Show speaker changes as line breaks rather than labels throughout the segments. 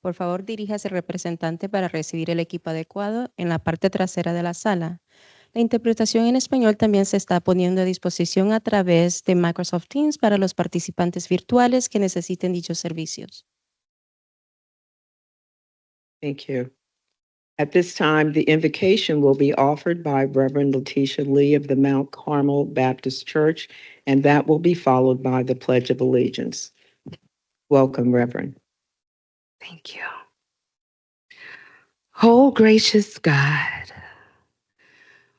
Por favor, diríjase al representante para recibir el equipo adecuado en la parte trasera de la sala. La interpretación en español también se está poniendo a disposición a través de Microsoft Teams para los participantes virtuales que necesiten dichos servicios.
Thank you. At this time, the invocation will be offered by Reverend Letitia Lee of the Mount Carmel Baptist Church, and that will be followed by the Pledge of Allegiance. Welcome, Reverend.
Thank you. Oh, gracious God,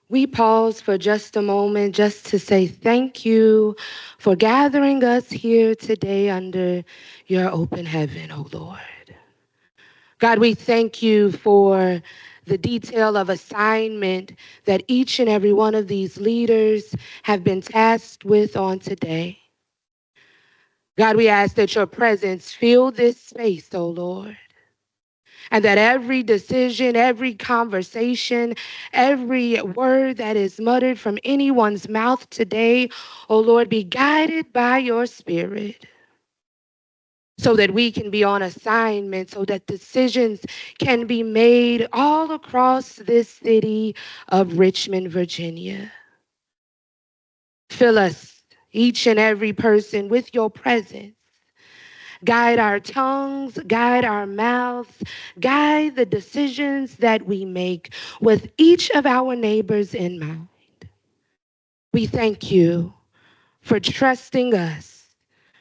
we pause for just a moment just to say thank you for gathering us here today under your open heaven, oh Lord. God, we thank you for the detail of assignment that each and every one of these leaders have been tasked with on today. God, we ask that your presence fill this space, oh Lord, and that every decision, every conversation, every word that is muttered from anyone's mouth today, oh Lord, be guided by your Spirit, so that we can be on assignment, so that decisions can be made all across this city of Richmond, Virginia. Fill us, each and every person, with your presence. Guide our tongues, guide our mouths, guide the decisions that we make with each of our neighbors in mind. We thank you for trusting us,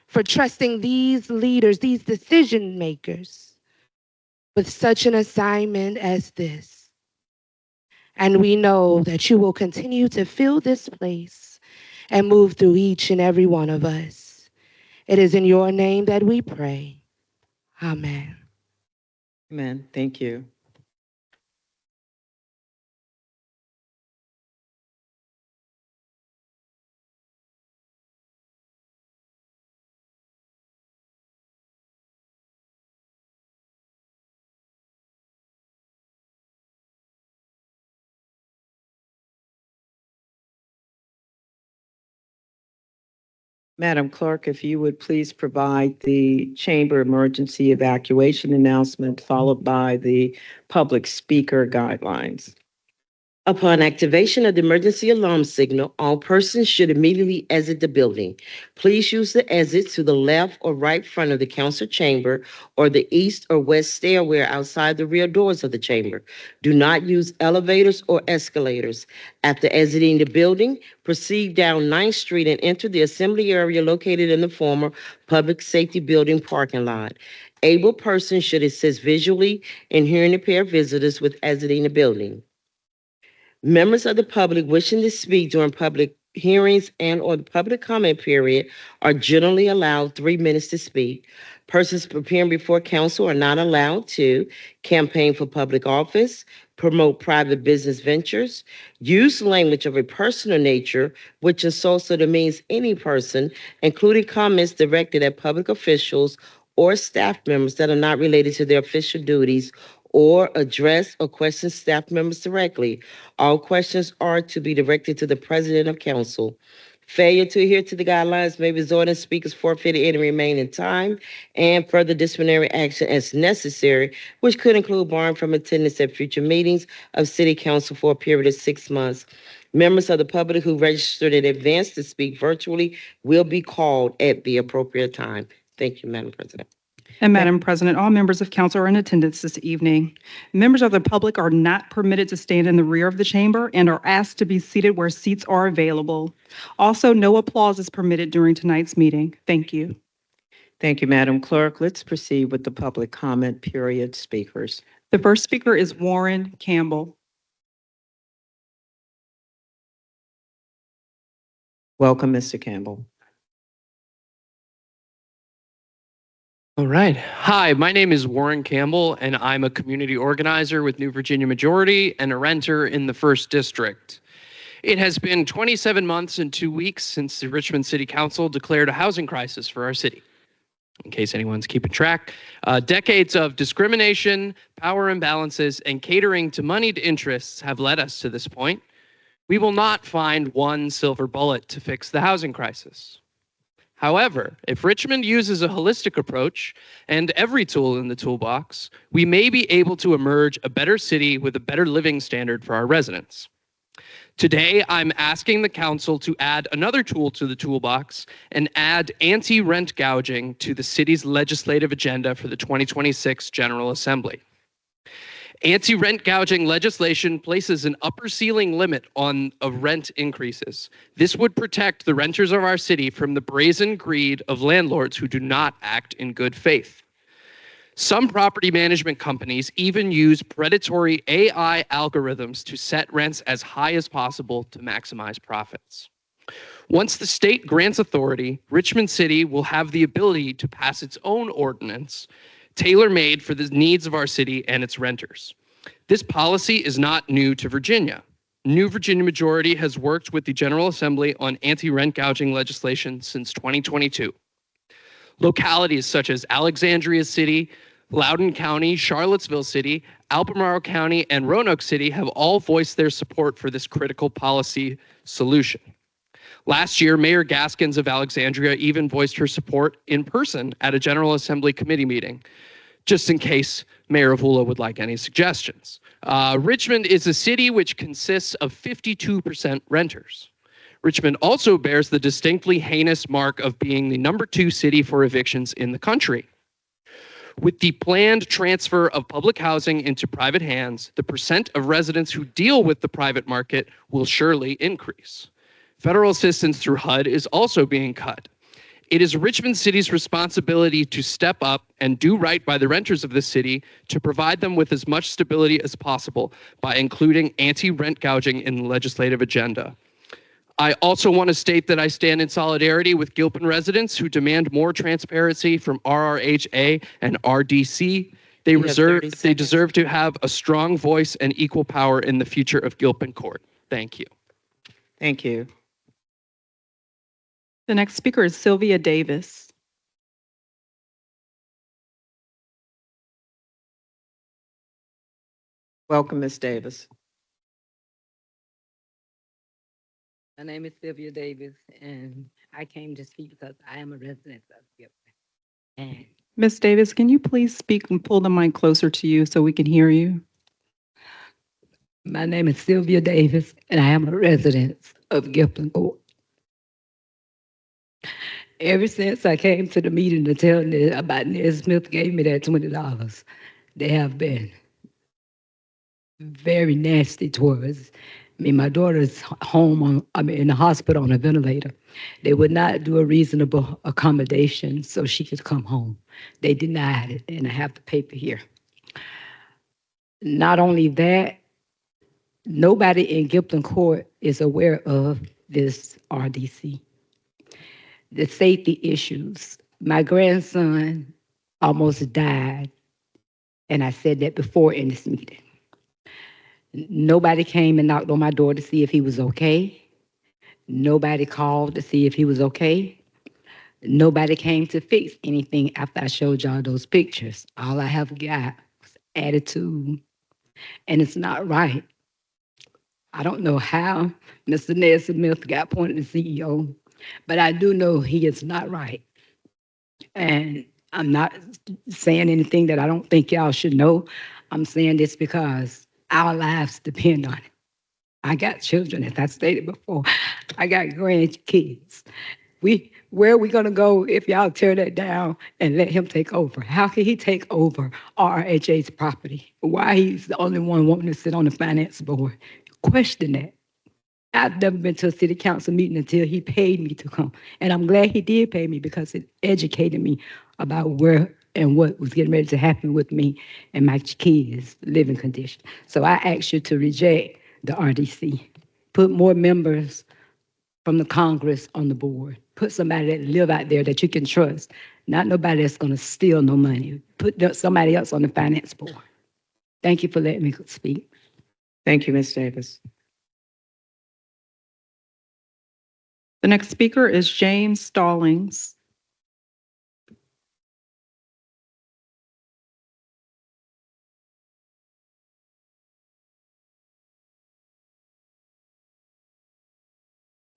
for trusting these leaders, these decision makers, with such an assignment as this. And we know that you will continue to fill this place and move through each and every one of us. It is in your name that we pray. Amen.
Amen. Thank you. Madam Clerk, if you would please provide the chamber emergency evacuation announcement followed by the public speaker guidelines.
Upon activation of the emergency alarm signal, all persons should immediately exit the building. Please use the exits to the left or right front of the council chamber or the east or west stairway outside the rear doors of the chamber. Do not use elevators or escalators. After exiting the building, proceed down 9th Street and enter the assembly area located in the former Public Safety Building parking lot. Able persons should assist visually and hearing impaired visitors with exiting the building. Members of the public wishing to speak during public hearings and or the public comment period are generally allowed 3 minutes to speak. Persons appearing before council are not allowed to campaign for public office, promote private business ventures, use language of a personal nature, which insults or demeans any person, including comments directed at public officials or staff members that are not related to their official duties, or address or question staff members directly. All questions are to be directed to the president of council. Failure to adhere to the guidelines may result in speakers forfeiting any remaining time and further disciplinary action as necessary, which could include barring from attendance at future meetings of city council for a period of 6 months. Members of the public who registered in advance to speak virtually will be called at the appropriate time. Thank you, Madam President.
And Madam President, all members of council are in attendance this evening. Members of the public are not permitted to stand in the rear of the chamber and are asked to be seated where seats are available. Also, no applause is permitted during tonight's meeting. Thank you.
Thank you, Madam Clerk. Let's proceed with the public comment period speakers.
The first speaker is Warren Campbell.
Welcome, Mr. Campbell.
All right. Hi, my name is Warren Campbell, and I'm a community organizer with New Virginia Majority and a renter in the 1st District. It has been 27 months and 2 weeks since the Richmond City Council declared a housing crisis for our city. In case anyone's keeping track, decades of discrimination, power imbalances, and catering to moneyed interests have led us to this point. We will not find one silver bullet to fix the housing crisis. However, if Richmond uses a holistic approach and every tool in the toolbox, we may be able to emerge a better city with a better living standard for our residents. Today, I'm asking the council to add another tool to the toolbox and add anti-rent gouging to the city's legislative agenda for the 2026 General Assembly. Anti-rent gouging legislation places an upper ceiling limit of rent increases. This would protect the renters of our city from the brazen greed of landlords who do not act in good faith. Some property management companies even use predatory AI algorithms to set rents as high as possible to maximize profits. Once the state grants authority, Richmond City will have the ability to pass its own ordinance tailor-made for the needs of our city and its renters. This policy is not new to Virginia. New Virginia Majority has worked with the General Assembly on anti-rent gouging legislation since 2022. Localities such as Alexandria City, Loudoun County, Charlottesville City, Albemarle County, and Roanoke City have all voiced their support for this critical policy solution. Last year, Mayor Gaskins of Alexandria even voiced her support in person at a General Assembly committee meeting, just in case Mayor Avula would like any suggestions. Richmond is a city which consists of 52% renters. Richmond also bears the distinctly heinous mark of being the #2 city for evictions in the country. With the planned transfer of public housing into private hands, the percent of residents who deal with the private market will surely increase. Federal assistance through HUD is also being cut. It is Richmond City's responsibility to step up and do right by the renters of the city to provide them with as much stability as possible by including anti-rent gouging in the legislative agenda. I also want to state that I stand in solidarity with Gilpin residents who demand more transparency from RRHA and RDC. They deserve to have a strong voice and equal power in the future of Gilpin Court. Thank you.
Thank you.
The next speaker is Sylvia Davis.
Welcome, Ms. Davis.
My name is Sylvia Davis, and I came to speak because I am a resident of Gilpin. And
Ms. Davis, can you please speak and pull the mic closer to you so we can hear you?
my name is Sylvia Davis, and I am a resident of Gilpin Court. Ever since I came to the meeting to tell about Ned Smith gave me that $20, they have been very nasty towards me. My daughter's home in the hospital on a ventilator. They would not do a reasonable accommodation so she could come home. They denied it, and I have the paper here. Not only that, nobody in Gilpin Court is aware of this RDC. The safety issues. My grandson almost died, and I said that before in this meeting. Nobody came and knocked on my door to see if he was okay. Nobody called to see if he was okay. Nobody came to fix anything after I showed y'all those pictures. All I have got was attitude, and it's not right. I don't know how Mr. Ned Smith got appointed as CEO, but I do know he is not right. And I'm not saying anything that I don't think y'all should know. I'm saying this because our lives depend on it. I got children, as I stated before. I got grandkids. Where are we gonna go if y'all tear that down and let him take over? How can he take over RHA's property? Why he's the only one wanting to sit on the finance board? Question that. I've never been to a city council meeting until he paid me to come. And I'm glad he did pay me because it educated me about where and what was getting ready to happen with me and my kids' living condition. So I ask you to reject the RDC. Put more members from the Congress on the board. Put somebody that live out there that you can trust. Not nobody that's gonna steal no money. Put somebody else on the finance board. Thank you for letting me speak.
Thank you, Ms. Davis.
The next speaker is James Stallings.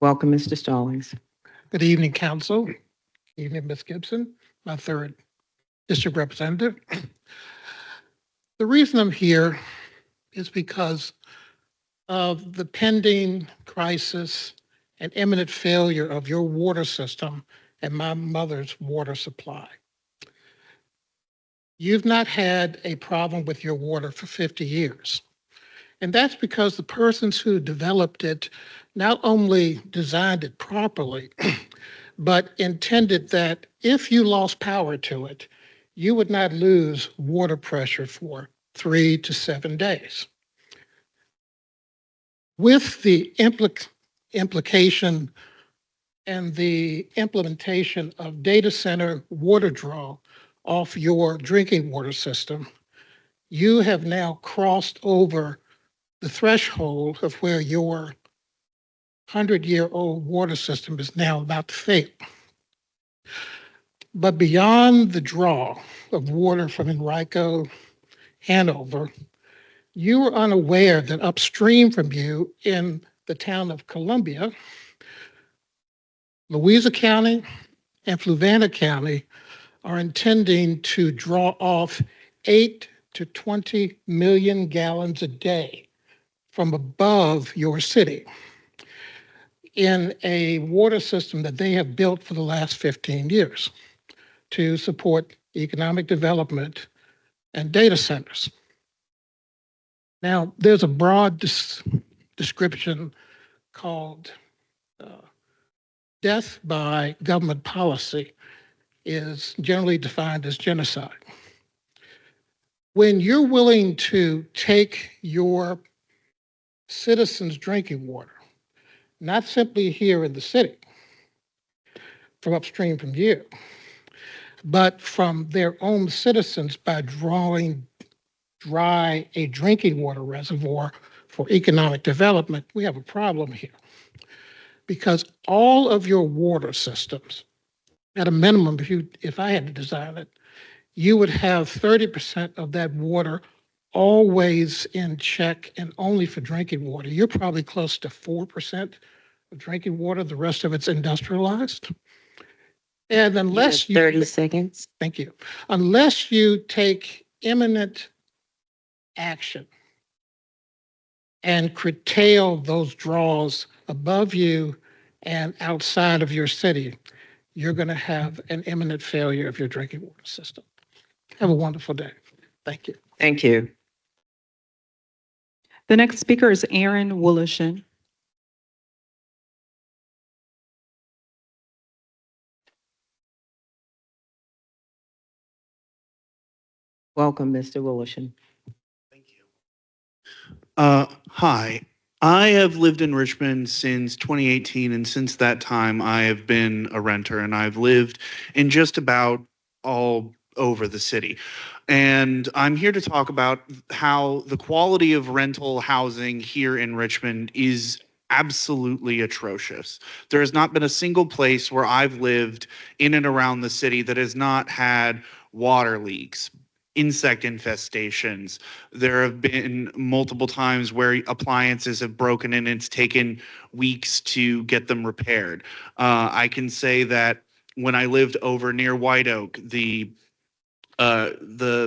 Welcome, Mr. Stallings.
Good evening, Council. Evening, Ms. Gibson, my third district representative. The reason I'm here is because of the pending crisis and imminent failure of your water system and my mother's water supply. You've not had a problem with your water for 50 years. And that's because the persons who developed it not only designed it properly, but intended that if you lost power to it, you would not lose water pressure for 3 to 7 days. With the implication and the implementation of data center water draw off your drinking water system, you have now crossed over the threshold of where your 100-year-old water system is now about to fail. But beyond the draw of water from Enrico, Hanover, you were unaware that upstream from you in the town of Columbia, Louisa County and Fluvanna County are intending to draw off 8 to 20 million gallons a day from above your city in a water system that they have built for the last 15 years to support economic development and data centers. Now, there's a broad description called death by government policy is generally defined as genocide. When you're willing to take your citizens' drinking water, not simply here in the city, from upstream from you, but from their own citizens by drawing dry a drinking water reservoir for economic development, we have a problem here. Because all of your water systems, at a minimum, if I had to design it, you would have 30% of that water always in check and only for drinking water. You're probably close to 4% of drinking water. The rest of it's industrialized. And unless you
30 seconds.
Thank you. Unless you take imminent action and curtail those draws above you and outside of your city, you're going to have an imminent failure of your drinking water system. Have a wonderful day. Thank you.
Thank you.
The next speaker is Aaron Woolishin.
Welcome, Mr. Willerson.
Thank you. Hi. I have lived in Richmond since 2018, and since that time, I have been a renter, and I've lived in just about all over the city. And I'm here to talk about how the quality of rental housing here in Richmond is absolutely atrocious. There has not been a single place where I've lived in and around the city that has not had water leaks, insect infestations. There have been multiple times where appliances have broken and it's taken weeks to get them repaired. I can say that when I lived over near White Oak, the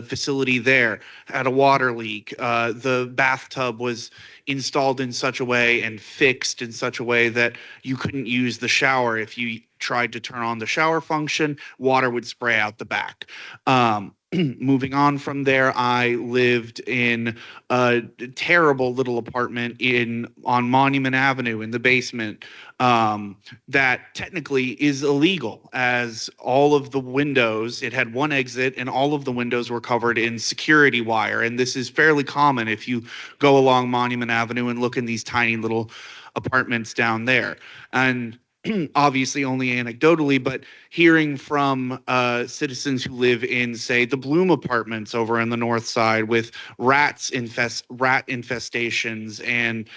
facility there had a water leak. The bathtub was installed in such a way and fixed in such a way that you couldn't use the shower. If you tried to turn on the shower function, water would spray out the back. Moving on from there, I lived in a terrible little apartment on Monument Avenue in the basement that technically is illegal, as all of the windows, it had one exit and all of the windows were covered in security wire. And this is fairly common if you go along Monument Avenue and look in these tiny little apartments down there. And obviously only anecdotally, but hearing from citizens who live in, say, the Bloom apartments over on the north side with rat infestations and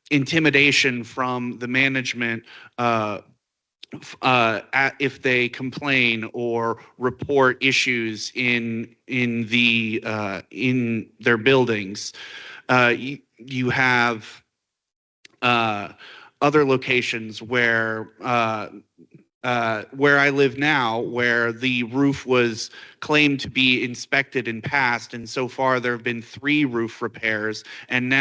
intimidation from the management if they complain or report issues in their buildings. You have other locations where where I live now, where the roof was claimed to be inspected and passed, and so far there have been 3 roof repairs, and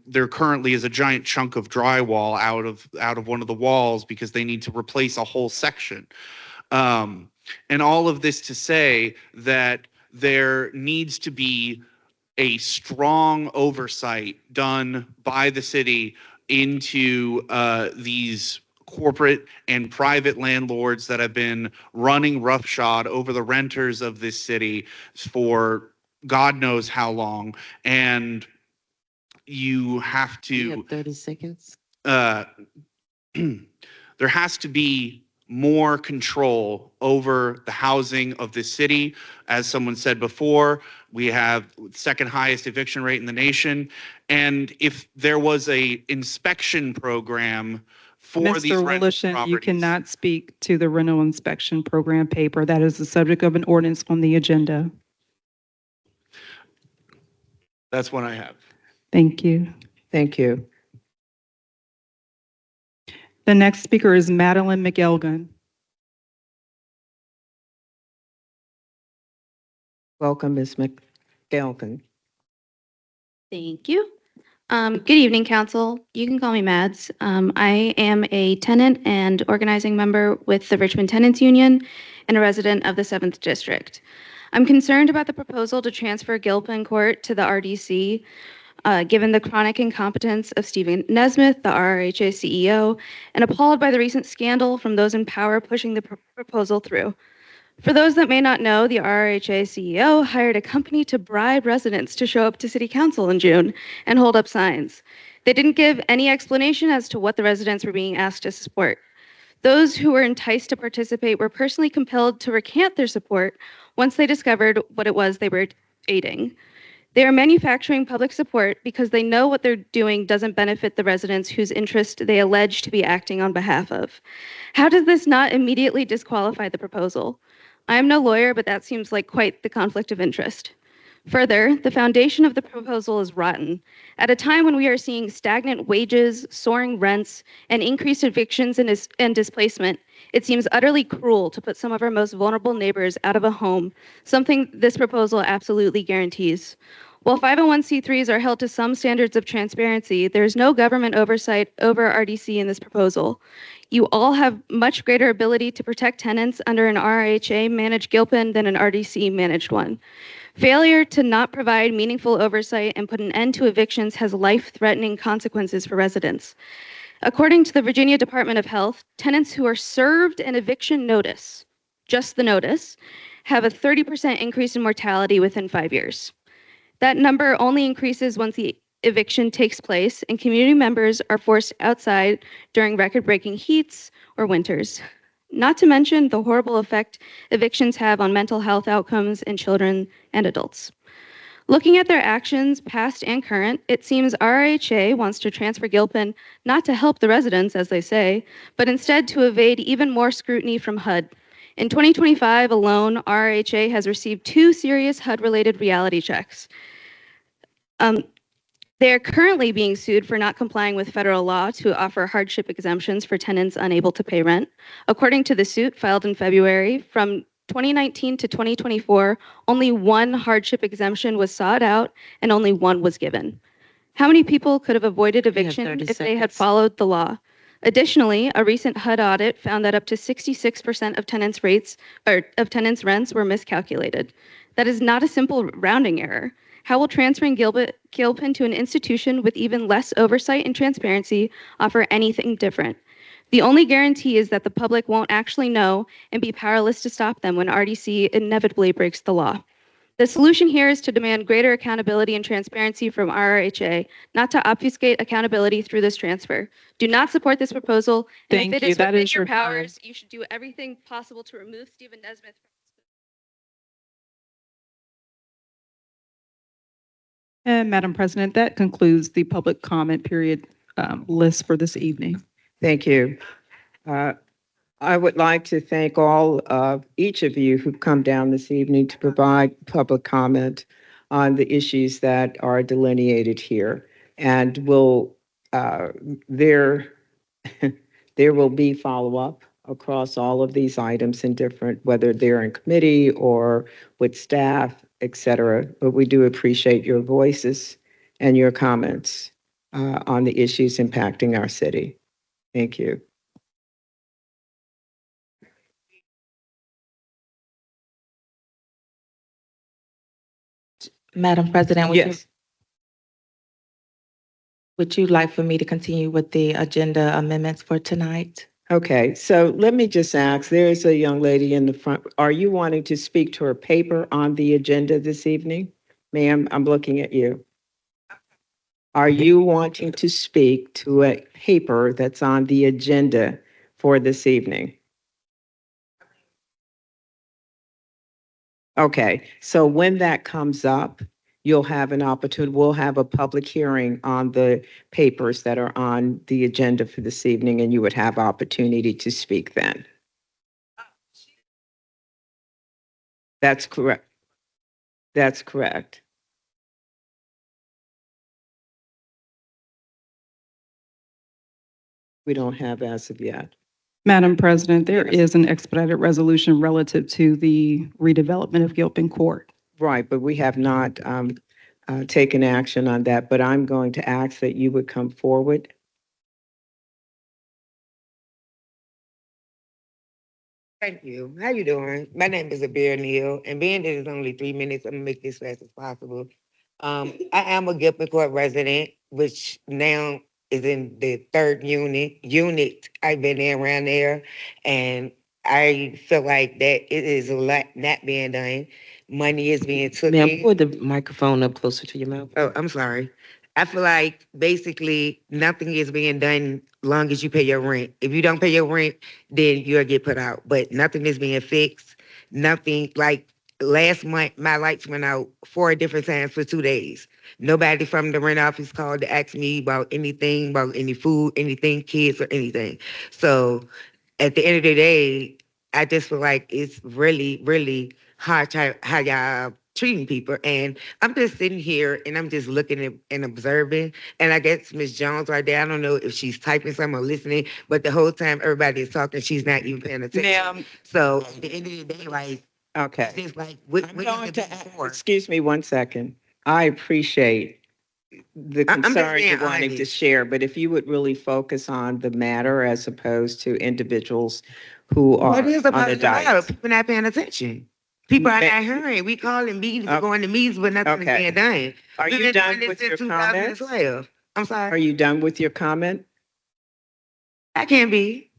there currently is a giant chunk of drywall out of one of the walls because they need to replace a whole section. And all of this to say that there needs to be a strong oversight done by the city into these corporate and private landlords that have been running roughshod over the renters of this city for God knows how long. And you have
You
to,
have 30 seconds.
there has to be more control over the housing of this city. As someone said before, we have second highest eviction rate in the nation. And if there was a inspection program for these
Mr.
rental
Willishin, you
properties.
cannot speak to the rental inspection program paper. That is the subject of an ordinance on the agenda.
That's what I have.
Thank you.
Thank you.
The next speaker is Madeline McElgan.
Welcome, Ms. McElkin.
Thank you. Good evening, Council. You can call me Mads. I am a tenant and organizing member with the Richmond Tenants Union and a resident of the 7th District. I'm concerned about the proposal to transfer Gilpin Court to the RDC, given the chronic incompetence of Stephen Nesmith, the RRHA CEO, and appalled by the recent scandal from those in power pushing the proposal through. For those that may not know, the RRHA CEO hired a company to bribe residents to show up to City Council in June and hold up signs. They didn't give any explanation as to what the residents were being asked to support. Those who were enticed to participate were personally compelled to recant their support once they discovered what it was they were aiding. They are manufacturing public support because they know what they're doing doesn't benefit the residents whose interest they allege to be acting on behalf of. How does this not immediately disqualify the proposal? I am no lawyer, but that seems like quite the conflict of interest. Further, the foundation of the proposal is rotten. At a time when we are seeing stagnant wages, soaring rents, and increased evictions and displacement, it seems utterly cruel to put some of our most vulnerable neighbors out of a home, something this proposal absolutely guarantees. While 501c3s are held to some standards of transparency, there is no government oversight over RDC in this proposal. You all have much greater ability to protect tenants under an RRHA managed Gilpin than an RDC managed one. Failure to not provide meaningful oversight and put an end to evictions has life-threatening consequences for residents. According to the Virginia Department of Health, tenants who are served an eviction notice, just the notice, have a 30% increase in mortality within 5 years. That number only increases once the eviction takes place and community members are forced outside during record-breaking heats or winters. Not to mention the horrible effect evictions have on mental health outcomes in children and adults. Looking at their actions, past and current, it seems RHA wants to transfer Gilpin not to help the residents, as they say, but instead to evade even more scrutiny from HUD. In 2025 alone, RHA has received 2 serious HUD-related reality checks. They are currently being sued for not complying with federal law to offer hardship exemptions for tenants unable to pay rent. According to the suit filed in February, from 2019 to 2024, only 1 hardship exemption was sought out and only 1 was given. How many people could have avoided eviction
30
if they had
seconds.
followed the law? Additionally, a recent HUD audit found that up to 66% of tenants' rents were miscalculated. That is not a simple rounding error. How will transferring Gilpin to an institution with even less oversight and transparency offer anything different? The only guarantee is that the public won't actually know and be powerless to stop them when RDC inevitably breaks the law. The solution here is to demand greater accountability and transparency from RRHA, not to obfuscate accountability through this transfer. Do not support this proposal, and
Thank
if it
you.
is
That
within
is
your
your time.
powers, you should do everything possible to remove Stephen Nesmith.
And Madam President, that concludes the public comment period list for this evening.
Thank you. I would like to thank each of you who've come down this evening to provide public comment on the issues that are delineated here. And there will be follow-up across all of these items in different, whether they're in committee or with staff, et cetera. But we do appreciate your voices and your comments on the issues impacting our city. Thank you.
Madam President,
Yes.
would you like for me to continue with the agenda amendments for tonight?
Okay, so let me just ask, there is a young lady in the front. Are you wanting to speak to her paper on the agenda this evening? Ma'am, I'm looking at you. Are you wanting to speak to a paper that's on the agenda for this evening? Okay, so when that comes up, you'll have an opportunity, we'll have a public hearing on the papers that are on the agenda for this evening, and you would have opportunity to speak then. That's correct. That's correct. We don't have as of yet.
Madam President, there is an expedited resolution relative to the redevelopment of Gilpin Court.
Right, but we have not taken action on that, but I'm going to ask that you would come forward.
Thank you. How you doing? My name is Abir Neal, and being that it's only 3 minutes, I'm gonna make this fast as possible. I am a Gilpin Court resident, which now is in the third unit. I've been there around there, and I feel like that it is a lot not being done. Money is being took
Ma'am,
in.
pull the microphone up closer to your mouth.
Oh, I'm sorry. I feel like basically nothing is being done long as you pay your rent. If you don't pay your rent, then you'll get put out. But nothing is being fixed. Nothing like last month, my lights went out 4 different times for 2 days. Nobody from the rent office called to ask me about anything, about any food, anything, kids, or anything. So at the end of the day, I just feel like it's really, really hard how y'all treating people. And I'm just sitting here and I'm just looking at, and observing. And I guess Miss Jones right there, I don't know if she's typing something or listening, but the whole time everybody is talking, she's not even paying attention.
Ma'am.
So at the end of the day, like,
Okay.
it's just like, what
I'm
is
going
it
to,
for?
excuse me one second. I appreciate the
I'm just
concern
being
you're wanting to
honest.
share, but if you would really focus on the matter as opposed to individuals who are
What is
on the
about the matter?
dais.
People not paying attention. People are
Ma-
not hearing. We calling meetings,
Okay.
we're going to meetings, but nothing is
Okay.
being done.
Are
We've
you
been
done
doing this
with
since
your comments?
2012. I'm
Are
sorry.
you done with your comment?
I can't be.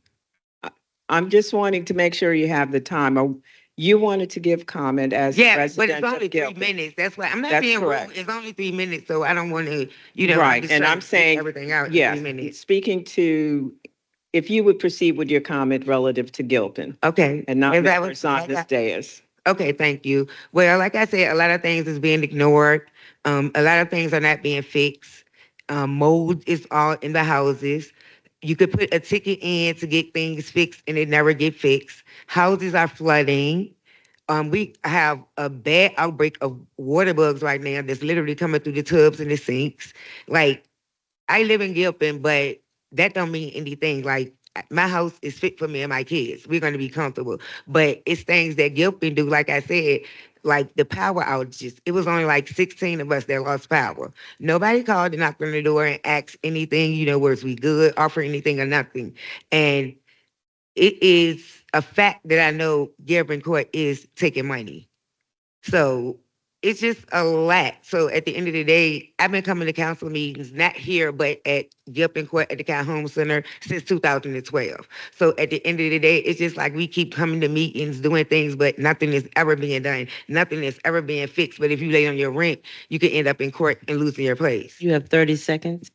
I'm just wanting to make sure you have the time. You wanted to give comment as
Yeah, but
resident
it's only
of
3
Gilpin.
minutes. That's why I'm not
That's
being
correct.
rude. It's only 3 minutes, so I don't want to, I'm
Right,
just
and
trying
I'm
to get
saying,
everything out in
yes,
3 minutes.
speaking to, if you would proceed with your comment relative to Gilpin
Okay.
and not
If that
members on this dais.
Okay, thank you. Well, like I said, a lot of things is being ignored. A lot of things are not being fixed. Mold is all in the houses. You could put a ticket in to get things fixed and it never get fixed. Houses are flooding. We have a bad outbreak of water bugs right now that's literally coming through the tubs and the sinks. Like, I live in Gilpin, but that don't mean anything. Like, my house is fit for me and my kids. We're going to be comfortable. But it's things that Gilpin do, like I said, like the power outages. It was only like 16 of us that lost power. Nobody called and knocked on the door and asked anything, was we good, offer anything or nothing. And it is a fact that I know Gilpin Court is taking money. So it's just a lot. So at the end of the day, I've been coming to council meetings, not here, but at Gilpin Court at the County Home Center since 2012. So at the end of the day, it's just like we keep coming to meetings, doing things, but nothing is ever being done. Nothing is ever being fixed. But if you lay on your rent, you could end up in court and losing your place.
You have 30 seconds.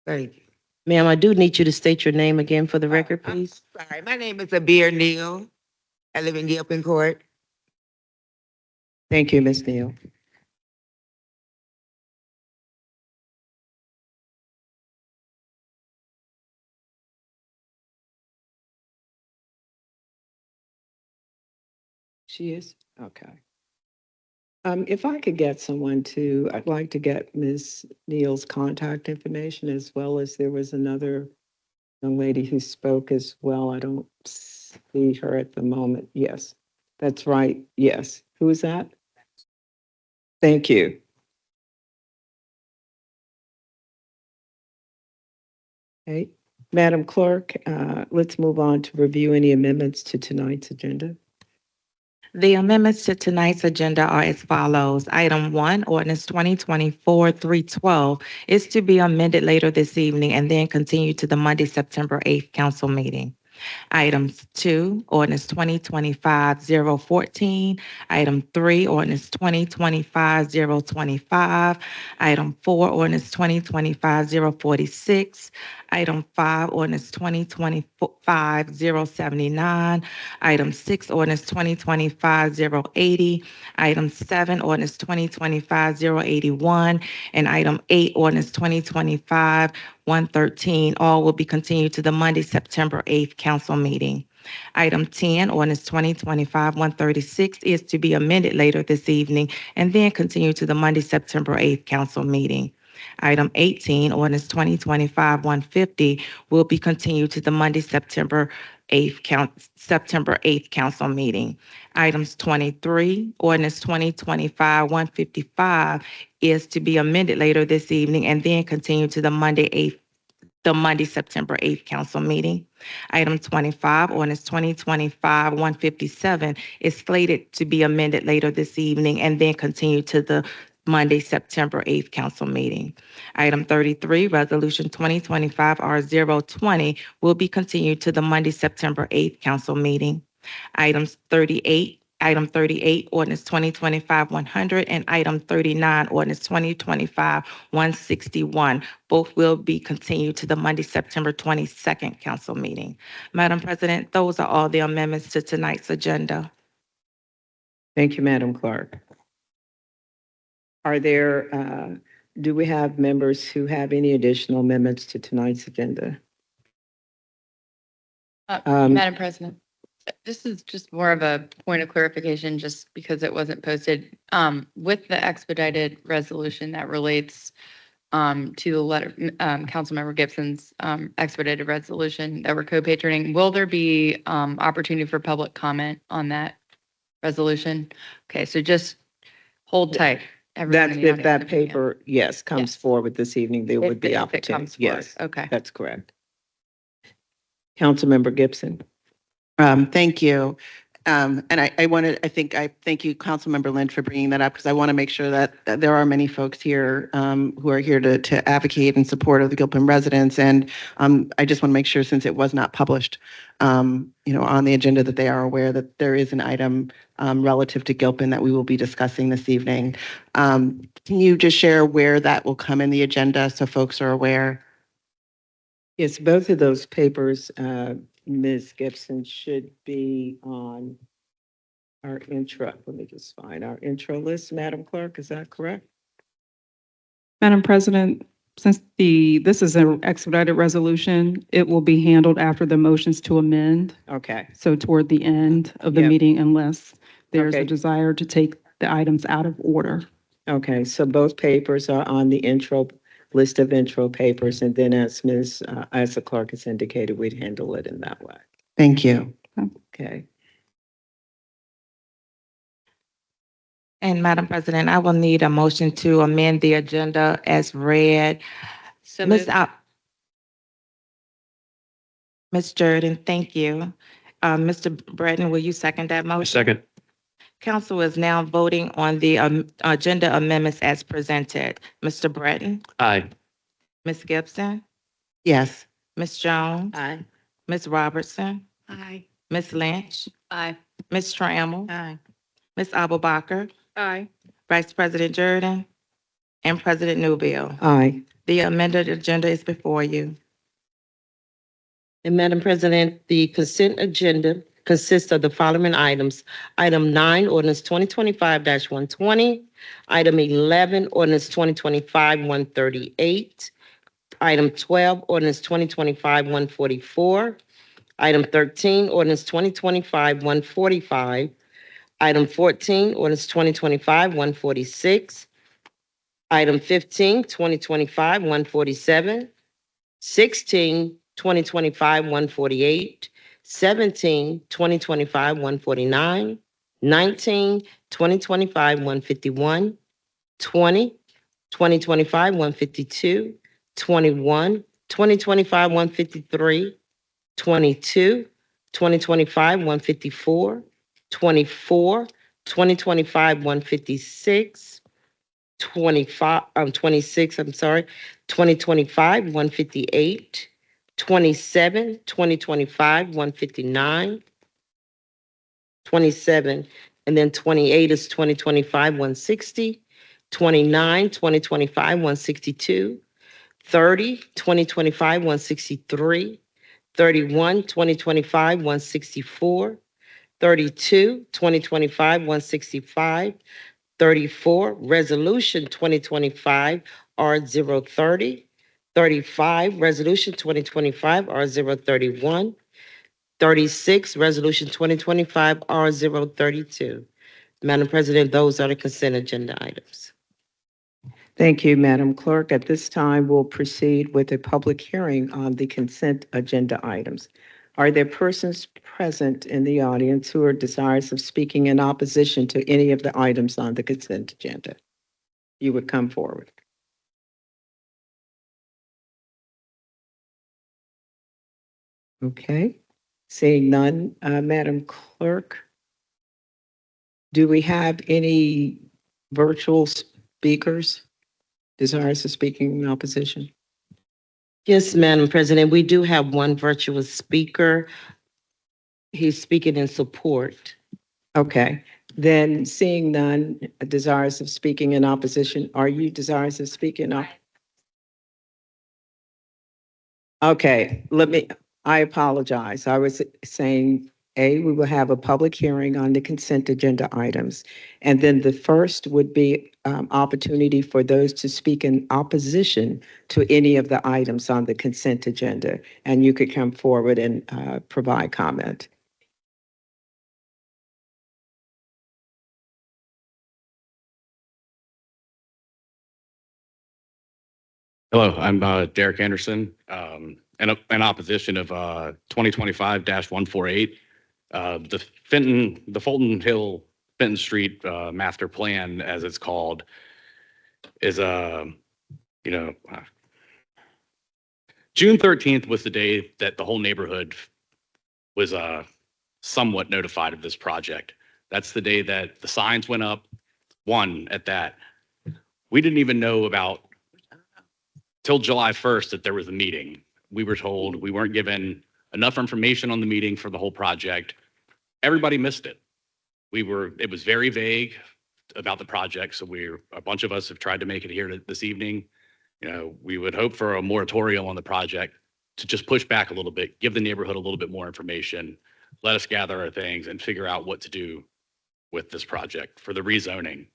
Thank you.
Ma'am, I do need you to state your name again for the record, please.
Sorry, my name is Abir Neal. I live in Gilpin Court.
Thank you, Ms. Neal. She is? Okay. If I could get someone to, I'd like to get Ms. Neal's contact information as well as there was another young lady who spoke as well. I don't see her at the moment. Yes, that's right. Yes. Who is that? Thank you. Okay. Madam Clerk, let's move on to review any amendments to tonight's agenda.
The amendments to tonight's agenda are as follows. Item 1, ordinance 2024-312 is to be amended later this evening and then continue to the Monday, September 8th council meeting. Items 2, ordinance 2025-014. Item 3, ordinance 2025-025. Item 4, ordinance 2025-046. Item 5, ordinance 2025-079. Item 6, ordinance 2025-080. Item 7, ordinance 2025-081. And item 8, ordinance 2025-113. All will be continued to the Monday, September 8th council meeting. Item 10, ordinance 2025-136 is to be amended later this evening and then continue to the Monday, September 8th council meeting. Item 18, ordinance 2025-150 will be continued to the Monday, September 8th council meeting. Items 23, ordinance 2025-155 is to be amended later this evening and then continue to the Monday, September 8th council meeting. Item 25, ordinance 2025-157 is slated to be amended later this evening and then continue to the Monday, September 8th council meeting. Item 33, resolution 2025-R020 will be continued to the Monday, September 8th council meeting. Item 38, ordinance 2025-100, and item 39, ordinance 2025-161. Both will be continued to the Monday, September 22nd council meeting. Madam President, those are all the amendments to tonight's agenda.
Thank you, Madam Clerk. Are there, do we have members who have any additional amendments to tonight's agenda?
Madam President, this is just more of a point of clarification, just because it wasn't posted. With the expedited resolution that relates to the letter, Councilmember Gibson's expedited resolution that we're co-patroning, will there be opportunity for public comment on that resolution? Okay, so just hold tight.
That's if that paper, yes, comes forward this evening, there would be opportunity. Yes,
okay.
that's correct. Councilmember Gibson.
Thank you. And I thank you, Councilmember Lynch, for bringing that up, because I want to make sure that there are many folks here who are here to advocate in support of the Gilpin residents. And I just want to make sure, since it was not published, on the agenda, that they are aware that there is an item relative to Gilpin that we will be discussing this evening. Can you just share where that will come in the agenda so folks are aware?
Yes, both of those papers, Ms. Gibson, should be on our intro. Let me just find our intro list, Madam Clerk. Is that correct?
Madam President, since this is an expedited resolution, it will be handled after the motions to amend.
Okay.
So toward the end of the meeting, unless there's
Okay.
a desire to take the items out of order.
Okay, so both papers are on the intro list of intro papers, and then as the clerk has indicated, we'd handle it in that way.
Thank you.
Okay.
And Madam President, I will need a motion to amend the agenda as read.
So
Ms. Jordan, thank you. Mr. Breton, will you second that motion?
Second.
Council is now voting on the agenda amendments as presented. Mr. Breton?
Aye.
Ms. Gibson?
Yes.
Ms. Jones?
Aye.
Ms. Robertson?
Aye.
Ms. Lynch?
Aye.
Ms. Trammell?
Aye.
Ms. Abubakar?
Aye.
Vice President Jordan? And President Newbill?
Aye.
The amended agenda is before you.
And Madam President, the consent agenda consists of the following items. Item 9, ordinance 2025-120. Item 11, ordinance 2025-138. Item 12, ordinance 2025-144. Item 13, ordinance 2025-145. Item 14, ordinance 2025-146. Item 15, 2025-147. 16, 2025-148, 17, 2025-149, 19, 2025-151, 20, 2025-152, 21, 2025-153, 22, 2025-154, 24, 2025-156, 26, I'm sorry, 2025-158, 27, 2025-159, 27, and then 28 is 2025-160, 29, 2025-162, 30, 2025-163, 31, 2025-164, 32, 2025-165, 34, Resolution 2025 R030, 35, Resolution 2025 R031, 36, Resolution 2025 R032. Madam President, those are the consent agenda items.
Thank you, Madam Clerk. At this time, we'll proceed with a public hearing on the consent agenda items. Are there persons present in the audience who are desirous of speaking in opposition to any of the items on the consent agenda? You would come forward. Okay. Seeing none, Madam Clerk, do we have any virtual speakers desirous of speaking in opposition?
Yes, Madam President, we do have one virtual speaker. He's speaking in support.
Okay, then seeing none desirous of speaking in opposition, are you desirous of speaking up? Okay, I apologize. I was saying, we will have a public hearing on the consent agenda items. And then the first would be opportunity for those to speak in opposition to any of the items on the consent agenda. And you could come forward and provide comment.
Hello, I'm Derek Anderson, in opposition of 2025-148. The Fulton Hill Fenton Street master plan, as it's called, is June 13th was the day that the whole neighborhood was somewhat notified of this project. That's the day that the signs went up, one at that. We didn't even know about till July 1st that there was a meeting. We were told we weren't given enough information on the meeting for the whole project. Everybody missed it. It was very vague about the project. So a bunch of us have tried to make it here this evening. We would hope for a moratorium on the project to just push back a little bit, give the neighborhood a little bit more information, let us gather our things and figure out what to do with this project for the rezoning.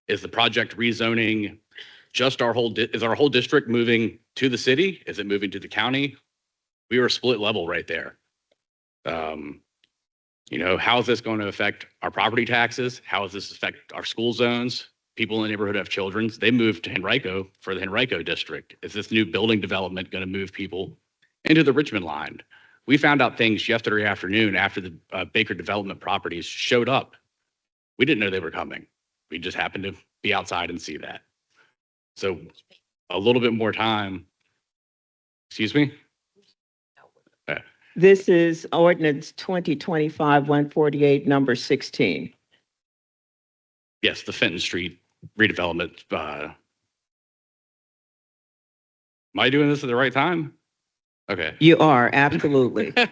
Is the project rezoning just is our whole district moving to the city? Is it moving to the county? We were split level right there. How is this going to affect our property taxes? How does this affect our school zones? People in the neighborhood have children. They moved to Henrico for the Henrico district. Is this new building development going to move people into the Richmond line? We found out things yesterday afternoon after the Baker Development properties showed up. We didn't know they were coming. We just happened to be outside and see that. So a little bit more time. Excuse me?
This is ordinance 2025-148, number 16.
Yes, the Fenton Street redevelopment. Am I doing this at the right time? Okay.
You are, absolutely.
This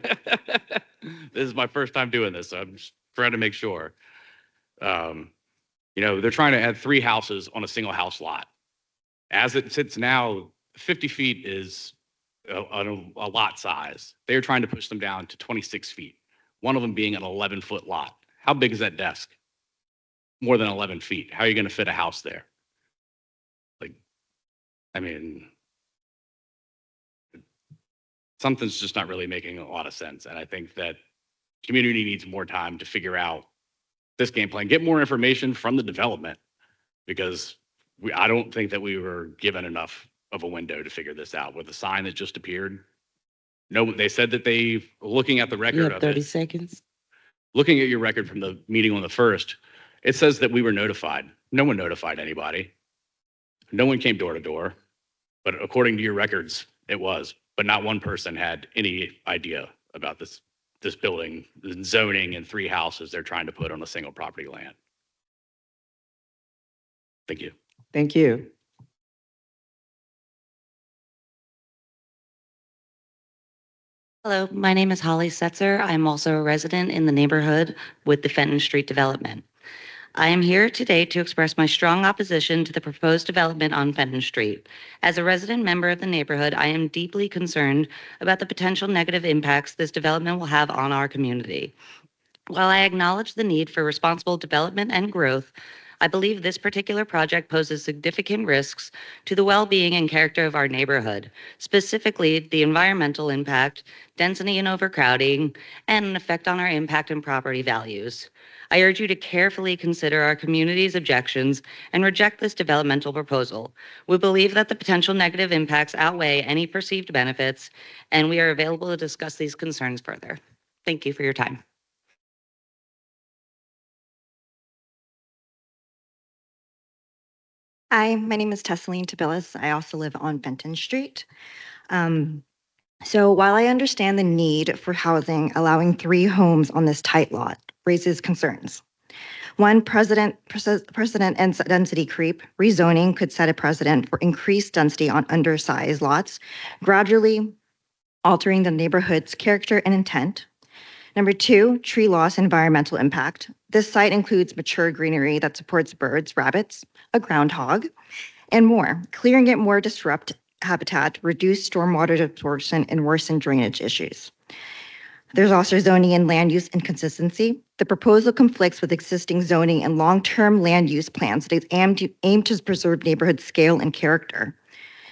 is my first time doing this, so I'm just trying to make sure. They're trying to add 3 houses on a single house lot. As it sits now, 50 feet is a lot size. They're trying to push them down to 26 feet, one of them being an 11-foot lot. How big is that desk? More than 11 feet. How are you going to fit a house there? Something's just not really making a lot of sense. And I think that community needs more time to figure out this game plan, get more information from the development, because I don't think that we were given enough of a window to figure this out with a sign that just appeared. No, they said that looking at the
You
record
have
of
30
it,
seconds.
looking at your record from the meeting on the 1st, it says that we were notified. No one notified anybody. No one came door to door, but according to your records, it was. But not one person had any idea about this building, the zoning, and 3 houses they're trying to put on a single property land. Thank you.
Thank you.
Hello, my name is Holly Setzer. I'm also a resident in the neighborhood with the Fenton Street development. I am here today to express my strong opposition to the proposed development on Fenton Street. As a resident member of the neighborhood, I am deeply concerned about the potential negative impacts this development will have on our community. While I acknowledge the need for responsible development and growth, I believe this particular project poses significant risks to the well-being and character of our neighborhood, specifically the environmental impact, density and overcrowding, and an effect on our impact and property values. I urge you to carefully consider our community's objections and reject this developmental proposal. We believe that the potential negative impacts outweigh any perceived benefits, and we are available to discuss these concerns further. Thank you for your time.
Hi, my name is Tesseline Tabilis. I also live on Fenton Street. So while I understand the need for housing, allowing 3 homes on this tight lot raises concerns. One, precedent and density creep. Rezoning could set a precedent for increased density on undersized lots, gradually altering the neighborhood's character and intent. Number 2, tree loss environmental impact. This site includes mature greenery that supports birds, rabbits, a groundhog, and more. Clearing it more disrupt habitat, reduce stormwater absorption, and worsen drainage issues. There's also zoning and land use inconsistency. The proposal conflicts with existing zoning and long-term land use plans that aim to preserve neighborhood scale and character,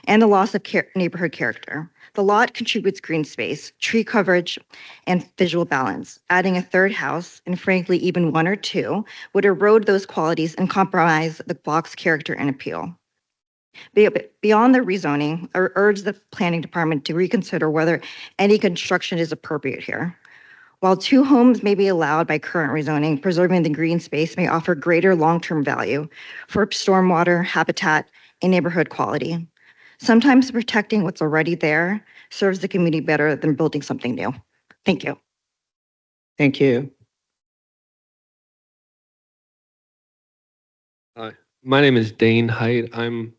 and the loss of neighborhood character. The lot contributes green space, tree coverage, and visual balance. Adding a 3rd house, and frankly, even 1 or 2, would erode those qualities and compromise the block's character and appeal. Beyond the rezoning, I urge the planning department to reconsider whether any construction is appropriate here. While 2 homes may be allowed by current rezoning, preserving the green space may offer greater long-term value for stormwater, habitat, and neighborhood quality. Sometimes protecting what's already there serves the community better than building something new. Thank you.
Thank you.
Hi, my name is Dane Height. I'm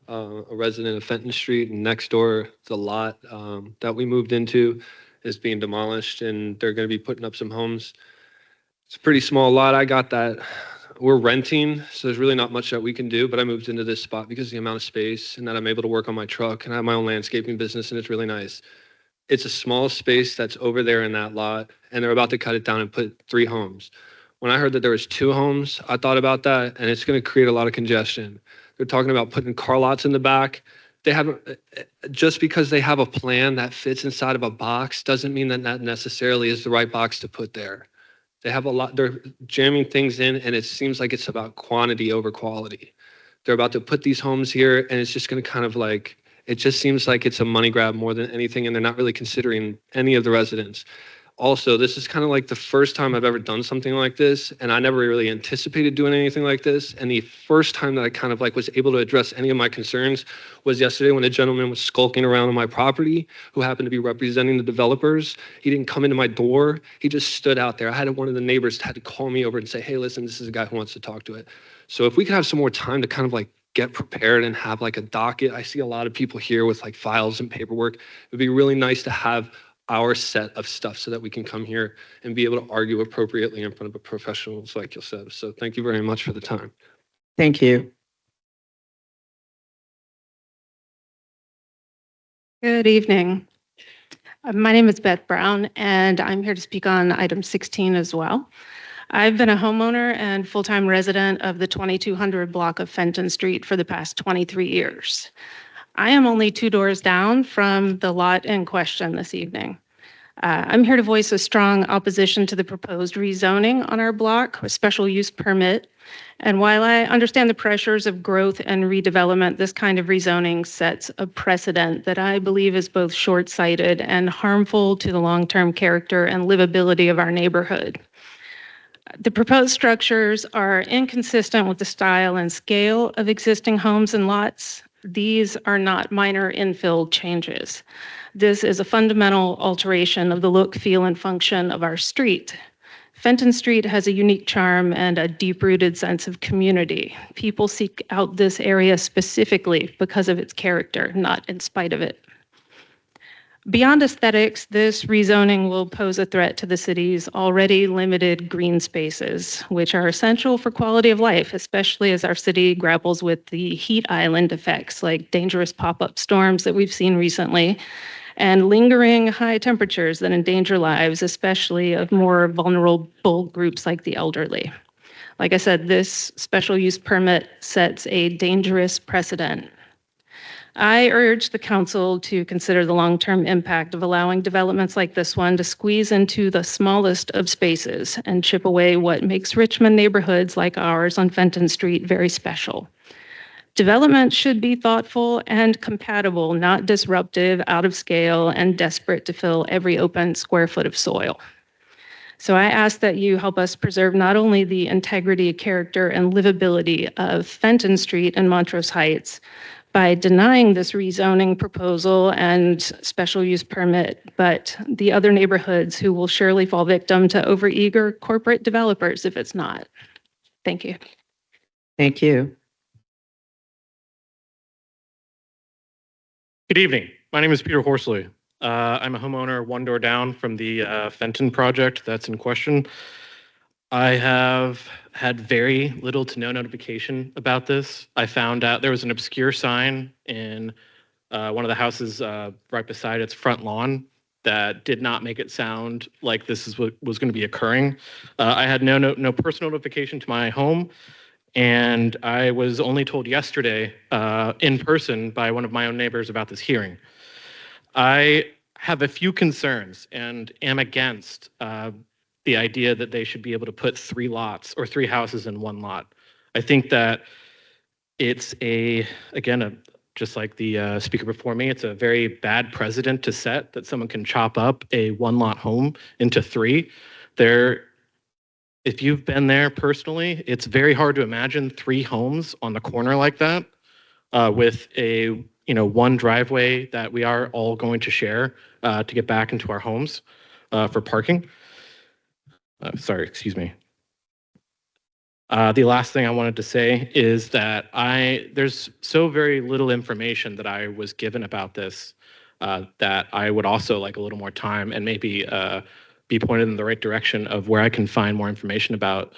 a resident of Fenton Street, and next door, the lot that we moved into is being demolished, and they're going to be putting up some homes. It's a pretty small lot. I got that. We're renting, so there's really not much that we can do, but I moved into this spot because of the amount of space and that I'm able to work on my truck, and I have my own landscaping business, and it's really nice. It's a small space that's over there in that lot, and they're about to cut it down and put 3 homes. When I heard that there was 2 homes, I thought about that, and it's going to create a lot of congestion. They're talking about putting car lots in the back. They haven't, just because they have a plan that fits inside of a box doesn't mean that that necessarily is the right box to put there. They have a lot, they're jamming things in, and it seems like it's about quantity over quality. They're about to put these homes here, and it's just going to kind of like, it just seems like it's a money grab more than anything, and they're not really considering any of the residents. Also, this is kind of like the first time I've ever done something like this, and I never really anticipated doing anything like this. And the first time that I kind of like was able to address any of my concerns was yesterday when a gentleman was skulking around on my property who happened to be representing the developers. He didn't come into my door. He just stood out there. I had one of the neighbors had to call me over and say, hey, listen, this is a guy who wants to talk to it. So if we could have some more time to kind of like get prepared and have like a docket. I see a lot of people here with like files and paperwork. It'd be really nice to have our set of stuff so that we can come here and be able to argue appropriately in front of professionals like yourself. So thank you very much for the time.
Thank you.
Good evening. My name is Beth Brown, and I'm here to speak on item 16 as well. I've been a homeowner and full-time resident of the 2200 block of Fenton Street for the past 23 years. I am only 2 doors down from the lot in question this evening. I'm here to voice a strong opposition to the proposed rezoning on our block, a special use permit. And while I understand the pressures of growth and redevelopment, this kind of rezoning sets a precedent that I believe is both short-sighted and harmful to the long-term character and livability of our neighborhood. The proposed structures are inconsistent with the style and scale of existing homes and lots. These are not minor infill changes. This is a fundamental alteration of the look, feel, and function of our street. Fenton Street has a unique charm and a deep-rooted sense of community. People seek out this area specifically because of its character, not in spite of it. Beyond aesthetics, this rezoning will pose a threat to the city's already limited green spaces, which are essential for quality of life, especially as our city grapples with the heat island effects like dangerous pop-up storms that we've seen recently, and lingering high temperatures that endanger lives, especially of more vulnerable groups like the elderly. Like I said, this special use permit sets a dangerous precedent. I urge the council to consider the long-term impact of allowing developments like this one to squeeze into the smallest of spaces and chip away what makes Richmond neighborhoods like ours on Fenton Street very special. Development should be thoughtful and compatible, not disruptive, out of scale, and desperate to fill every open square foot of soil. So I ask that you help us preserve not only the integrity, character, and livability of Fenton Street and Montrose Heights by denying this rezoning proposal and special use permit, but the other neighborhoods who will surely fall victim to overeager corporate developers if it's not. Thank you.
Thank you.
Good evening. My name is Peter Horsley. I'm a homeowner one door down from the Fenton project that's in question. I have had very little to no notification about this. I found out there was an obscure sign in one of the houses right beside its front lawn that did not make it sound like this is what was going to be occurring. I had no personal notification to my home, and I was only told yesterday in person by one of my own neighbors about this hearing. I have a few concerns and am against the idea that they should be able to put 3 lots or 3 houses in one lot. I think that it's just like the speaker before me, it's a very bad precedent to set that someone can chop up a 1-lot home into 3. If you've been there personally, it's very hard to imagine 3 homes on the corner like that with a one driveway that we are all going to share to get back into our homes for parking. Sorry, excuse me. The last thing I wanted to say is that there's so very little information that I was given about this that I would also like a little more time and maybe be pointed in the right direction of where I can find more information about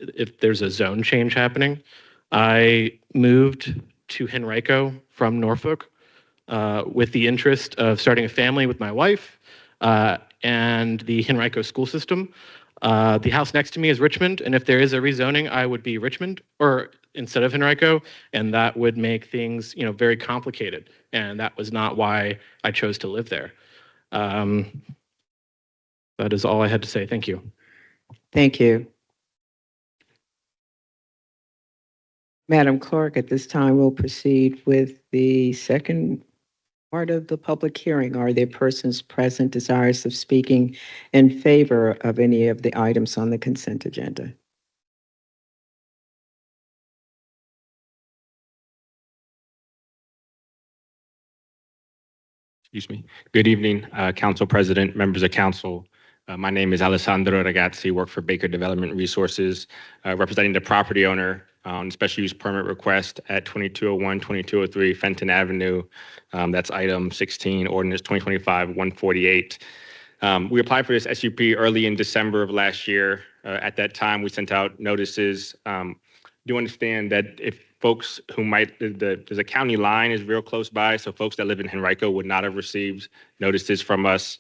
if there's a zone change happening. I moved to Henrico from Norfolk with the interest of starting a family with my wife and the Henrico school system. The house next to me is Richmond, and if there is a rezoning, I would be Richmond or instead of Henrico, and that would make things, very complicated. And that was not why I chose to live there. That is all I had to say. Thank you.
Thank you. Madam Clerk, at this time, we'll proceed with the second part of the public hearing. Are there persons present desirous of speaking in favor of any of the items on the consent agenda?
Excuse me. Good evening, Council President, members of Council. My name is Alessandro Ragazzi, work for Baker Development Resources, representing the property owner on special use permit request at 2201, 2203 Fenton Avenue. That's item 16, ordinance 2025-148. We applied for this SUP early in December of last year. At that time, we sent out notices. Do understand that if folks who there's a county line is real close by, so folks that live in Henrico would not have received notices from us.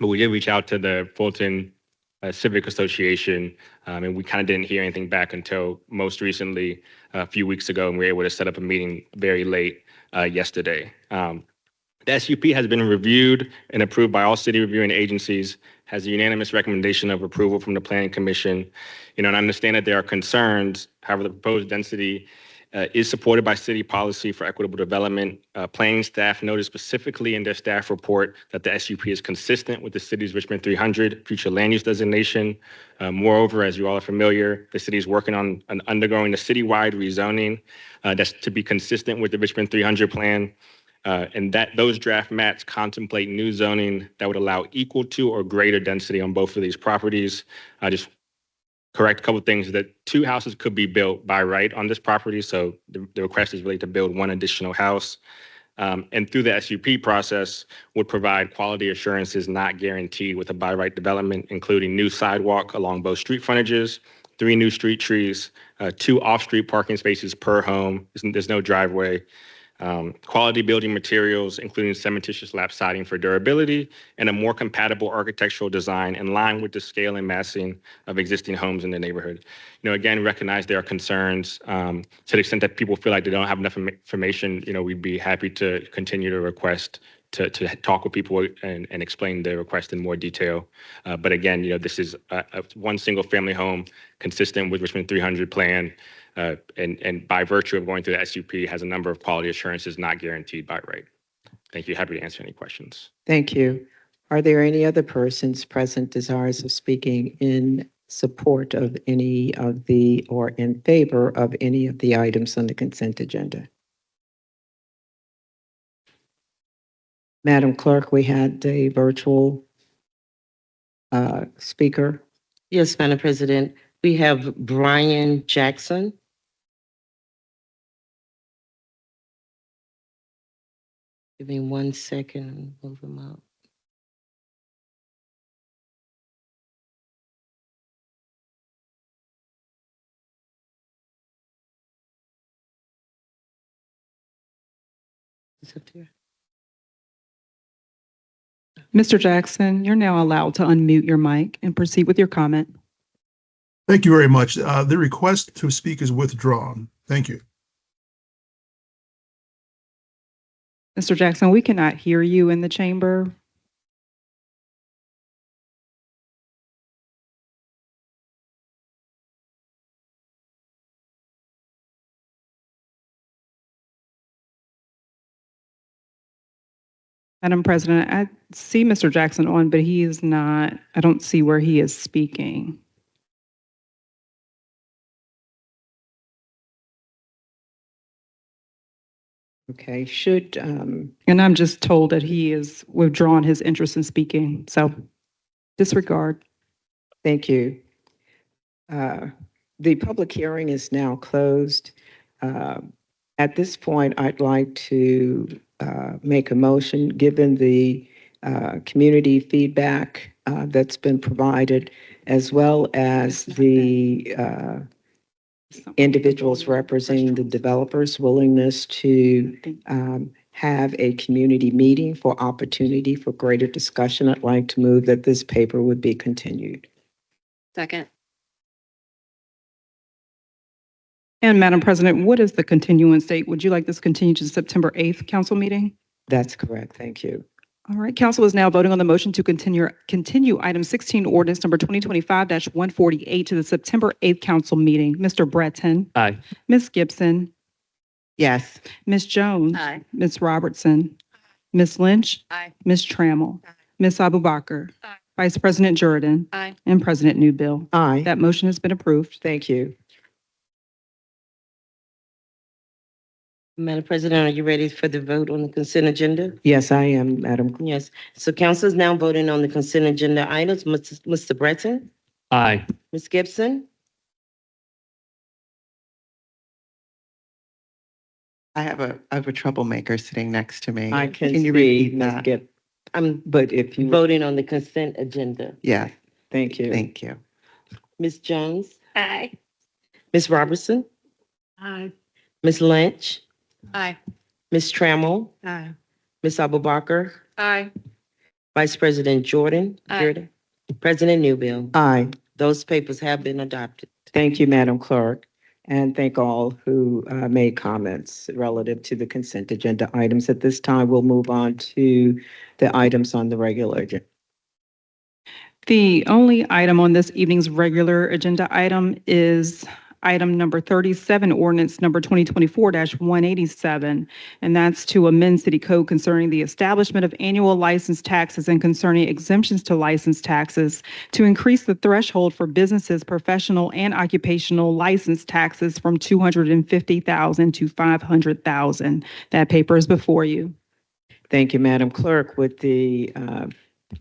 But we did reach out to the Fulton Civic Association, and we kind of didn't hear anything back until most recently, a few weeks ago, and we were able to set up a meeting very late yesterday. The The SUP has been reviewed and approved by all city reviewing agencies, has a unanimous recommendation of approval from the Planning Commission. And I understand that there are concerns. However, the proposed density is supported by city policy for equitable development. Planning staff noted specifically in their staff report that the SUP is consistent with the city's Richmond 300 future land use designation. Moreover, as you all are familiar, the city is working on undergoing a citywide rezoning that's to be consistent with the Richmond 300 plan. And that those draft maps contemplate new zoning that would allow equal to or greater density on both of these properties. I just correct a couple of things, that 2 houses could be built by right on this property. So the request is really to build 1 additional house. And through the SUP process would provide quality assurances not guaranteed with a by right development, including new sidewalk along both street frontages, 3 new street trees, 2 off-street parking spaces per home. There's no driveway. Quality building materials, including cementitious lap siding for durability, and a more compatible architectural design in line with the scale and massing of existing homes in the neighborhood. Again, recognize there are concerns. To the extent that people feel like they don't have enough information, we'd be happy to continue to request to talk with people and explain the request in more detail. But again, this is a 1 single family home consistent with Richmond 300 plan. And by virtue of going through the SUP, has a number of quality assurances not guaranteed by right. Thank you. Happy to answer any questions.
Thank you. Are there any other persons present desirous of speaking in support of any of the, or in favor of any of the items on the consent agenda? Madam Clerk, we had a virtual speaker.
Yes, Madam President. We have Brian Jackson. Give me 1 second and move him out. Is up there?
Mr. Jackson, you're now allowed to unmute your mic and proceed with your comment.
Thank you very much. The request to speak is withdrawn. Thank you.
Mr. Jackson, we cannot hear you in the chamber. Madam President, I see Mr. Jackson on, but he is not, I don't see where he is speaking.
Okay, should,
And I'm just told that he has withdrawn his interest in speaking, so disregard.
thank you. The public hearing is now closed. At this point, I'd like to make a motion, given the community feedback that's been provided, as well as the individuals representing the developers' willingness to have a community meeting for opportunity for greater discussion. I'd like to move that this paper would be continued.
Second.
And Madam President, what is the continuance date? Would you like this continued to the September 8th council meeting?
That's correct. Thank you.
All right, council is now voting on the motion to continue item 16, ordinance number 2025-148 to the September 8th council meeting. Mr. Breton.
Aye.
Ms. Gibson.
Yes.
Ms. Jones.
Aye.
Ms. Robertson. Ms. Lynch.
Aye.
Ms. Trammell. Ms. Abubakar. Vice President Jordan.
Aye.
And President Newbill.
Aye.
That motion has been approved.
Thank you.
Madam President, are you ready for the vote on the consent agenda?
Yes, I am, Madam.
Yes. So council is now voting on the consent agenda items. Mr. Breton?
Aye.
Ms. Gibson?
I have a troublemaker sitting next to me.
I can
you
see,
repeat
Ms.
that?
Gib,
I'm
but if you,
voting on the consent agenda.
Yes,
thank you.
thank you.
Ms. Jones?
Aye.
Ms. Robertson?
Aye.
Ms. Lynch?
Aye.
Ms. Trammell?
Aye.
Ms. Abubakar?
Aye.
Vice President Jordan?
Aye.
President Newbill?
Aye.
Those papers have been adopted.
Thank you, Madam Clerk. and thank all who made comments relative to the consent agenda items. At this time, we'll move on to the items on the regular agenda.
The only item on this evening's regular agenda item is item number 37, ordinance number 2024-187, and that's to amend city code concerning the establishment of annual license taxes and concerning exemptions to license taxes to increase the threshold for businesses, professional and occupational license taxes from $250,000 to $500,000. That paper is before you.
Thank you, Madam Clerk. Would the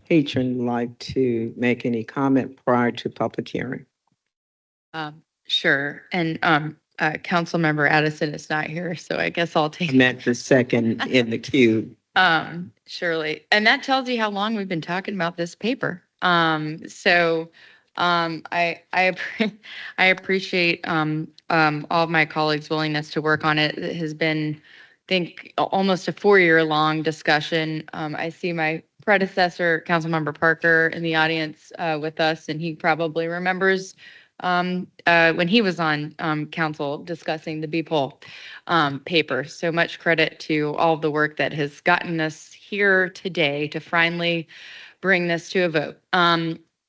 patron like to make any comment prior to public hearing?
Sure. And Councilmember Addison is not here, so I guess I'll take.
I meant the second in the queue.
Surely. And that tells you how long we've been talking about this paper. I appreciate all of my colleagues' willingness to work on it. It has been, I think, almost a 4-year-long discussion. I see my predecessor, Councilmember Parker, in the audience with us, and he probably remembers when he was on council discussing the BPOL paper. So much credit to all of the work that has gotten us here today to finally bring this to a vote.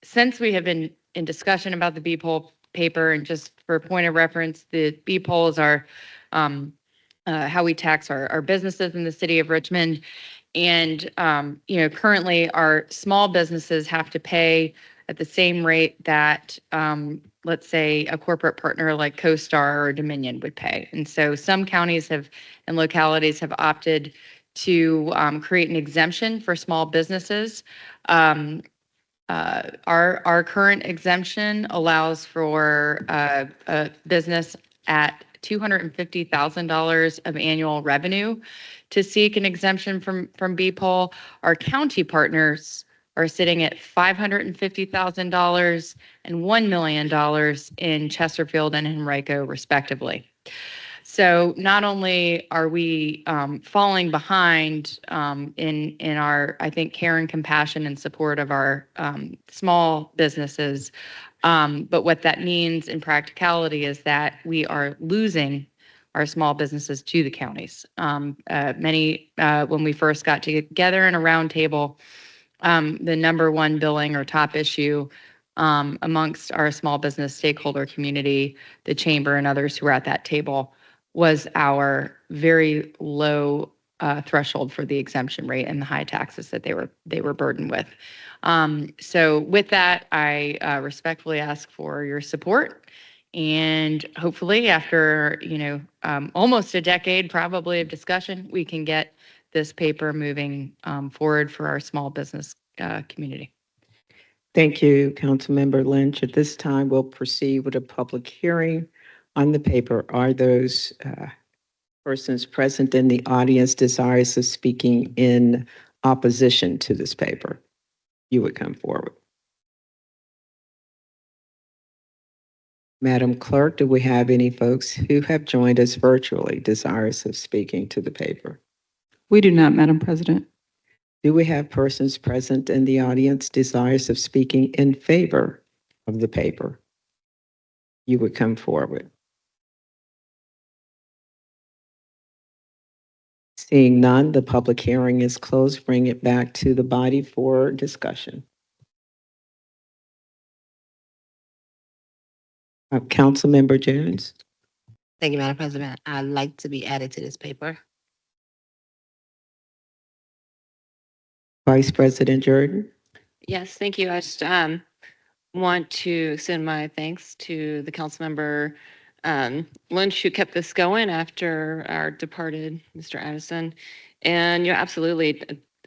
Since we have been in discussion about the BPOL paper, and just for point of reference, the BPOL is our how we tax our businesses in the city of Richmond. And currently our small businesses have to pay at the same rate that let's say a corporate partner like CoStar or Dominion would pay. And so some counties and localities have opted to create an exemption for small businesses. Our current exemption allows for a business at $250,000 of annual revenue to seek an exemption from BPOL. Our county partners are sitting at $550,000 and $1 million in Chesterfield and Henrico, respectively. So not only are we falling behind in our, I think, care and compassion and support of our small businesses, but what that means in practicality is that we are losing our small businesses to the counties. Many, when we first got together in a roundtable, the number one billing or top issue amongst our small business stakeholder community, the chamber and others who were at that table, was our very low threshold for the exemption rate and the high taxes that they were burdened with. So with that, I respectfully ask for your support. And hopefully after, almost a decade probably of discussion, we can get this paper moving forward for our small business community.
Thank you, Councilmember Lynch. At this time, we'll proceed with a public hearing on the paper. Are those persons present in the audience desirous of speaking in opposition to this paper? You would come forward. Madam Clerk, do we have any folks who have joined us virtually desirous of speaking to the paper?
We do not, Madam President.
Do we have persons present in the audience desirous of speaking in favor of the paper? You would come forward. Seeing none, the public hearing is closed. Bring it back to the body for discussion. Councilmember Jones.
Thank you, Madam President. I'd like to be added to this paper.
Vice President Jordan.
Yes, thank you. I just want to extend my thanks to the Councilmember Lynch, who kept this going after our departed Mr. Addison. And absolutely,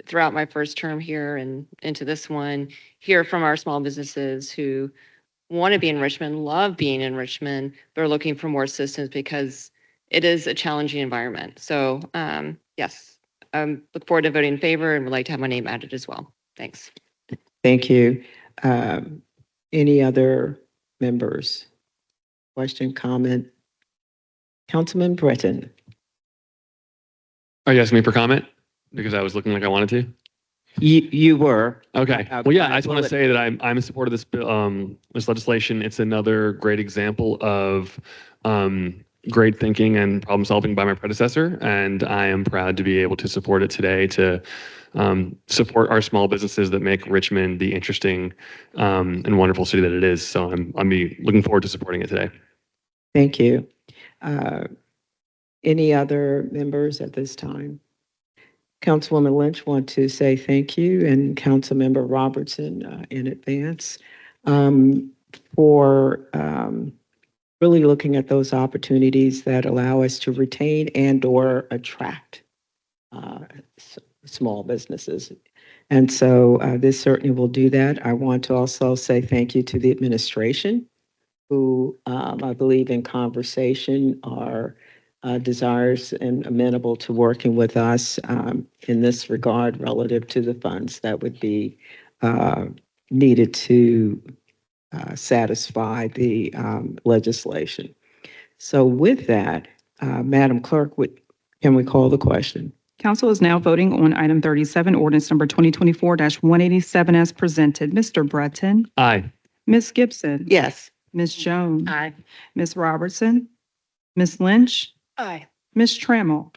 throughout my first term here and into this one, hear from our small businesses who want to be in Richmond, love being in Richmond, but are looking for more assistance because it is a challenging environment. So yes, look forward to voting in favor and would like to have my name added as well. Thanks.
Thank you. Any other members? Question, comment? Councilman Breton.
Are you asking me for comment? Because I was looking like I wanted to.
You were.
Okay.
Uh,
Well, yeah,
fine.
I just want
Well,
to say that I'm in support of this bill, this legislation. It's another great example of great thinking and problem solving by my predecessor, and I am proud to be able to support it today to support our small businesses that make Richmond the interesting and wonderful city that it is. So I'm looking forward to supporting it today.
Thank you. Any other members at this time? Councilwoman Lynch want to say thank you, and Councilmember Robertson in advance for really looking at those opportunities that allow us to retain and/or attract small businesses. And so this certainly will do that. I want to also say thank you to the administration, who I believe in conversation are desires and amenable to working with us in this regard relative to the funds that would be needed to satisfy the legislation. So with that, Madam Clerk, can we call the question?
Council is now voting on item 37, ordinance number 2024-187 as presented. Mr. Breton?
Aye.
Ms. Gibson?
Yes.
Ms. Jones?
Aye.
Ms. Robertson? Ms. Lynch?
Aye.
Ms. Trammell?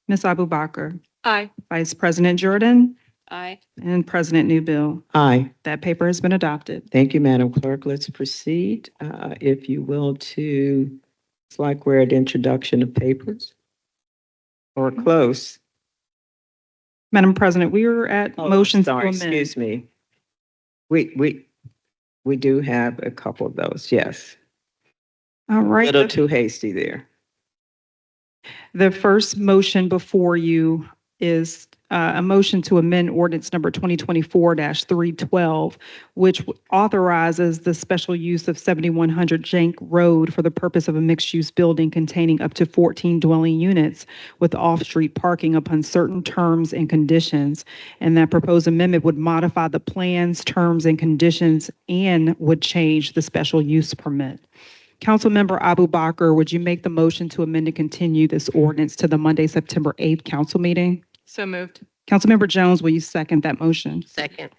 Ms. Abubakar?
Aye.
Vice President Jordan?
Aye.
And President Newbill?
Aye.
That paper has been adopted.
Thank you, Madam Clerk. Let's proceed, if you will, to, it's like we're at introduction of papers. Or close.
Madam President, we are at motions to
Sorry,
amend.
excuse me. We do have a couple of those, yes.
All
A
right.
little too hasty there.
The first motion before you is a motion to amend ordinance number 2024-312, which authorizes the special use of 7100 Jenk Road for the purpose of a mixed-use building containing up to 14 dwelling units with off-street parking upon certain terms and conditions. And that proposed amendment would modify the plans, terms, and conditions and would change the special use permit. Councilmember Abubakar, would you make the motion to amend and continue this ordinance to the Monday, September 8th council meeting?
So moved.
Councilmember Jones, will you second that motion?
Second.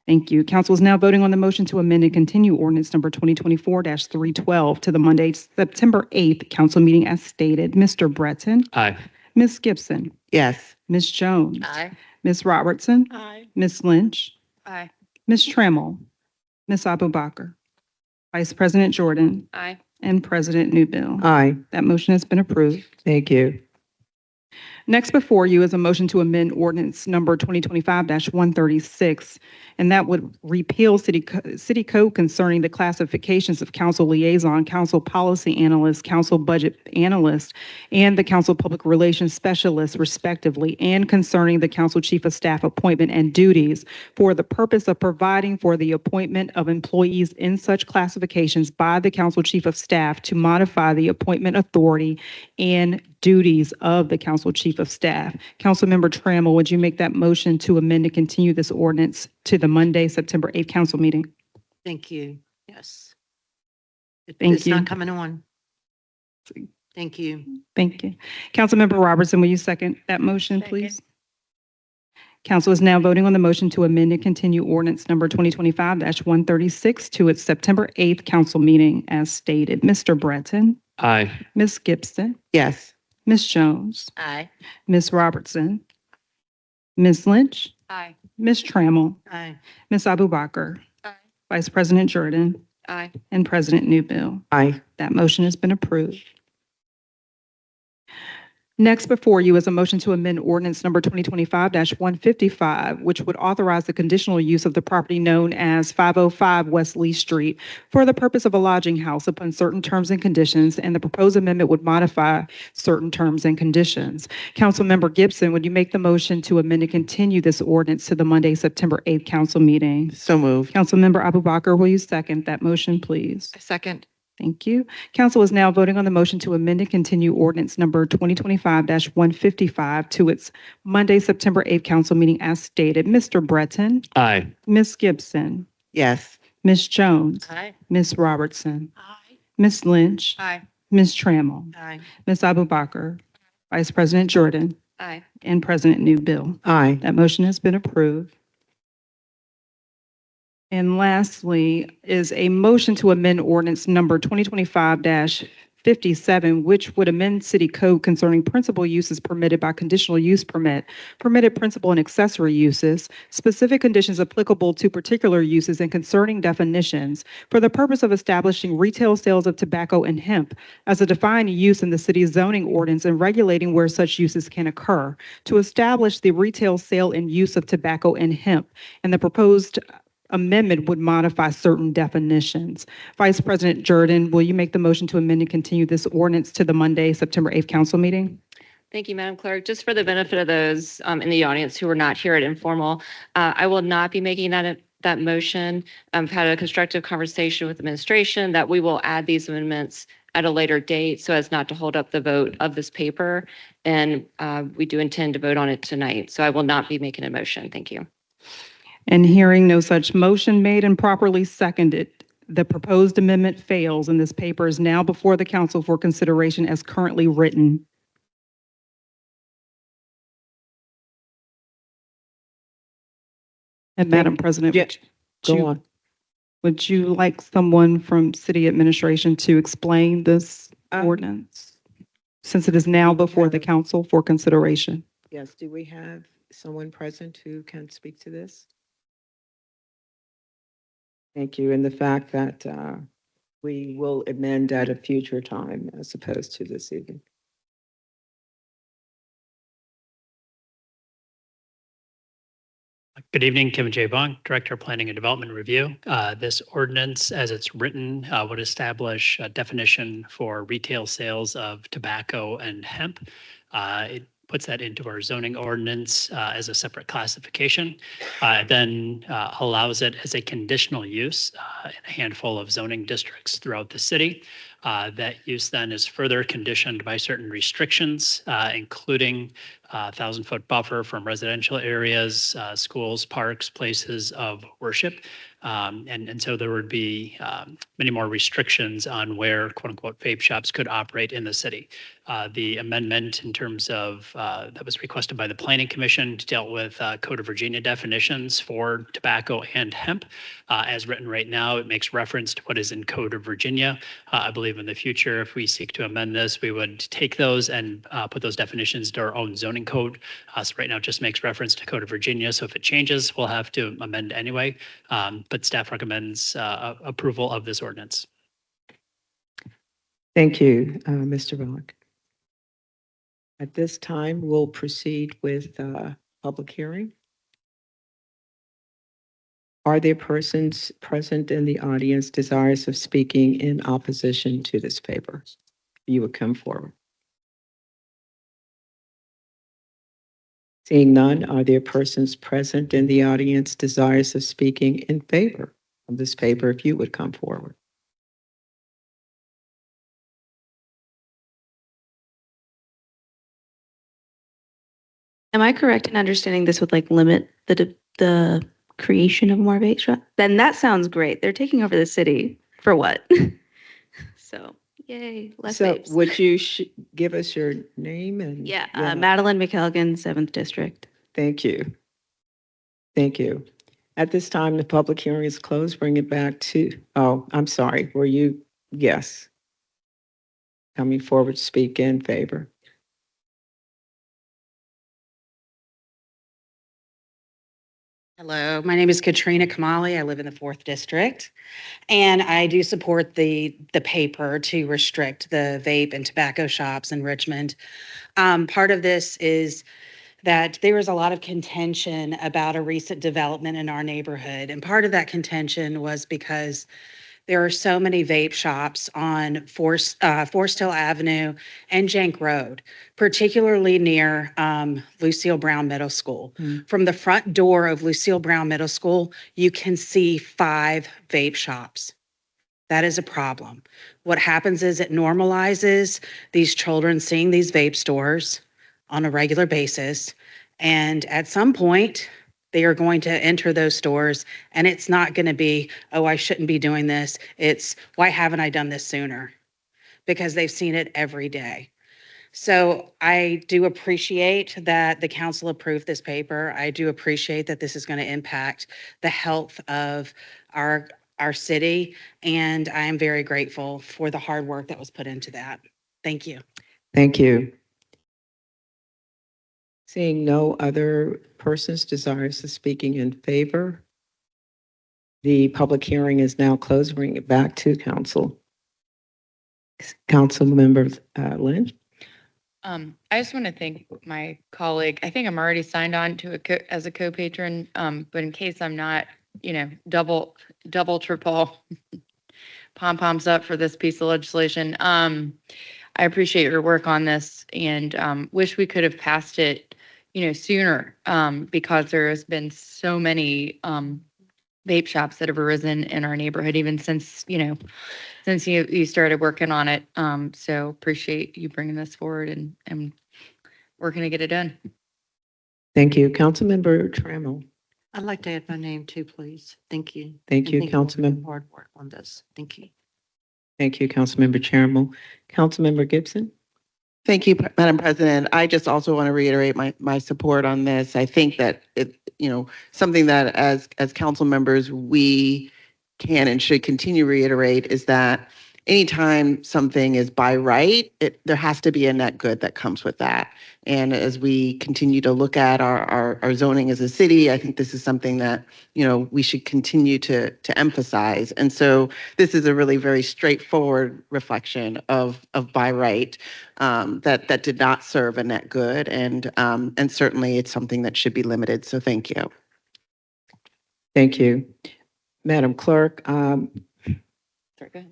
Thank you. Council is now voting on the motion to amend and continue ordinance number 2024-312 to the Monday, September 8th council meeting as stated. Mr. Breton?
Aye.
Ms. Gibson?
Yes.
Ms. Jones?
Aye.
Ms. Robertson?
Aye.
Ms. Lynch?
Aye.
Ms. Trammell? Ms. Abubakar? Vice President Jordan?
Aye.
And President Newbill?
Aye.
That motion has been approved.
Thank you.
Next before you is a motion to amend ordinance number 2025-136, and that would repeal city code concerning the classifications of council liaison, council policy analyst, council budget analyst, and the council public relations specialist respectively, and concerning the council chief of staff appointment and duties for the purpose of providing for the appointment of employees in such classifications by the council chief of staff to modify the appointment authority and duties of the council chief of staff. Councilmember Trammell, would you make that motion to amend and continue this ordinance to the Monday, September 8th council meeting?
Thank you. Yes.
Thank
It's
you.
not coming on. Thank you.
Thank you. Councilmember Robertson, will you second that motion, please? Council is now voting on the motion to amend and continue ordinance number 2025-136 to its September 8th council meeting as stated. Mr. Breton?
Aye.
Ms. Gibson?
Yes.
Ms. Jones?
Aye.
Ms. Robertson? Ms. Lynch?
Aye.
Ms. Trammell?
Aye.
Ms. Abubakar?
Aye.
Vice President Jordan?
Aye.
And President Newbill?
Aye.
That motion has been approved. Next before you is a motion to amend ordinance number 2025-155, which would authorize the conditional use of the property known as 505 West Lee Street for the purpose of a lodging house upon certain terms and conditions, and the proposed amendment would modify certain terms and conditions. Councilmember Gibson, would you make the motion to amend and continue this ordinance to the Monday, September 8th council meeting?
So moved.
Councilmember Abubakar, will you second that motion, please?
Second.
Thank you. Council is now voting on the motion to amend and continue ordinance number 2025-155 to its Monday, September 8th council meeting as stated. Mr. Breton?
Aye.
Ms. Gibson?
Yes.
Ms. Jones?
Aye.
Ms. Robertson? Ms. Lynch?
Aye.
Ms. Trammell?
Aye.
Ms. Abubakar? Vice President Jordan?
Aye.
And President Newbill?
Aye.
That motion has been approved. And lastly is a motion to amend ordinance number 2025-57, which would amend city code concerning principal uses permitted by conditional use permit, permitted principal and accessory uses, specific conditions applicable to particular uses, and concerning definitions for the purpose of establishing retail sales of tobacco and hemp as a defined use in the city's zoning ordinance and regulating where such uses can occur, to establish the retail sale and use of tobacco and hemp, and the proposed amendment would modify certain definitions. Vice President Jordan, will you make the motion to amend and continue this ordinance to the Monday, September 8th council meeting?
Thank you, Madam Clerk. Just for the benefit of those in the audience who were not here at informal, I will not be making that motion. I've had a constructive conversation with administration that we will add these amendments at a later date so as not to hold up the vote of this paper. And we do intend to vote on it tonight. So I will not be making a motion. Thank you.
And hearing no such motion made and properly seconded, the proposed amendment fails, and this paper is now before the council for consideration as currently written. And Madam President,
Yeah, go on.
would you like someone from city administration to explain this ordinance? Since it is now before the council for consideration.
Yes, do we have someone present who can speak to this? Thank you. And the fact that we will amend at a future time as opposed to this evening.
Good evening, Kevin J. Bong, Director of Planning and Development Review. This ordinance, as it's written, would establish a definition for retail sales of tobacco and hemp. It puts that into our zoning ordinance as a separate classification, then allows it as a conditional use in a handful of zoning districts throughout the city. That use then is further conditioned by certain restrictions, including 1,000-foot buffer from residential areas, schools, parks, places of worship. And so there would be many more restrictions on where quote unquote vape shops could operate in the city. The amendment in terms of that was requested by the Planning Commission dealt with Code of Virginia definitions for tobacco and hemp. As written right now, it makes reference to what is in Code of Virginia. I believe in the future, if we seek to amend this, we would take those and put those definitions to our own zoning code. So right now it just makes reference to Code of Virginia. So if it changes, we'll have to amend anyway. But staff recommends approval of this ordinance.
Thank you, Mr. Bullock. At this time, we'll proceed with public hearing. Are there persons present in the audience desirous of speaking in opposition to this paper? You would come forward. Seeing none, are there persons present in the audience desirous of speaking in favor of this paper? If you would come forward.
Am I correct in understanding this would like limit the creation of more vape shops? Then that sounds great. They're taking over the city for what? So, yay, less
So
vapes.
would you give us your name and?
Yeah, Madeline McElligan, 7th District.
Thank you. Thank you. At this time, the public hearing is closed. Bring it back to, oh, I'm sorry. Were you, yes. Coming forward to speak in favor.
Hello, my name is Katrina Kamali. I live in the 4th District, and I do support the paper to restrict the vape and tobacco shops in Richmond. Part of this is that there was a lot of contention about a recent development in our neighborhood, and part of that contention was because there are so many vape shops on Forest Hill Avenue and Jank Road, particularly near Lucille Brown Middle School. From the front door of Lucille Brown Middle School, you can see 5 vape shops. That is a problem. What happens is it normalizes these children seeing these vape stores on a regular basis, and at some point, they are going to enter those stores, and it's not going to be, oh, I shouldn't be doing this. It's, why haven't I done this sooner? Because they've seen it every day. So I do appreciate that the council approved this paper. I do appreciate that this is going to impact the health of our city, and I am very grateful for the hard work that was put into that. Thank you.
Thank you. Seeing no other persons desirous of speaking in favor, the public hearing is now closed. Bring it back to council. Councilmember Lynch.
I just want to thank my colleague. I think I'm already signed on to as a co-patron, but in case I'm not, double, triple pom-poms up for this piece of legislation. I appreciate your work on this and wish we could have passed it, sooner because there has been so many vape shops that have arisen in our neighborhood, even since you started working on it. So appreciate you bringing this forward and working to get it done.
Thank you. Councilmember Trammell.
I'd like to add my name too, please. Thank you.
Thank
And
you,
thank all for your
Councilmember.
hard work on this. Thank you.
Thank you, Councilmember Trammell. Councilmember Gibson.
Thank you, Madam President. I just also want to reiterate my support on this. I think that something that as council members, we can and should continue to reiterate is that anytime something is by right, there has to be a net good that comes with that. And as we continue to look at our zoning as a city, I think this is something that, we should continue to emphasize. And so this is a really very straightforward reflection of by right that did not serve a net good. And certainly it's something that should be limited. So thank you.
Thank you. Madam Clerk,
Sorry, go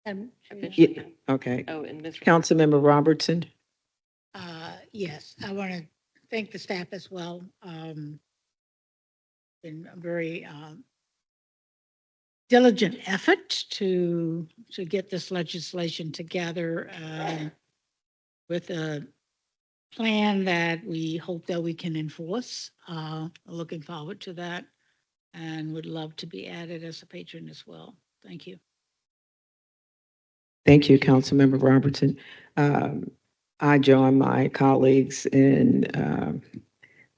ahead.
yeah, okay.
Oh, and Ms.
Councilmember Robertson.
Yes, I want to thank the staff as well. Been a very diligent effort to get this legislation together with a plan that we hope that we can enforce. Looking forward to that and would love to be added as a patron as well. Thank you.
Thank you, Councilmember Robertson. I join my colleagues in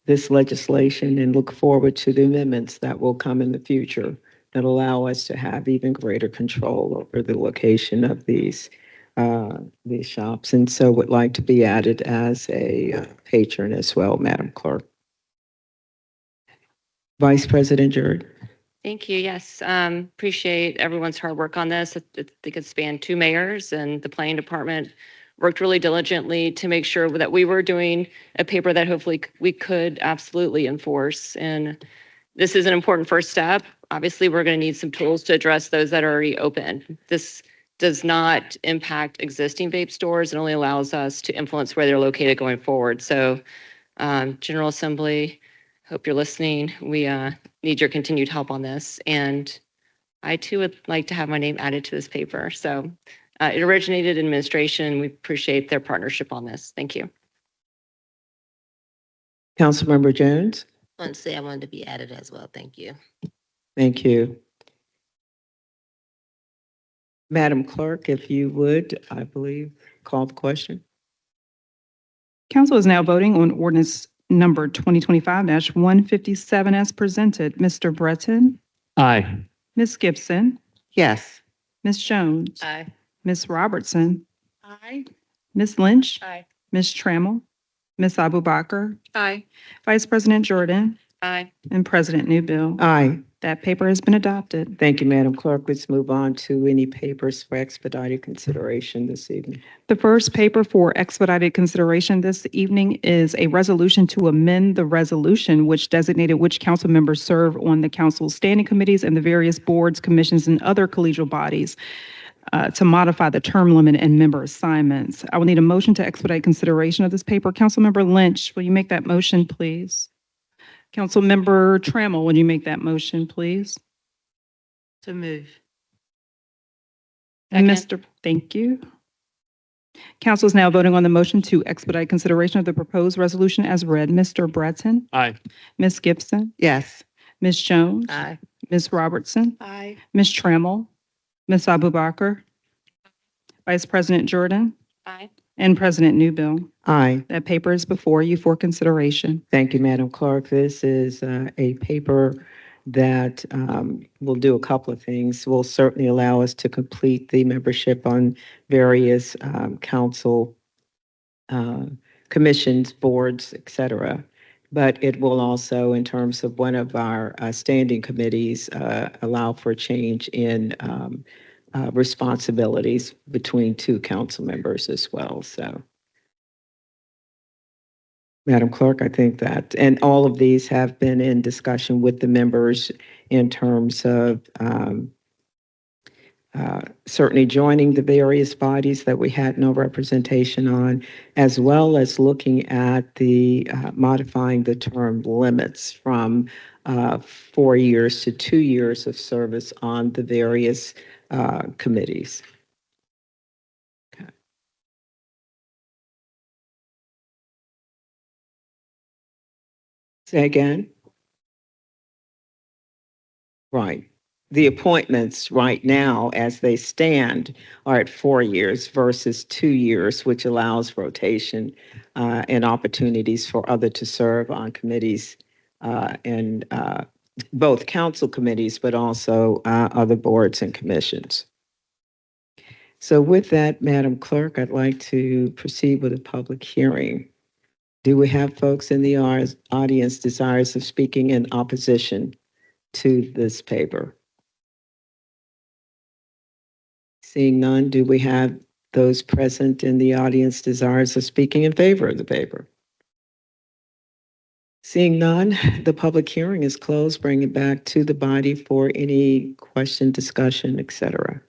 this legislation and look forward to the amendments that will come in the future that allow us to have even greater control over the location of these shops. And so would like to be added as a patron as well, Madam Clerk. Vice President Jerd.
Thank you. Yes, appreciate everyone's hard work on this. I think it spanned 2 mayors, and the planning department worked really diligently to make sure that we were doing a paper that hopefully we could absolutely enforce. And this is an important first step. Obviously, we're going to need some tools to address those that are already open. This does not impact existing vape stores. It only allows us to influence where they're located going forward. So, General Assembly, hope you're listening. We need your continued help on this. And I too would like to have my name added to this paper. So it originated in administration. We appreciate their partnership on this. Thank you.
Councilmember Jones.
I want to say I wanted to be added as well. Thank you.
Thank you. Madam Clerk, if you would, I believe, call the question.
Council is now voting on ordinance number 2025-157 as presented. Mr. Breton?
Aye.
Ms. Gibson?
Yes.
Ms. Jones?
Aye.
Ms. Robertson?
Aye.
Ms. Lynch?
Aye.
Ms. Trammell? Ms. Abubakar?
Aye.
Vice President Jordan?
Aye.
And President Newbill?
Aye.
That paper has been adopted.
Thank you, Madam Clerk. Let's move on to any papers for expedited consideration this evening.
The first paper for expedited consideration this evening is a resolution to amend the resolution which designated which council members serve on the council's standing committees and the various boards, commissions, and other collegial bodies to modify the term limit and member assignments. I will need a motion to expedite consideration of this paper. Councilmember Lynch, will you make that motion, please? Councilmember Trammell, will you make that motion, please?
To move.
And
Second.
Thank you. Council is now voting on the motion to expedite consideration of the proposed resolution as read. Mr. Breton?
Aye.
Ms. Gibson?
Yes.
Ms. Jones?
Aye.
Ms. Robertson?
Aye.
Ms. Trammell? Ms. Abubakar? Vice President Jordan,
Aye.
and President Newbill.
Aye.
That paper is before you for consideration.
Thank you, Madam Clerk. This is a paper that will do a couple of things. Will certainly allow us to complete the membership on various council commissions, boards, et cetera. But it will also, in terms of one of our standing committees, allow for change in responsibilities between two council members as well. So, Madam Clerk, I think that, and all of these have been in discussion with the members in terms of certainly joining the various bodies that we had no representation on, as well as looking at the modifying the term limits from 4 years to 2 years of service on the various committees. Okay. Say again? Right. The appointments right now, as they stand, are at 4 years versus 2 years, which allows rotation and opportunities for other to serve on committees and both council committees, but also other boards and commissions. So with that, Madam Clerk, I'd like to proceed with a public hearing. Do we have folks in the audience desirous of speaking in opposition to this paper? Seeing none, do we have those present in the audience desirous of speaking in favor of the paper? Seeing none, the public hearing is closed. Bring it back to the body for any question, discussion, et cetera.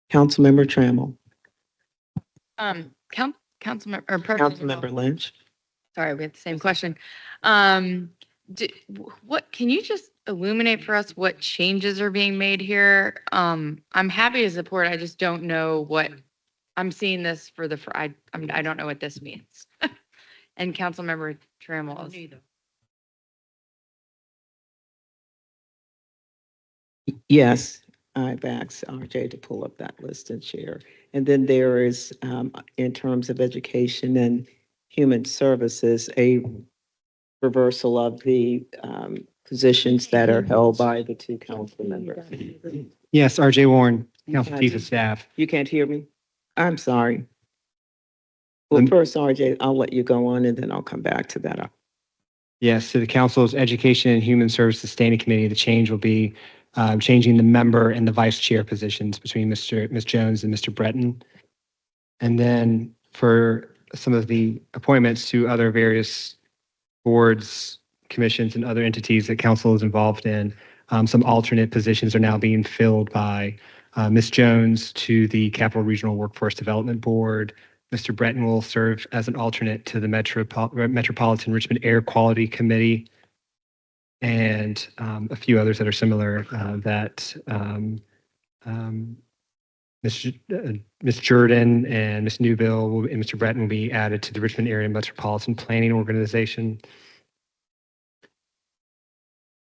Councilmember Trammell.
Councilmember or President.
Councilmember Lynch.
Sorry, we have the same question. What can you just illuminate for us what changes are being made here? I'm happy to support. I just don't know what I'm seeing this for the. I don't know what this means. And Councilmember Trammell.
Yes, I've asked RJ to pull up that list and share. And then there is, in terms of education and human services, a reversal of the positions that are held by the two council members.
Yes, RJ Warren, Council Chief of Staff.
You can't hear me? I'm sorry. Well, first, RJ, I'll let you go on and then I'll come back to that.
Yes, so the Council's Education and Human Services Standing Committee, the change will be changing the member and the vice chair positions between Ms. Jones and Mr. Breton. And then for some of the appointments to other various boards, commissions, and other entities that council is involved in, some alternate positions are now being filled by Ms. Jones to the Capital Regional Workforce Development Board. Mr. Breton will serve as an alternate to the Metropolitan Richmond Air Quality Committee, and a few others that are similar that Ms. Jordan and Ms. Newbill and Mr. Breton will be added to the Richmond Area Metropolitan Planning Organization.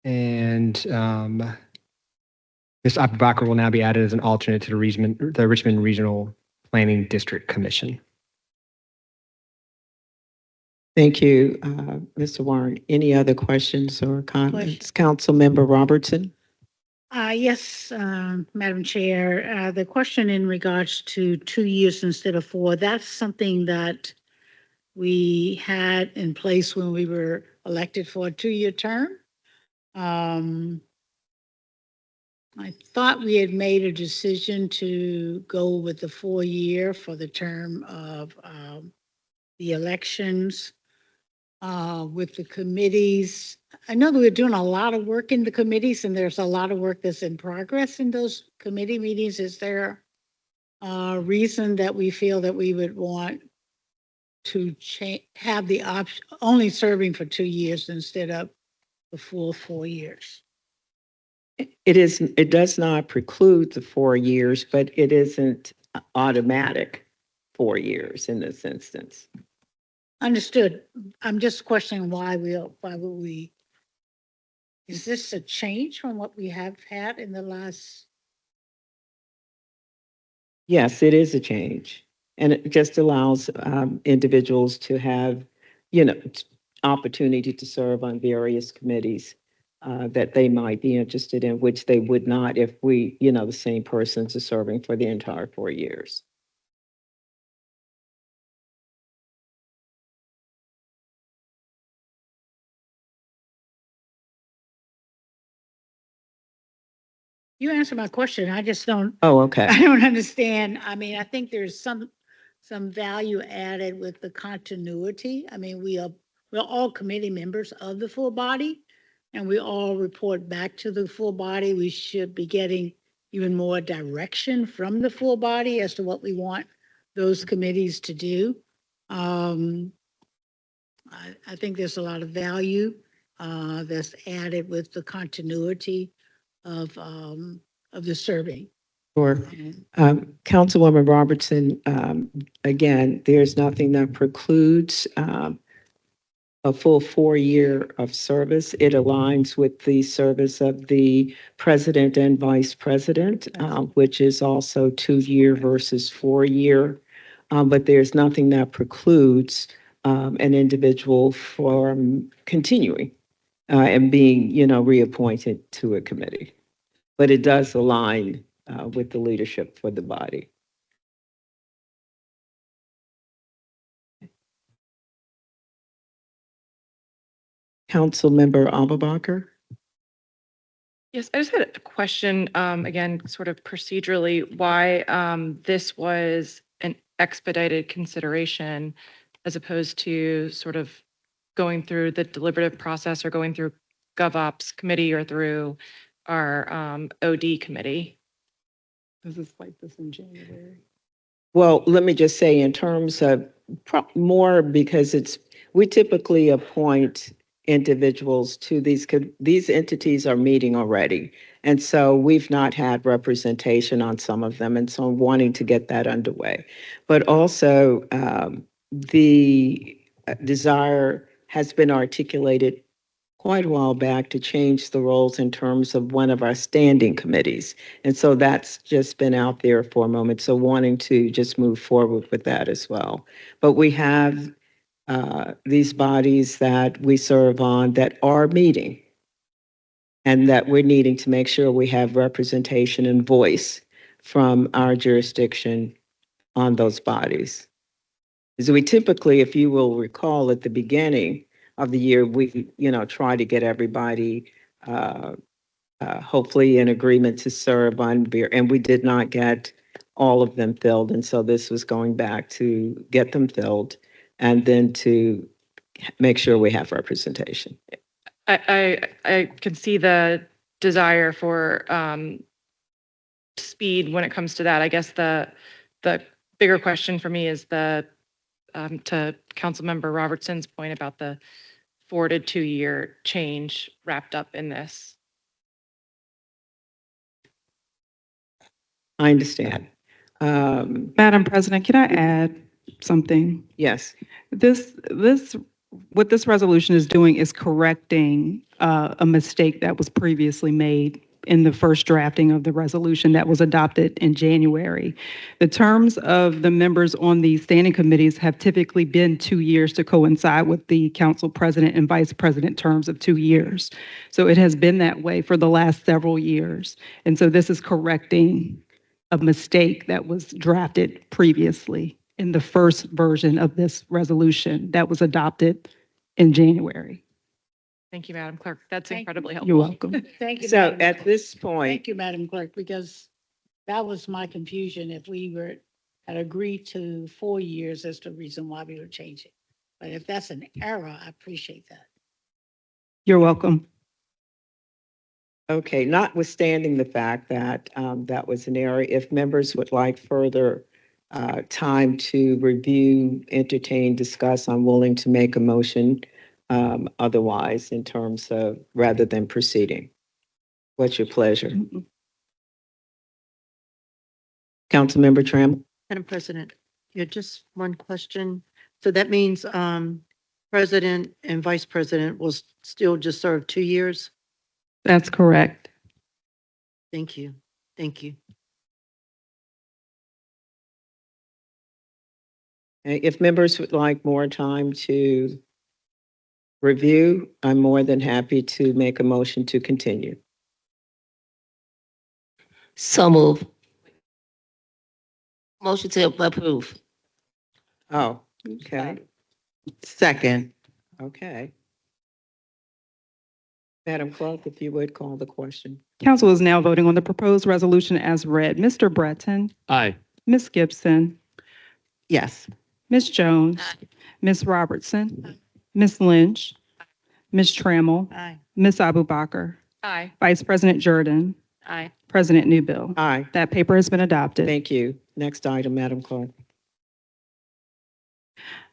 And Ms. Abubakar will now be added as an alternate to the Richmond Regional Planning District Commission.
Thank you, Mr. Warren. Any other questions or comments? Councilmember Robertson?
Yes, Madam Chair. The question in regards to 2 years instead of 4, that's something that we had in place when we were elected for a 2-year term. I thought we had made a decision to go with the 4-year for the term of the elections. With the committees, I know that we're doing a lot of work in the committees, and there's a lot of work that's in progress in those committee meetings. Is there a reason that we feel that we would want to have the option only serving for 2 years instead of the full 4 years?
It does not preclude the 4 years, but it isn't automatic 4 years in this instance.
Understood. I'm just questioning why would we? Is this a change from what we have had in the last
Yes, it is a change. And it just allows individuals to have, you know, opportunity to serve on various committees that they might be interested in, which they would not if we, you know, the same persons are serving for the entire 4 years.
You answered my question. I just don't,
Oh, okay.
I don't understand. I mean, I think there's some value added with the continuity. I mean, we're all committee members of the full body, and we all report back to the full body. We should be getting even more direction from the full body as to what we want those committees to do. I think there's a lot of value that's added with the continuity of the serving.
Sure. Councilwoman Robertson, again, there's nothing that precludes a full 4 year of service. It aligns with the service of the president and vice president, which is also 2 year versus 4 year. But there's nothing that precludes an individual from continuing and being, you know, reappointed to a committee. But it does align with the leadership for the body. Councilmember Abubakar?
Yes, I just had a question, again, sort of procedurally, why this was an expedited consideration as opposed to sort of going through the deliberative process or going through GovOps committee or through our OD committee.
This is like this in January.
Well, let me just say in terms of more because we typically appoint individuals to these entities are meeting already. And so we've not had representation on some of them. And so I'm wanting to get that underway. But also the desire has been articulated quite a while back to change the roles in terms of one of our standing committees. And so that's just been out there for a moment. So wanting to just move forward with that as well. But we have these bodies that we serve on that are meeting and that we're needing to make sure we have representation and voice from our jurisdiction on those bodies. Because we typically, if you will recall at the beginning of the year, we, you know, try to get everybody hopefully in agreement to serve on beer, and we did not get all of them filled. And so this was going back to get them filled and then to make sure we have representation.
I can see the desire for speed when it comes to that. I guess the bigger question for me is to Councilmember Robertson's point about the 4 to 2 year change wrapped up in this.
I understand.
Madam President, can I add something?
Yes.
What this resolution is doing is correcting a mistake that was previously made in the first drafting of the resolution that was adopted in January. The terms of the members on the standing committees have typically been 2 years to coincide with the council president and vice president terms of 2 years. So it has been that way for the last several years. And so this is correcting a mistake that was drafted previously in the first version of this resolution that was adopted in January.
Thank you, Madam Clerk. That's incredibly helpful.
You're welcome.
Thank you.
So
Madam
at
Clerk.
this point,
Thank you, Madam Clerk, because that was my confusion. If we had agreed to 4 years, that's the reason why we were changing. But if that's an error, I appreciate that.
You're welcome.
okay, notwithstanding the fact that that was an error, if members would like further time to review, entertain, discuss, I'm willing to make a motion otherwise in terms of rather than proceeding. What's your pleasure? Councilmember Tram?
Madam President, yeah, just one question. So that means president and vice president will still just serve 2 years?
That's correct.
Thank you. Thank you.
If members would like more time to review, I'm more than happy to make a motion to continue.
So move. Motion to approve.
Oh, okay,
Second.
okay. Madam Clerk, if you would call the question.
Council is now voting on the proposed resolution as read. Mr. Breton,
Aye.
Ms. Gibson,
Yes.
Ms. Jones, Ms. Robertson, Ms. Lynch, Ms. Trammell,
Aye.
Ms. Abubakar,
Aye.
Vice President Jordan,
Aye.
President Newbill.
Aye.
That paper has been adopted.
Thank you. Next item, Madam Clerk.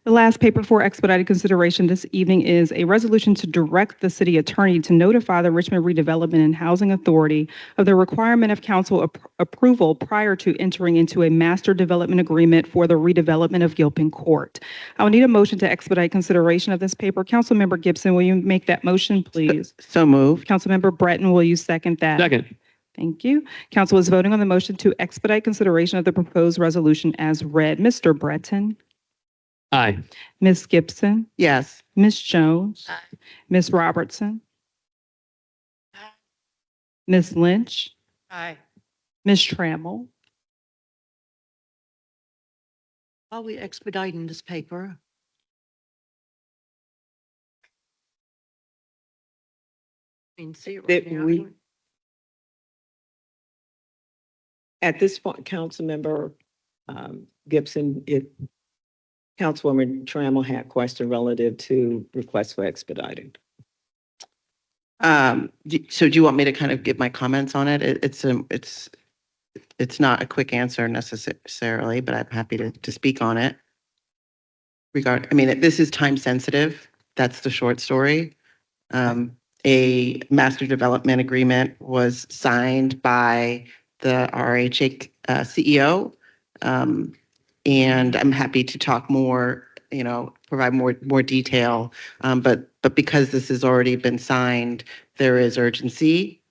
The last paper for expedited consideration this evening is a resolution to direct the city attorney to notify the Richmond Redevelopment and Housing Authority of the requirement of council approval prior to entering into a master development agreement for the redevelopment of Gilpin Court. I will need a motion to expedite consideration of this paper. Councilmember Gibson, will you make that motion, please?
So moved.
Councilmember Breton, will you second that?
Second.
Thank you. Council is voting on the motion to expedite consideration of the proposed resolution as read. Mr. Breton,
Aye.
Ms. Gibson,
Yes.
Ms. Jones, Ms. Robertson, Ms. Lynch,
Aye.
Ms. Trammell,
Are we expediting this paper? I mean, see it right
That
now.
At this point, Councilmember Gibson, if Councilwoman Trammell had a question relative to requests for expediting.
So do you want me to kind of give my comments on it? It's not a quick answer necessarily, but I'm happy to speak on it. This is time sensitive. That's the short story. A master development agreement was signed by the RHA CEO. And I'm happy to talk more, provide more detail. But because this has already been signed, there is urgency.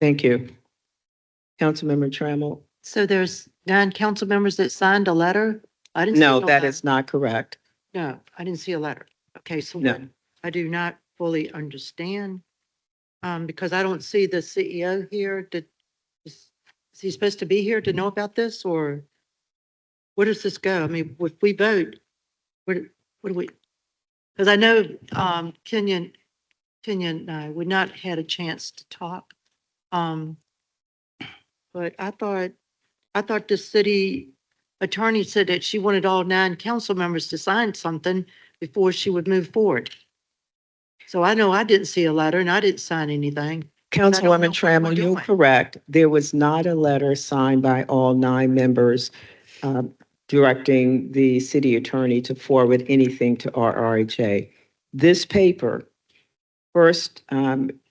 Thank you. Councilmember Trammell?
So there's 9 council members that signed a letter? I didn't see
No,
no
that
letter.
is not correct.
No, I didn't see a letter. Okay, so
No.
then I do not fully understand. Because I don't see the CEO here. Is he supposed to be here to know about this, or where does this go? I mean, if we vote, what do we? Because I know, Kenyon and I would not had a chance to talk. But I thought the city attorney said that she wanted all 9 council members to sign something before she would move forward. So I know I didn't see a letter and I didn't sign anything.
Councilwoman Trammell, you're correct. There was not a letter signed by all 9 members directing the city attorney to forward anything to RRHA. This paper, first,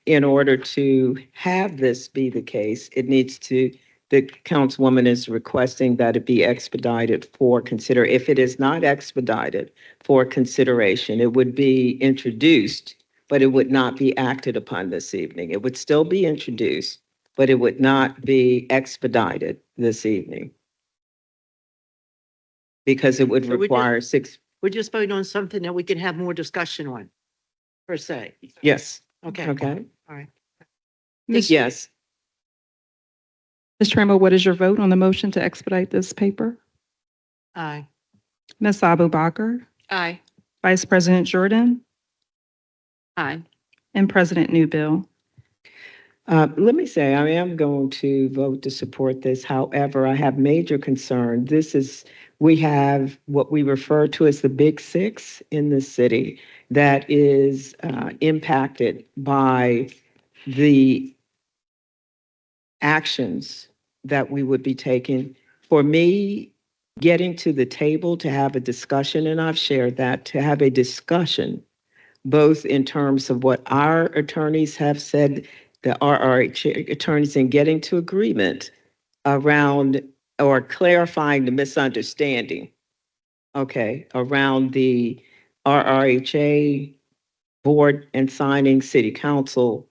in order to have this be the case, the councilwoman is requesting that it be expedited for if it is not expedited for consideration, it would be introduced, but it would not be acted upon this evening. It would still be introduced, but it would not be expedited this evening. Because it would
So we
require
just-
6,
We're just voting on something that we can have more discussion on, per se.
yes.
Okay.
Okay.
All right.
Yes.
Ms. Trammell, what is your vote on the motion to expedite this paper?
Aye.
Ms. Abubakar,
Aye.
Vice President Jordan,
Aye.
and President Newbill.
Let me say, I am going to vote to support this. However, I have major concern. We have what we refer to as the Big Six in the city that is impacted by the actions that we would be taking. For me, getting to the table to have a discussion, and I've shared that, to have a discussion, both in terms of what our attorneys have said, the RRH attorneys, and getting to agreement around or clarifying the misunderstanding, around the RRHA board and signing, city council,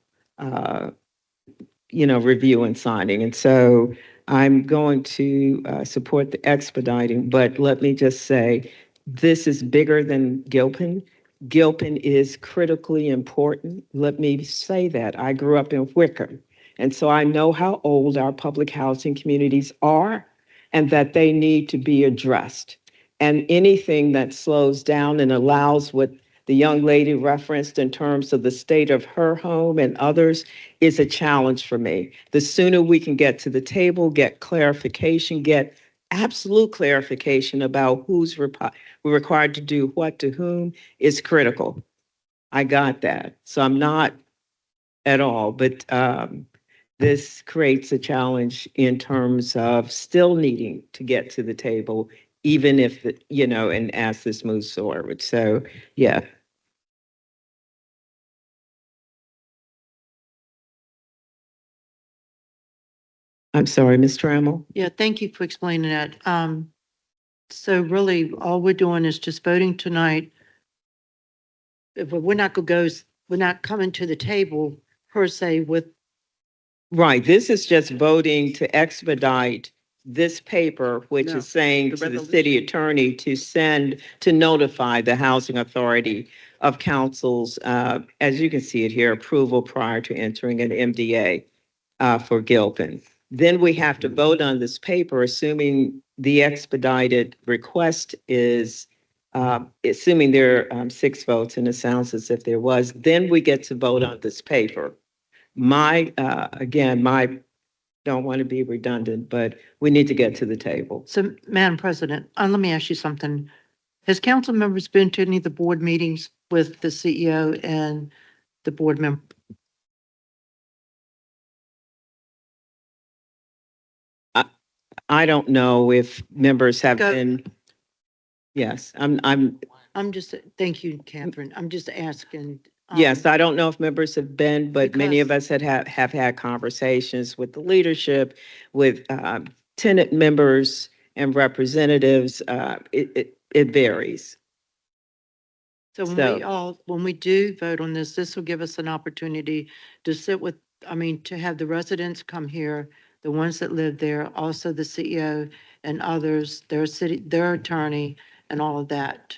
review and signing. And so I'm going to support the expediting, but let me just say, this is bigger than Gilpin. Gilpin is critically important. Let me say that. I grew up in Wickham, and so I know how old our public housing communities are and that they need to be addressed. And anything that slows down and allows what the young lady referenced in terms of the state of her home and others is a challenge for me. The sooner we can get to the table, get clarification, get absolute clarification about who's required to do what to whom is critical. I got that. So I'm not at all, but this creates a challenge in terms of still needing to get to the table, even if, and as this moves forward. So, yeah. I'm sorry, Ms. Trammell.
Yeah, thank you for explaining that. So really, all we're doing is just voting tonight. If we're not we're not coming to the table per se with.
Right, this is just voting to expedite this paper, which is saying to the city attorney to notify the housing authority of council's, as you can see it here, approval prior to entering an MDA for Gilpin. Then we have to vote on this paper, assuming the expedited request is, assuming there are 6 votes, and it sounds as if there was, then we get to vote on this paper. Again, don't want to be redundant, but we need to get to the table.
So, Madam President, let me ask you something. Has council members been to any of the board meetings with the CEO and the board member?
I don't know if members have been. Yes,
I'm just, thank you, Catherine. I'm just asking.
Yes, I don't know if members have been, but many of us have had conversations with the leadership, with tenant members and representatives. It varies.
So when we do vote on this will give us an opportunity to sit with, to have the residents come here, the ones that live there, also the CEO and others, their attorney and all of that.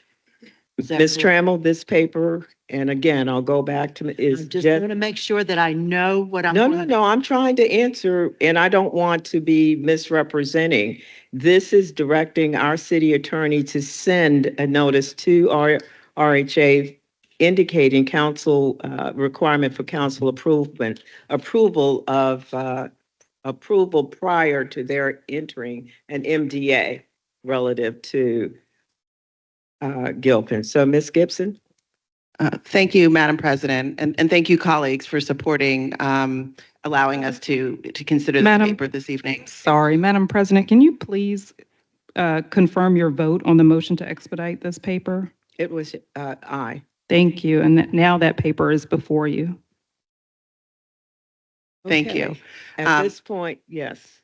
Ms. Trammell, this paper, and again, I'll go back to, is
I'm just going to make sure that I know what I'm.
No, I'm trying to answer, and I don't want to be misrepresenting. This is directing our city attorney to send a notice to our RHA indicating council requirement for council approval prior to their entering an MDA relative to Gilpin. So, Ms. Gibson?
Thank you, Madam President, and thank you, colleagues, for supporting allowing us to consider the paper this evening.
Sorry, Madam President, can you please confirm your vote on the motion to expedite this paper?
It was aye.
Thank you. And now that paper is before you.
Thank you.
At this point, yes.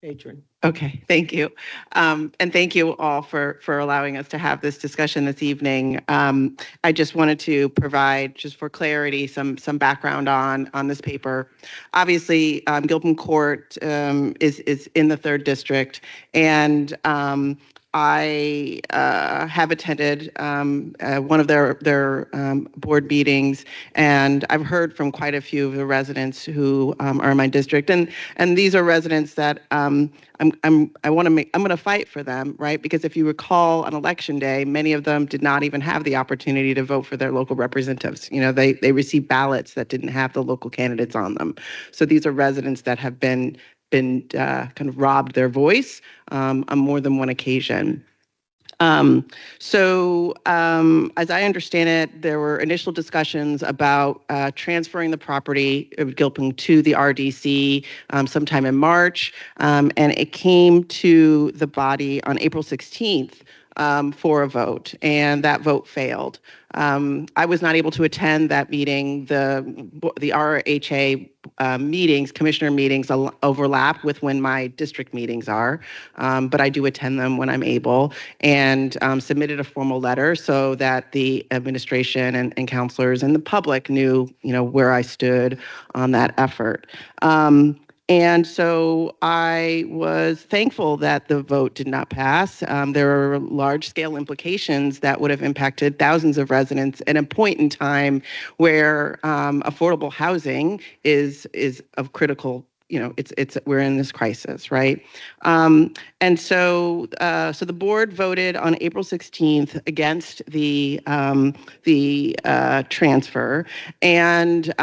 Patron.
Okay, thank you. And thank you all for allowing us to have this discussion this evening. I just wanted to provide, just for clarity, some background on this paper. Obviously, Gilpin Court is in the 3rd District, and I have attended one of their board meetings, and I've heard from quite a few of the residents who are in my district, and these are residents that I'm going to fight for them, right? Because if you recall, on election day, many of them did not even have the opportunity to vote for their local representatives. They received ballots that didn't have the local candidates on them. So these are residents that have been kind of robbed their voice on more than one occasion. So as I understand it, there were initial discussions about transferring the property of Gilpin to the RDC sometime in March, and it came to the body on April 16th for a vote, and that vote failed. I was not able to attend that meeting. The RHA meetings, commissioner meetings, overlap with when my district meetings are, but I do attend them when I'm able, and submitted a formal letter so that the administration and counselors and the public knew, where I stood on that effort. And so I was thankful that the vote did not pass. There are large-scale implications that would have impacted thousands of residents at a point in time where affordable housing is of critical, we're in this crisis, right? And so the board voted on April 16th against the transfer, and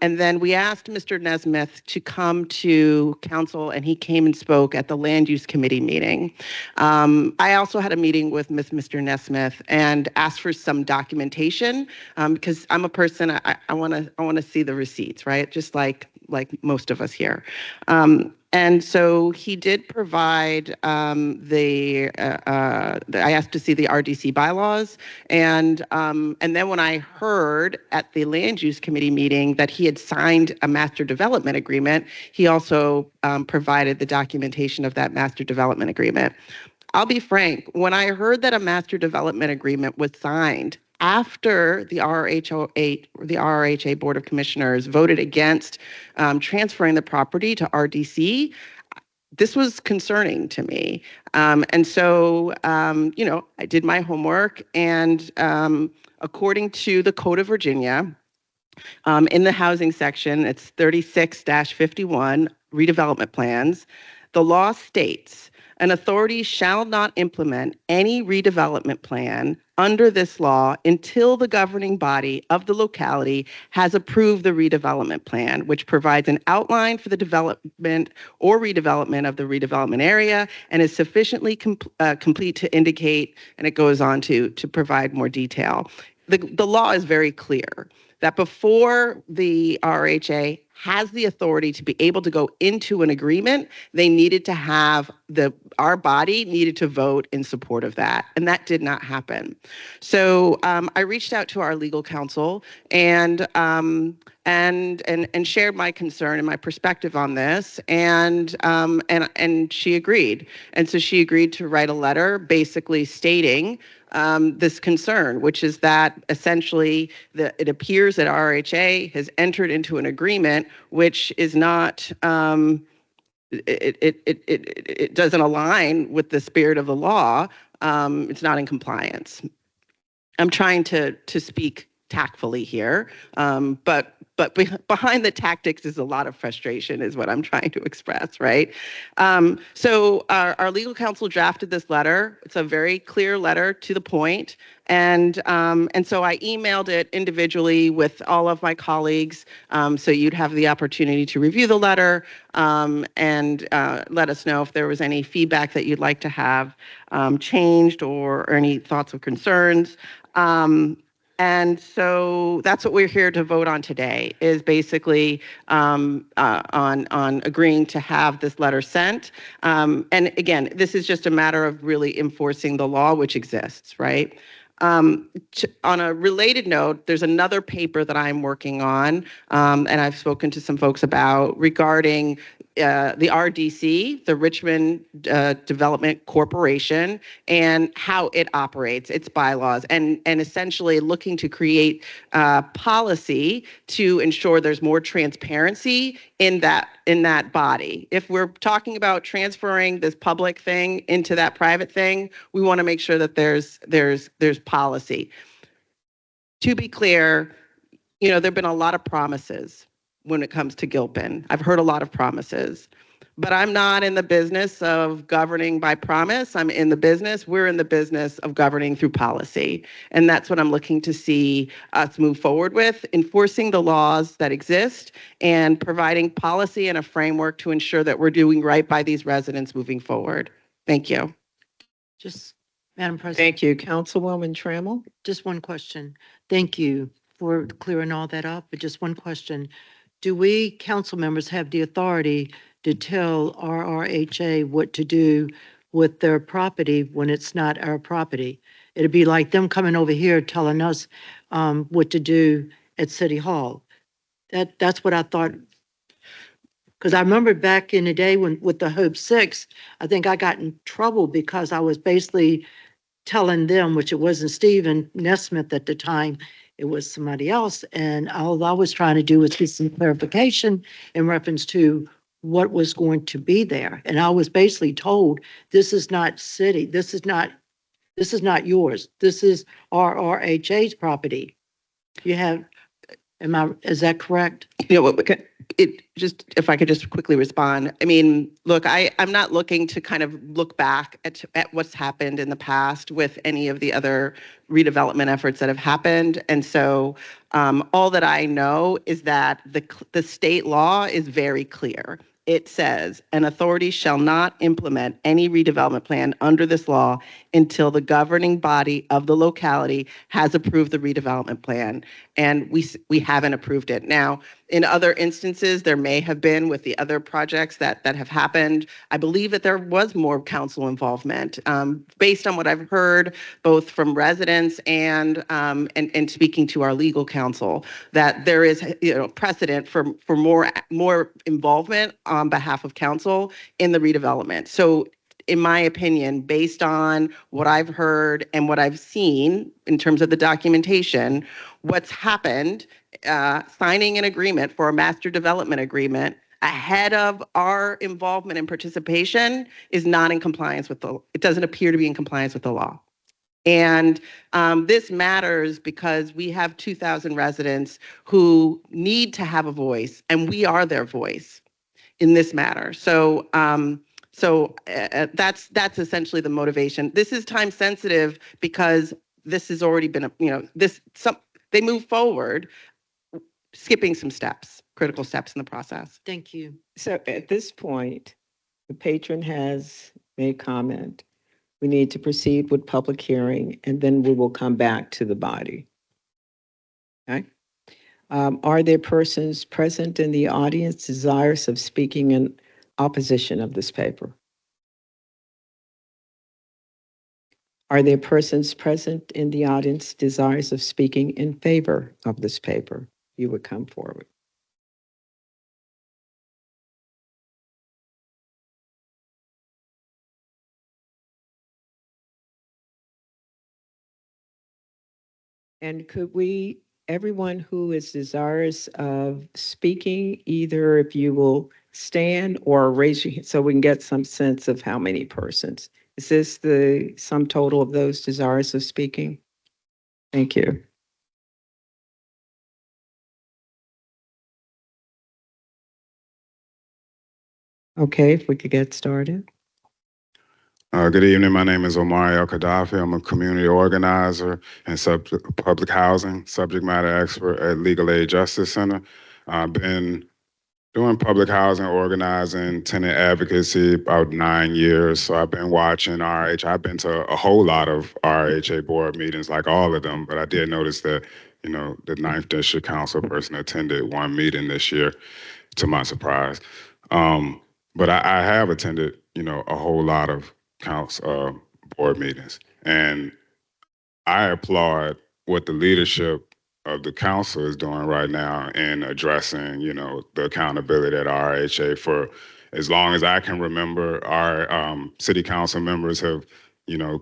then we asked Mr. Nesmith to come to council, and he came and spoke at the Land Use Committee meeting. I also had a meeting with Mr. Nesmith and asked for some documentation because I'm a person, I want to see the receipts, right? Just like most of us here. And so he did provide I asked to see the RDC bylaws, and then when I heard at the Land Use Committee meeting that he had signed a master development agreement, he also provided the documentation of that master development agreement. I'll be frank, when I heard that a master development agreement was signed after the RRHA Board of Commissioners voted against transferring the property to RDC, this was concerning to me. And so, I did my homework, and according to the Code of Virginia, in the housing section, it's 36-51, redevelopment plans, the law states, an authority shall not implement any redevelopment plan under this law until the governing body of the locality has approved the redevelopment plan, which provides an outline for the development or redevelopment of the redevelopment area and is sufficiently complete to indicate, and it goes on to provide more detail. The law is very clear that before the RHA has the authority to be able to go into an agreement, they needed to have our body needed to vote in support of that, and that did not happen. So I reached out to our legal counsel and shared my concern and my perspective on this, and she agreed. And so she agreed to write a letter basically stating this concern, which is that essentially it appears that RHA has entered into an agreement which is not, it doesn't align with the spirit of the law. It's not in compliance. I'm trying to speak tactfully here, but behind the tactics is a lot of frustration is what I'm trying to express, right? So our legal counsel drafted this letter. It's a very clear letter to the point. And so I emailed it individually with all of my colleagues, so you'd have the opportunity to review the letter and let us know if there was any feedback that you'd like to have changed or any thoughts or concerns. And so that's what we're here to vote on today, is basically on agreeing to have this letter sent. And again, this is just a matter of really enforcing the law which exists, right? On a related note, there's another paper that I'm working on, and I've spoken to some folks about regarding the RDC, the Richmond Development Corporation, and how it operates, its bylaws, and essentially looking to create policy to ensure there's more transparency in that body. If we're talking about transferring this public thing into that private thing, we want to make sure that there's policy. To be clear, there've been a lot of promises when it comes to Gilpin. I've heard a lot of promises, but I'm not in the business of governing by promise. we're in the business of governing through policy. And that's what I'm looking to see us move forward with, enforcing the laws that exist and providing policy and a framework to ensure that we're doing right by these residents moving forward. Thank you.
Madam President.
Thank you. Councilwoman Trammell.
Just one question. Thank you for clearing all that up, but just one question. Do we council members have the authority to tell RRHA what to do with their property when it's not our property? It'd be like them coming over here telling us what to do at City Hall. That's what I thought. Because I remember back in the day with the Hope 6, I think I got in trouble because I was basically telling them, which it wasn't Stephen Nesmith at the time, it was somebody else. And all I was trying to do was get some clarification in reference to what was going to be there. And I was basically told, this is not city, this is not yours. This is RRHA's property. You have, is that correct?
You know what, if I could just quickly respond. I mean, look, I'm not looking to kind of look back at what's happened in the past with any of the other redevelopment efforts that have happened. And so all that I know is that the state law is very clear. It says an authority shall not implement any redevelopment plan under this law until the governing body of the locality has approved the redevelopment plan. And we haven't approved it. Now, in other instances, there may have been with the other projects that have happened. I believe that there was more council involvement based on what I've heard, both from residents and speaking to our legal counsel, that there is precedent for more involvement on behalf of council in the redevelopment. So in my opinion, based on what I've heard and what I've seen in terms of the documentation, what's happened, signing an agreement for a master development agreement ahead of our involvement and participation is not in compliance with it doesn't appear to be in compliance with the law. And this matters because we have 2,000 residents who need to have a voice, and we are their voice in this matter. So that's essentially the motivation. This is time sensitive because this has already been, they move forward, skipping some steps, critical steps in the process.
Thank you.
So at this point, the patron has made comment. We need to proceed with public hearing, and then we will come back to the body. Okay? Are there persons present in the audience desirous of speaking in opposition of this paper? Are there persons present in the audience desirous of speaking in favor of this paper? You would come forward. And could everyone who is desirous of speaking, either if you will stand or raise your hand so we can get some sense of how many persons. Is this the sum total of those desirous of speaking? Thank you. Okay, if we could get started.
Good evening. My name is Omar El Khadafi. I'm a community organizer and public housing subject matter expert at Legal Aid Justice Center. I've been doing public housing, organizing, tenant advocacy about 9 years. So I've been watching RH. I've been to a whole lot of RHA board meetings, like all of them, but I did notice that, the 9th District Council person attended one meeting this year, to my surprise. But I have attended, a whole lot of board meetings. And I applaud what the leadership of the council is doing right now in addressing, the accountability at RHA. For as long as I can remember, our city council members have,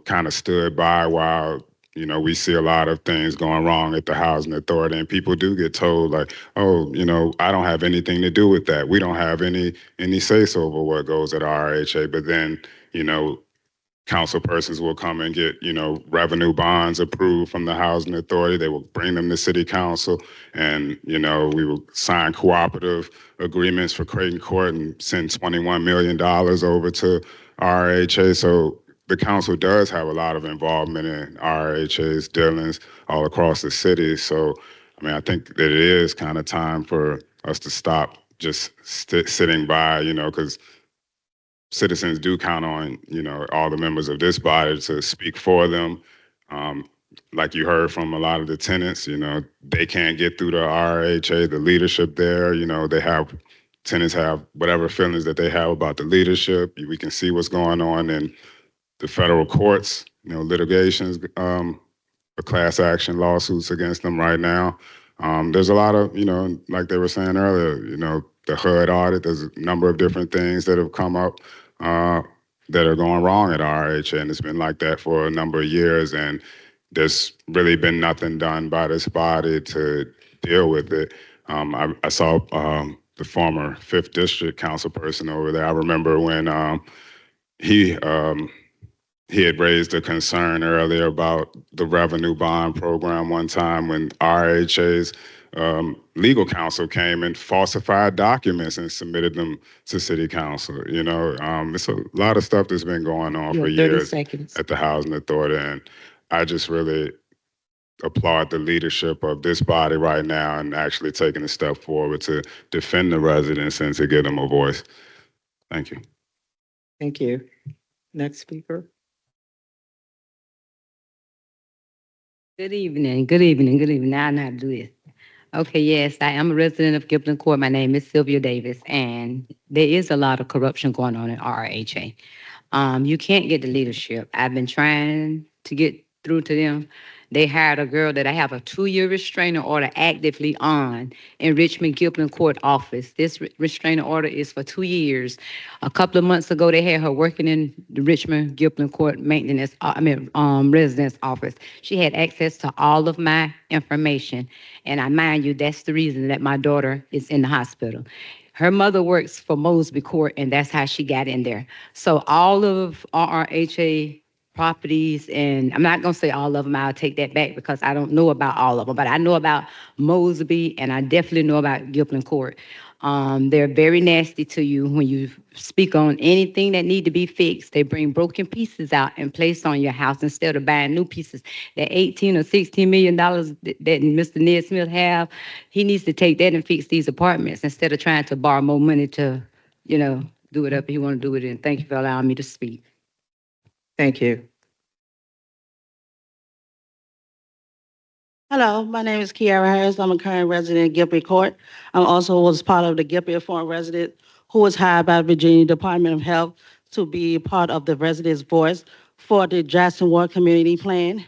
kind of stood by while, we see a lot of things going wrong at the housing authority, and people do get told like, oh, I don't have anything to do with that. We don't have any say-so over what goes at RHA. But then, council persons will come and get, revenue bonds approved from the housing authority. They will bring them to city council, and, we will sign cooperative agreements for Creighton Court and send $21 million over to RHA. So the council does have a lot of involvement in RHA's dealings all across the city. So, I think that it is kind of time for us to stop just sitting by, because citizens do count on, all the members of this body to speak for them. Like you heard from a lot of the tenants, they can't get through the RHA, the leadership there. Tenants have whatever feelings that they have about the leadership. We can see what's going on in the federal courts, litigations, class action lawsuits against them right now. There's a lot of, like they were saying earlier, the HUD audit, there's a number of different things that have come up that are going wrong at RHA, and it's been like that for a number of years, and there's really been nothing done by this body to deal with it. I saw the former 5th District council person over there. I remember when he had raised a concern earlier about the revenue bond program one time when RHA's legal counsel came and falsified documents and submitted them to city council. You know, it's a lot of stuff that's been going on
You
for
have 30
years
seconds.
at the Housing Authority, and I just really applaud the leadership of this body right now and actually taking a step forward to defend the residents and to give them a voice. Thank you.
Thank you. Next speaker.
Good evening, good evening, good evening. Now I know how to do this. Okay, yes, I am a resident of Gibson Court. My name is Sylvia Davis, and there is a lot of corruption going on in RHA. You can't get the leadership. I've been trying to get through to them. They hired a girl that I have a 2-year restraining order actively on in Richmond Gibson Court office. This restraining order is for 2 years. A couple of months ago, they had her working in the Richmond Gibson Court residence office. She had access to all of my information, and I mind you, that's the reason that my daughter is in the hospital. Her mother works for Mosby Court, and that's how she got in there. So all of RRHA properties, and I'm not going to say all of them, I'll take that back because I don't know about all of them, but I know about Mosby, and I definitely know about Gibson Court. They're very nasty to you when you speak on anything that need to be fixed. They bring broken pieces out and place on your house instead of buying new pieces. That $18 or $16 million that Mr. Ned Smith have, he needs to take that and fix these apartments instead of trying to borrow more money to, you know, do it up he want to do it in. Thank you for allowing me to speak.
Thank you.
Hello, my name is Kiara Harris. I'm a current resident of Gilbert Court. I also was part of the Gilbert Forum resident who was hired by Virginia Department of Health to be part of the residents' voice for the Jackson Ward Community Plan.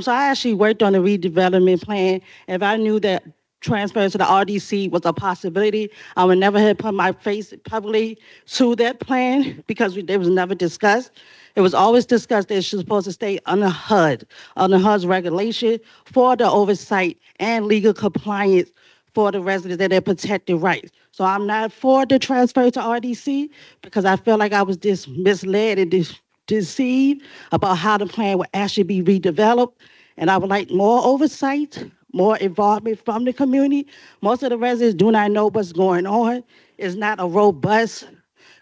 So I actually worked on the redevelopment plan. If I knew that transfer to the RDC was a possibility, I would never have put my face publicly to that plan because it was never discussed. It was always discussed that it's supposed to stay under HUD's regulation for the oversight and legal compliance for the residents and their protected rights. So I'm not for the transfer to RDC because I feel like I was misled and deceived about how the plan would actually be redeveloped. And I would like more oversight, more involvement from the community. Most of the residents do not know what's going on. It's not a robust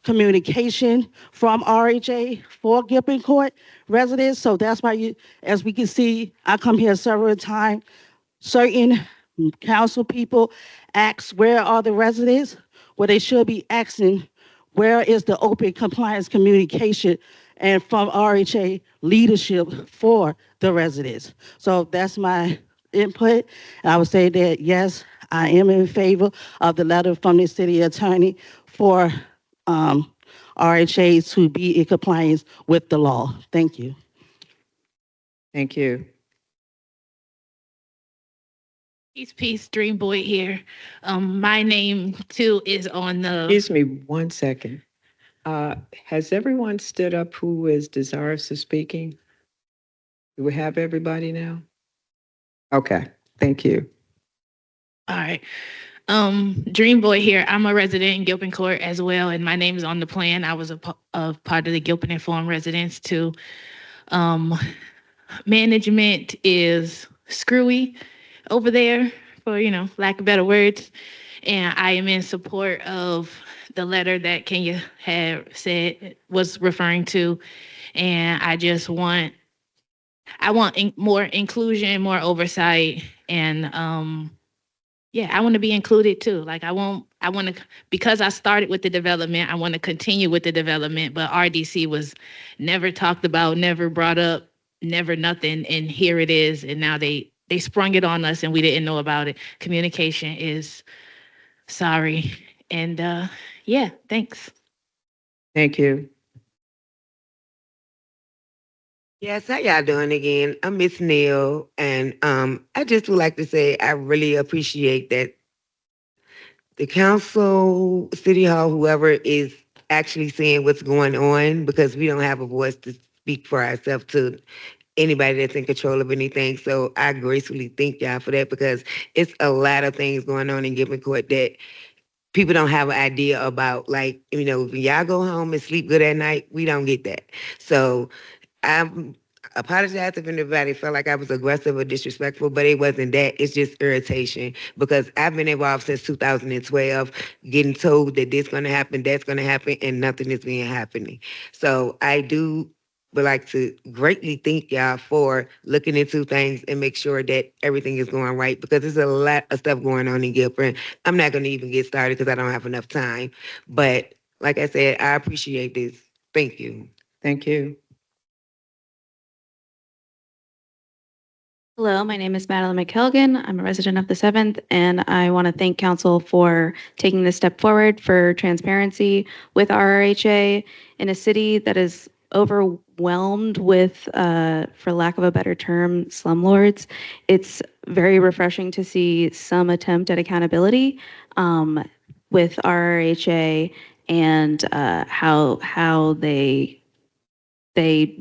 communication from RHA for Gilpin Court residents. So that's why, as we can see, I come here several times. Certain council people ask, where are the residents? Well, they should be asking, where is the open compliance communication and from RHA leadership for the residents? So that's my input. And I would say that, yes, I am in favor of the letter from the city attorney for RHA to be in compliance with the law. Thank you.
Thank you.
Peace, Dream Boy here. My name too is on the.
Excuse me 1 second. Has everyone stood up who is desirous of speaking? Do we have everybody now? Okay, thank you.
All right. Dream Boy here. I'm a resident in Gilpin Court as well, and my name is on the plan. I was a part of the Gilpin and Forum residents too. Management is screwy over there, for lack of better words, and I am in support of the letter that Kenya had said was referring to, and I want more inclusion, more oversight, and I want to be included too. Like because I started with the development, I want to continue with the development, but RDC was never talked about, never brought up, never nothing, and here it is, and now they sprung it on us and we didn't know about it. Communication is sorry, and thanks.
Thank you.
Yes, how y'all doing again? I'm Miss Neal, and I just would like to say I really appreciate that the council, city hall, whoever is actually saying what's going on, because we don't have a voice to speak for ourselves to anybody that's in control of anything. So I gracefully thank y'all for that, because it's a lot of things going on in Gilpin Court that people don't have an idea about, like, when y'all go home and sleep good at night, we don't get that. So I apologize if anybody felt like I was aggressive or disrespectful, but it wasn't that. It's just irritation because I've been involved since 2012, getting told that this going to happen, that's going to happen, and nothing is being happening. So I would like to greatly thank y'all for looking into things and make sure that everything is going right, because there's a lot of stuff going on in Guilford. I'm not going to even get started because I don't have enough time. But like I said, I appreciate this. Thank you.
Thank you.
Hello, my name is Madeline McKelgan. I'm a resident of the 7th, and I want to thank council for taking this step forward for transparency with RRHA in a city that is overwhelmed with, for lack of a better term, slumlords. It's very refreshing to see some attempt at accountability with RRHA and how they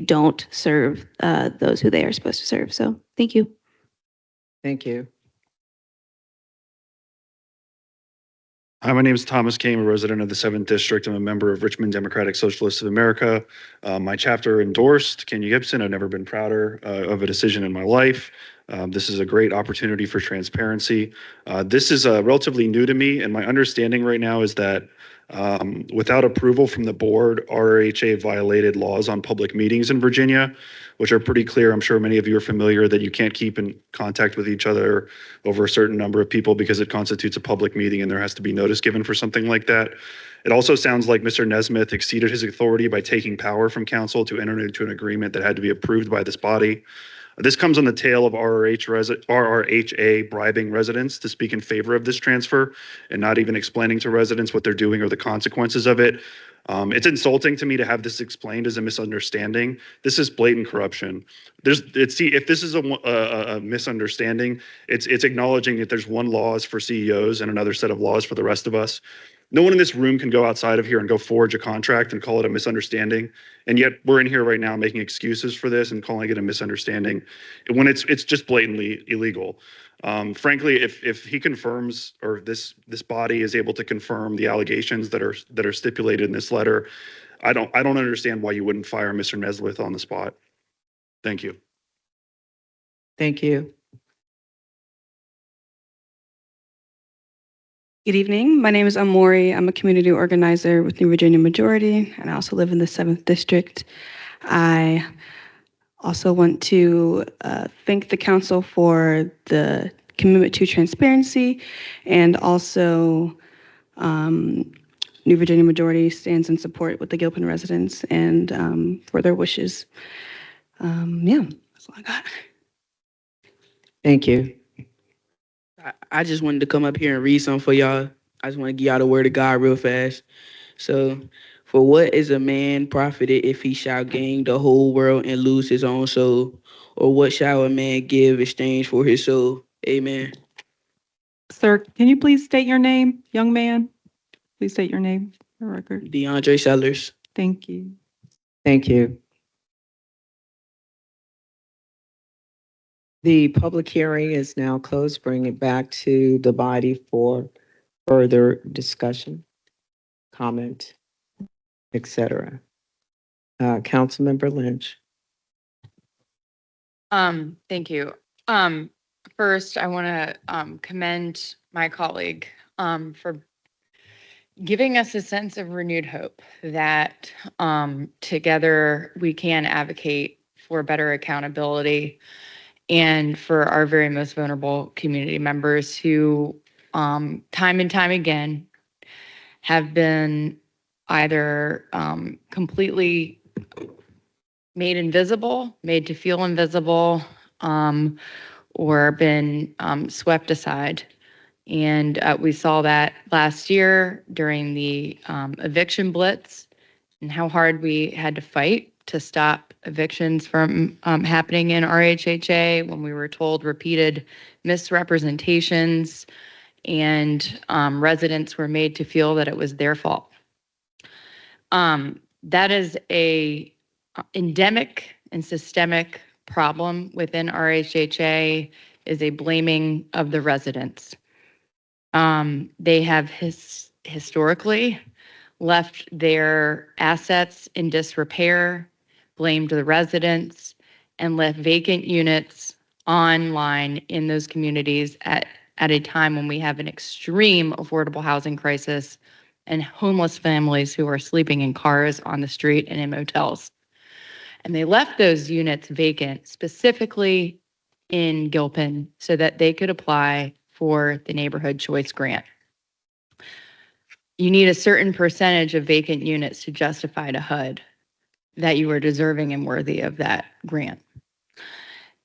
don't serve those who they are supposed to serve. So thank you.
Thank you.
Hi, my name is Thomas Kame, a resident of the 7th District. I'm a member of Richmond Democratic Socialists of America. My chapter endorsed Kenya Gibson. I've never been prouder of a decision in my life. This is a great opportunity for transparency. This is relatively new to me, and my understanding right now is that without approval from the board, RRHA violated laws on public meetings in Virginia, which are pretty clear. I'm sure many of you are familiar that you can't keep in contact with each other over a certain number of people because it constitutes a public meeting and there has to be notice given for something like that. It also sounds like Mr. Nesmith exceeded his authority by taking power from council to enter into an agreement that had to be approved by this body. This comes on the tail of RRHA bribing residents to speak in favor of this transfer and not even explaining to residents what they're doing or the consequences of it. It's insulting to me to have this explained as a misunderstanding. This is blatant corruption. If this is a misunderstanding, it's acknowledging that there's one laws for CEOs and another set of laws for the rest of us. No one in this room can go outside of here and go forge a contract and call it a misunderstanding. And yet we're in here right now making excuses for this and calling it a misunderstanding when it's just blatantly illegal. Frankly, if he confirms, or this body is able to confirm the allegations that are stipulated in this letter, I don't understand why you wouldn't fire Mr. Nesmith on the spot. Thank you.
Thank you.
Good evening. My name is Amori. I'm a community organizer with New Virginia Majority, and I also live in the 7th District. I also want to thank the council for the commitment to transparency, and also New Virginia Majority stands in support with the Gilpin residents and for their wishes. Yeah, that's all I got.
Thank you.
I just wanted to come up here and read something for y'all. I just want to give y'all the word of God real fast. So, for what is a man profited if he shall gain the whole world and lose his own soul? Or what shall a man give exchange for his soul? Amen.
Sir, can you please state your name, young man? Please state your name for the record.
DeAndre Sellers.
Thank you.
Thank you. The public hearing is now closed. Bring it back to the body for further discussion, comment, etc. Councilmember Lynch.
Thank you. First, I want to commend my colleague for giving us a sense of renewed hope that together we can advocate for better accountability and for our very most vulnerable community members who time and time again have been either completely made invisible, made to feel invisible, or been swept aside. And we saw that last year during the eviction blitz and how hard we had to fight to stop evictions from happening in RHHA when we were told repeated misrepresentations and residents were made to feel that it was their fault. That is a endemic and systemic problem within RHHA, is a blaming of the residents. They have historically left their assets in disrepair, blamed the residents, and left vacant units online in those communities at a time when we have an extreme affordable housing crisis and homeless families who are sleeping in cars on the street and in motels. And they left those units vacant specifically in Gilpin so that they could apply for the neighborhood choice grant. You need a certain percentage of vacant units to justify to HUD that you are deserving and worthy of that grant.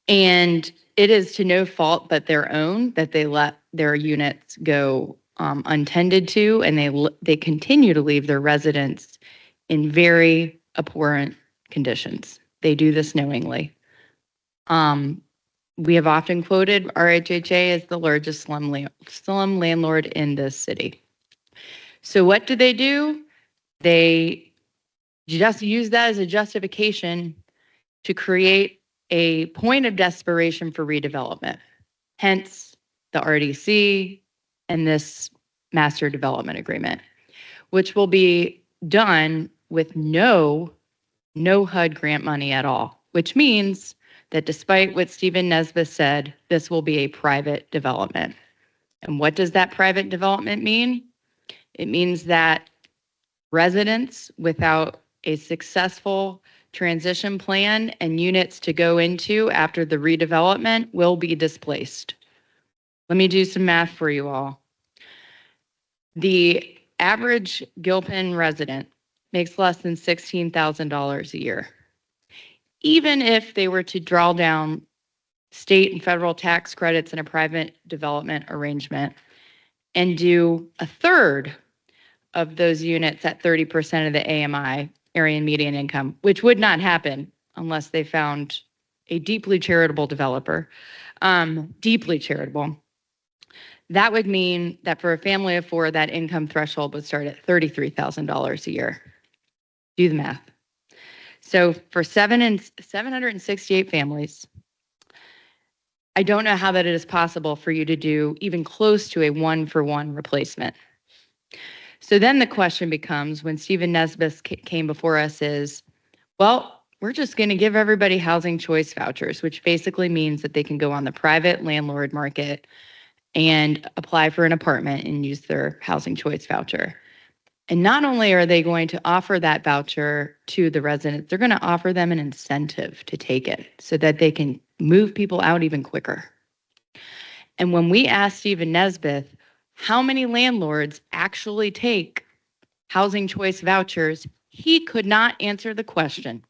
And it is to no fault but their own that they let their units go untended to, and they continue to leave their residents in very abhorrent conditions. They do this knowingly. We have often quoted RHHA as the largest slum landlord in this city. So what do? They just use that as a justification to create a point of desperation for redevelopment, hence the RDC and this master development agreement, which will be done with no HUD grant money at all, which means that despite what Stephen Nesbitt said, this will be a private development. And what does that private development mean? It means that residents without a successful transition plan and units to go into after the redevelopment will be displaced. Let me do some math for you all. The average Gilpin resident makes less than $16,000 a year. Even if they were to draw down state and federal tax credits in a private development arrangement and do a third of those units at 30% of the AMI, area and median income, which would not happen unless they found a deeply charitable developer, deeply charitable. That would mean that for a family of four, that income threshold would start at $33,000 a year. Do the math. So for 768 families, I don't know how that it is possible for you to do even close to a one-for-one replacement. So then the question becomes, when Stephen Nesbitt came before us, is, well, we're just going to give everybody housing choice vouchers, which basically means that they can go on the private landlord market and apply for an apartment and use their housing choice voucher. And not only are they going to offer that voucher to the residents, they're going to offer them an incentive to take it so that they can move people out even quicker. And when we asked Stephen Nesbitt how many landlords actually take housing choice vouchers, he could not answer the question.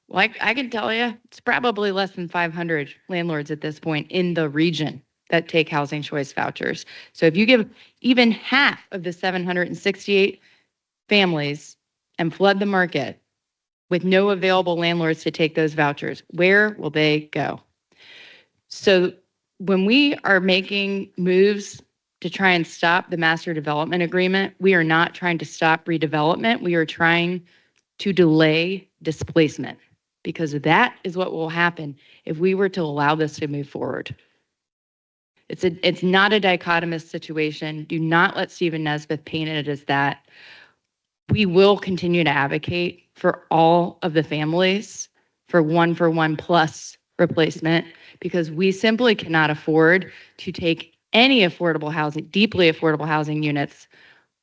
Like I can tell you, it's probably less than 500 landlords at this point in the region that take housing choice vouchers. So if you give even half of the 768 families and flood the market with no available landlords to take those vouchers, where will they go? So when we are making moves to try and stop the master development agreement, we are not trying to stop redevelopment. We are trying to delay displacement, because that is what will happen if we were to allow this to move forward. It's not a dichotomous situation. Do not let Stephen Nesbitt paint it as that. We will continue to advocate for all of the families for one plus replacement, because we simply cannot afford to take any affordable housing, deeply affordable housing units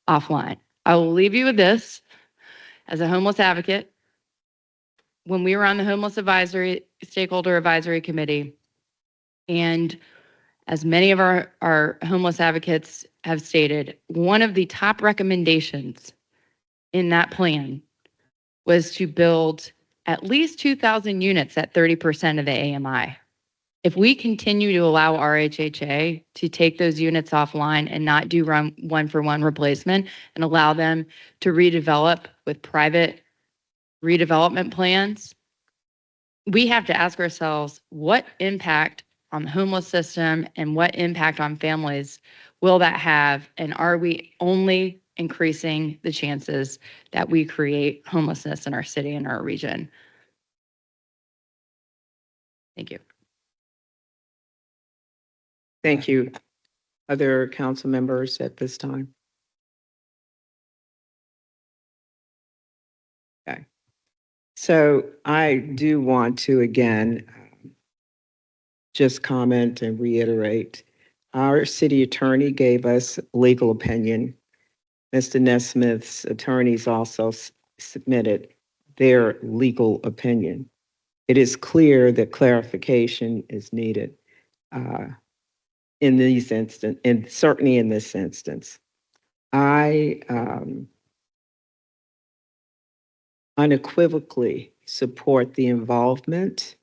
offline. I will leave you with this as a homeless advocate. When we were on the homeless stakeholder advisory committee, and as many of our homeless advocates have stated, one of the top recommendations in that plan was to build at least 2,000 units at 30% of the AMI. If we continue to allow RHHA to take those units offline and not do one-for-one replacement and allow them to redevelop with private redevelopment plans, we have to ask ourselves, what impact on the homeless system and what impact on families will that have? And are we only increasing the chances that we create homelessness in our city and our region? Thank you.
Thank you. Other council members at this time? Okay. So I do want to again just comment and reiterate. Our city attorney gave us legal opinion. Mr. Nesmith's attorneys also submitted their legal opinion. It is clear that clarification is needed in these instances, and certainly in this instance. I unequivocally support the involvement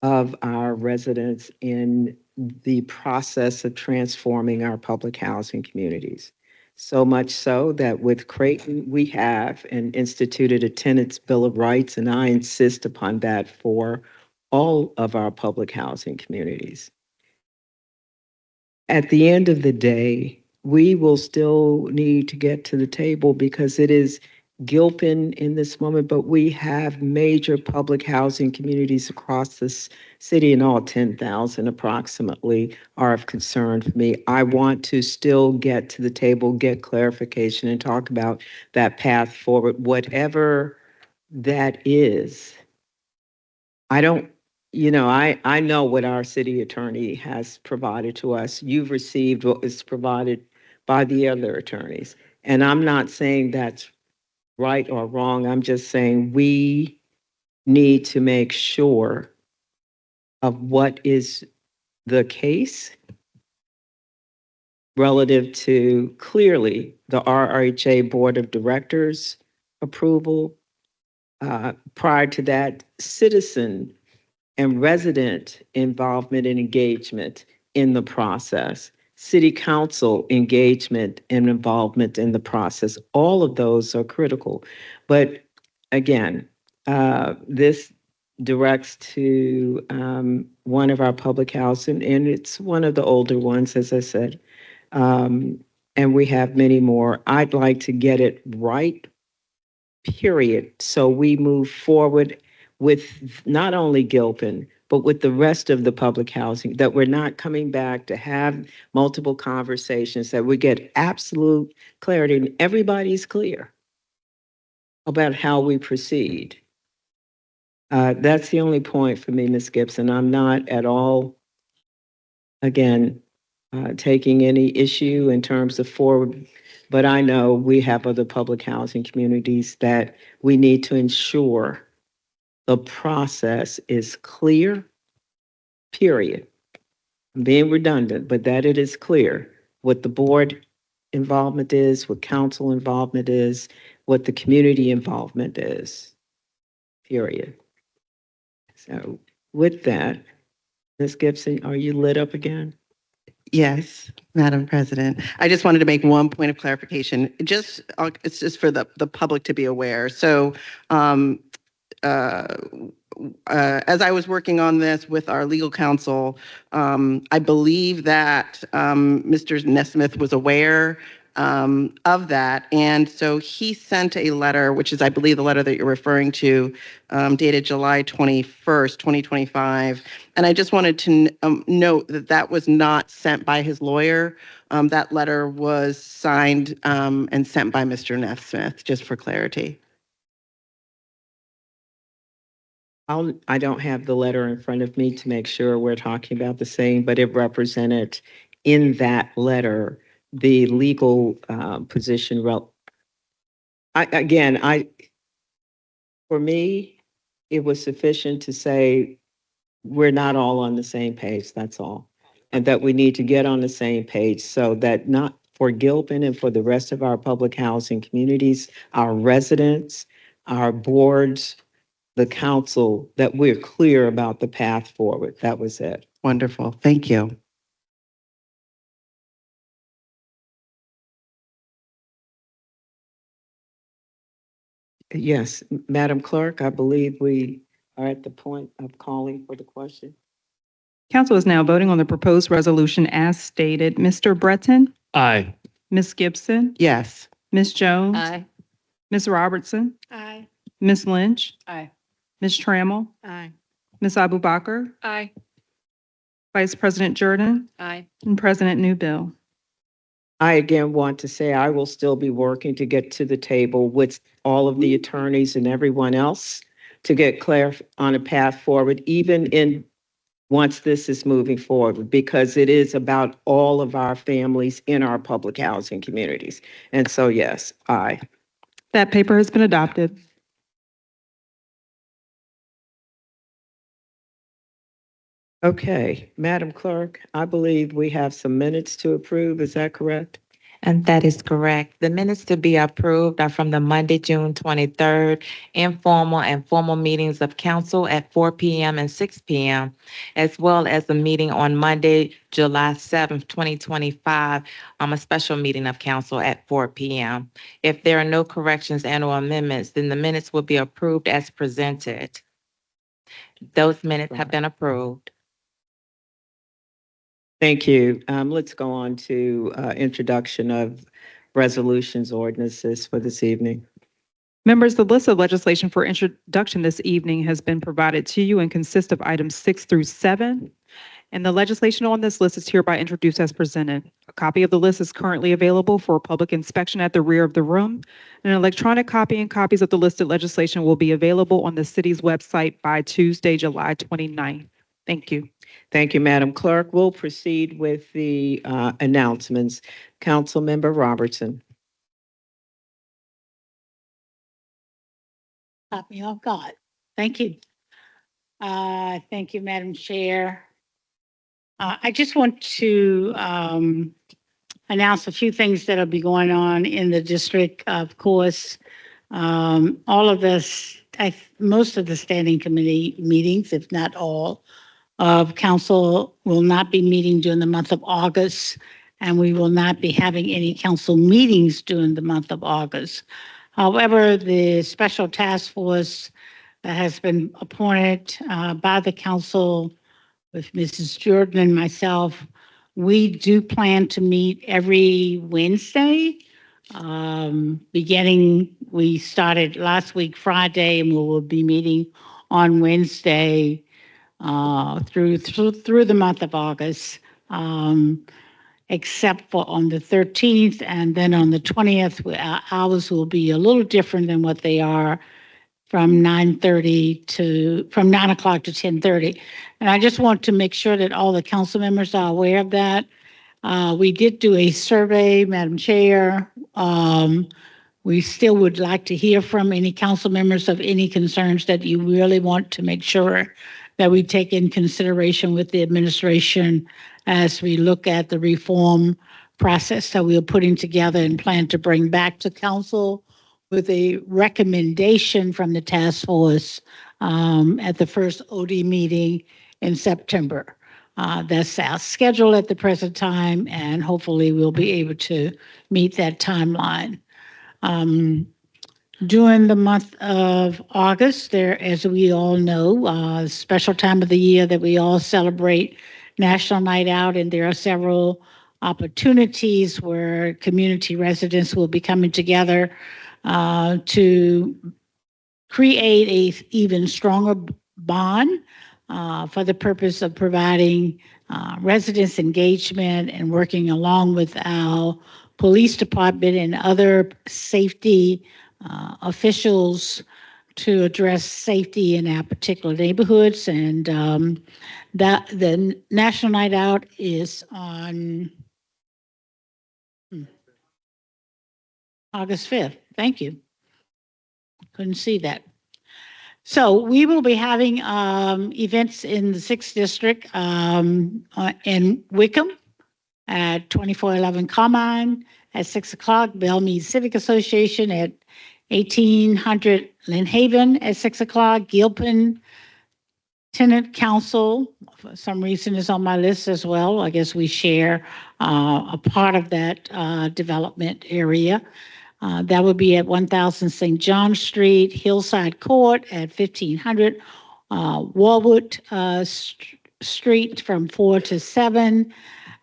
of our residents in the process of transforming our public housing communities. So much so that with Creighton, we have and instituted a tenants' bill of rights, and I insist upon that for all of our public housing communities. At the end of the day, we will still need to get to the table because it is Gilpin in this moment, but we have major public housing communities across this city, and all 10,000 approximately are of concern for me. I want to still get to the table, get clarification, and talk about that path forward, whatever that is. I don't, I know what our city attorney has provided to us. You've received what was provided by the other attorneys. And I'm not saying that's right or wrong. I'm just saying we need to make sure of what is the case relative to clearly the RRHA Board of Directors approval. Prior to that, citizen and resident involvement and engagement in the process, city council engagement and involvement in the process. All of those are critical. But again, this directs to one of our public housing, and it's one of the older ones, as I said. And we have many more. I'd like to get it right, period. So we move forward with not only Gilpin, but with the rest of the public housing, that we're not coming back to have multiple conversations, that we get absolute clarity and everybody's clear about how we proceed. That's the only point for me, Ms. Gibson. I'm not at all, again, taking any issue in terms of forward, but I know we have other public housing communities that we need to ensure the process is clear, period. I'm being redundant, but that it is clear what the board involvement is, what council involvement is, what the community involvement is, period. So with that, Ms. Gibson, are you lit up again?
Yes, Madam President. I just wanted to make one point of clarification. It's just for the public to be aware. So as I was working on this with our legal counsel, I believe that Mr. Nesmith was aware of that. And so he sent a letter, which is, I believe, the letter that you're referring to, dated July 21st, 2025. And I just wanted to note that that was not sent by his lawyer. That letter was signed and sent by Mr. Nesmith, just for clarity.
I don't have the letter in front of me to make sure we're talking about the same, but it represented in that letter the legal position. For me, it was sufficient to say we're not all on the same page, that's all. And that we need to get on the same page so that not for Gilpin and for the rest of our public housing communities, our residents, our boards, the council, that we're clear about the path forward. That was it.
Wonderful. Thank you.
Yes, Madam Clerk, I believe we are at the point of calling for the question.
Council is now voting on the proposed resolution as stated. Mr. Breton?
Aye.
Ms. Gibson?
Yes.
Ms. Jones?
Aye.
Ms. Robertson?
Aye.
Ms. Lynch?
Aye.
Ms. Trammell?
Aye.
Ms. Abubakar?
Aye.
Vice President Jordan?
Aye.
And President Newbill?
I again want to say I will still be working to get to the table with all of the attorneys and everyone else to get clear on a path forward, even in once this is moving forward, because it is about all of our families in our public housing communities. And so, yes, aye.
That paper has been adopted.
Okay, Madam Clerk, I believe we have some minutes to approve. Is that correct?
And that is correct. The minutes to be approved are from the Monday, June 23rd, informal and formal meetings of council at 4 p.m. and 6 p.m., as well as the meeting on Monday, July 7th, 2025, a special meeting of council at 4 p.m. If there are no corrections and or amendments, then the minutes will be approved as presented. Those minutes have been approved.
Thank you. Let's go on to introduction of resolutions, ordinances for this evening.
Members, the list of legislation for introduction this evening has been provided to you and consists of items 6 through 7. And the legislation on this list is hereby introduced as presented. A copy of the list is currently available for public inspection at the rear of the room. An electronic copy and copies of the listed legislation will be available on the city's website by Tuesday, July 29th. Thank you.
Thank you, Madam Clerk. We'll proceed with the announcements. Councilmember Robertson.
Caught me off guard. Thank you. Thank you, Madam Chair. I just want to announce a few things that'll be going on in the district. Of course, all of this, most of the standing committee meetings, if not all, of council will not be meeting during the month of August, and we will not be having any council meetings during the month of August. However, the special task force that has been appointed by the council with Mrs. Jordan and myself, we do plan to meet every Wednesday. We started last week, Friday, and we will be meeting on Wednesday through the month of August, except for on the 13th, and then on the 20th, our hours will be a little different than what they are from 9 o'clock to 10:30. And I just want to make sure that all the council members are aware of that. We did do a survey, Madam Chair. We still would like to hear from any council members of any concerns that you really want to make sure that we take in consideration with the administration as we look at the reform process that we are putting together and plan to bring back to council with a recommendation from the task force at the first OD meeting in September. That's our schedule at the present time, and hopefully we'll be able to meet that timeline. During the month of August, there, as we all know, a special time of the year that we all celebrate National Night Out, and there are several opportunities where community residents will be coming together to create a even stronger bond for the purpose of providing residents engagement and working along with our police department and other safety officials to address safety in our particular neighborhoods. And that the National Night Out is on August 5th. Thank you. Couldn't see that. So we will be having events in the 6th District in Wickham at 2411 Carmine at 6 o'clock, Bellmead Civic Association at 1800 Lynn Haven at 6 o'clock, Gilpin Tenant Council, for some reason, is on my list as well. I guess we share a part of that development area. That would be at 1000 St. John Street, Hillside Court at 1500 Warwood Street from 4 to 7,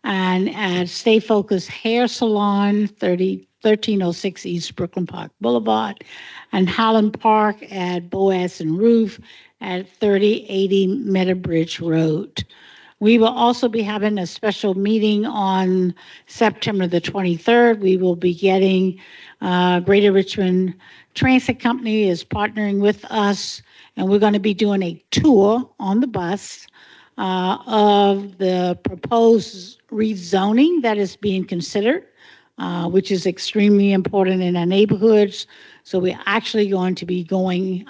and at Stay Focused Hair Salon, 1306 East Brooklyn Park Boulevard, and Highland Park at Boaz and Roof at 3080 Meadowbridge Road. We will also be having a special meeting on September the 23rd. We will be getting Greater Richmond Transit Company is partnering with us, and we're going to be doing a tour on the bus of the proposed rezoning that is being considered, which is extremely important in our neighborhoods. So we're actually going to be going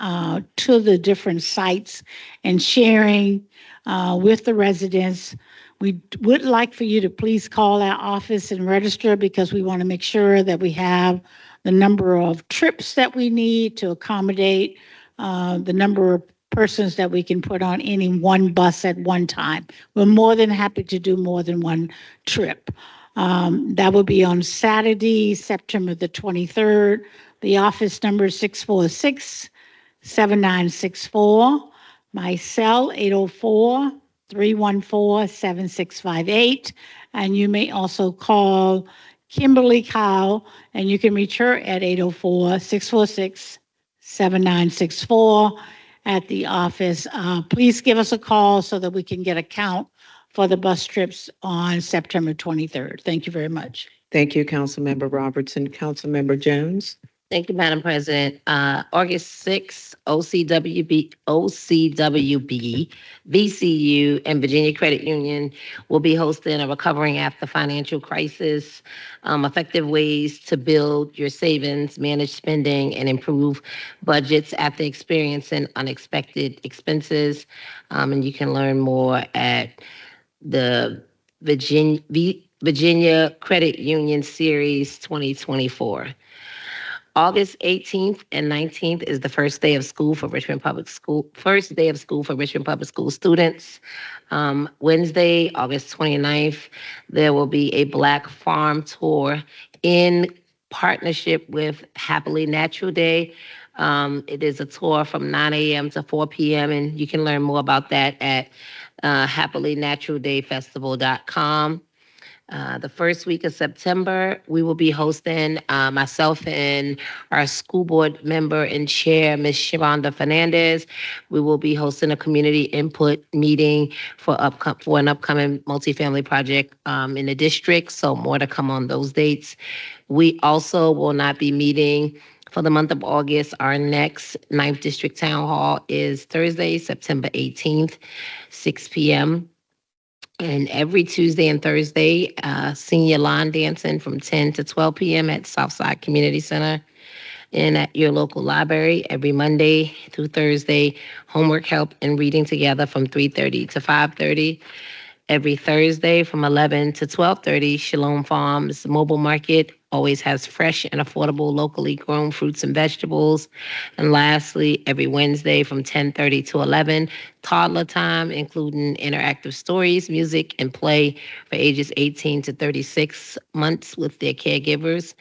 to the different sites and sharing with the residents. We would like for you to please call our office and register because we want to make sure that we have the number of trips that we need to accommodate the number of persons that we can put on any one bus at one time. We're more than happy to do more than one trip. That will be on Saturday, September the 23rd. The office number is 646-7964. My cell, 804-314-7658. And you may also call Kimberly Kyle, and you can reach her at 804-646-7964 at the office. Please give us a call so that we can get a count for the bus trips on September 23rd. Thank you very much.
Thank you, Councilmember Robertson. Councilmember Jones?
Thank you, Madam President. August 6th, OCWB, VCU, and Virginia Credit Union will be hosting a Recovering After Financial Crisis, effective ways to build your savings, manage spending, and improve budgets after experiencing unexpected expenses. And you can learn more at the Virginia Credit Union Series 2024. August 18th and 19th is the first day of school for Richmond Public School students. Wednesday, August 29th, there will be a Black Farm Tour in partnership with Happily Natural Day. It is a tour from 9 a.m. to 4 p.m. and you can learn more about that at happilynaturaldayfestival.com. The first week of September, we will be hosting myself and our school board member and chair, Ms. Sharonda Fernandez. We will be hosting a community input meeting for an upcoming multifamily project in the district. So more to come on those dates. We also will not be meeting for the month of August. Our next 9th District Town Hall is Thursday, September 18th, 6 p.m. And every Tuesday and Thursday, senior lawn dancing from 10 to 12 p.m. at Southside Community Center and at your local library. Every Monday through Thursday, homework help and reading together from 3:30 to 5:30. Every Thursday from 11 to 12:30, Shalom Farms Mobile Market always has fresh and affordable locally grown fruits and vegetables. And lastly, every Wednesday from 10:30 to 11, toddler time, including interactive stories, music, and play for ages 18 to 36 months with their caregivers.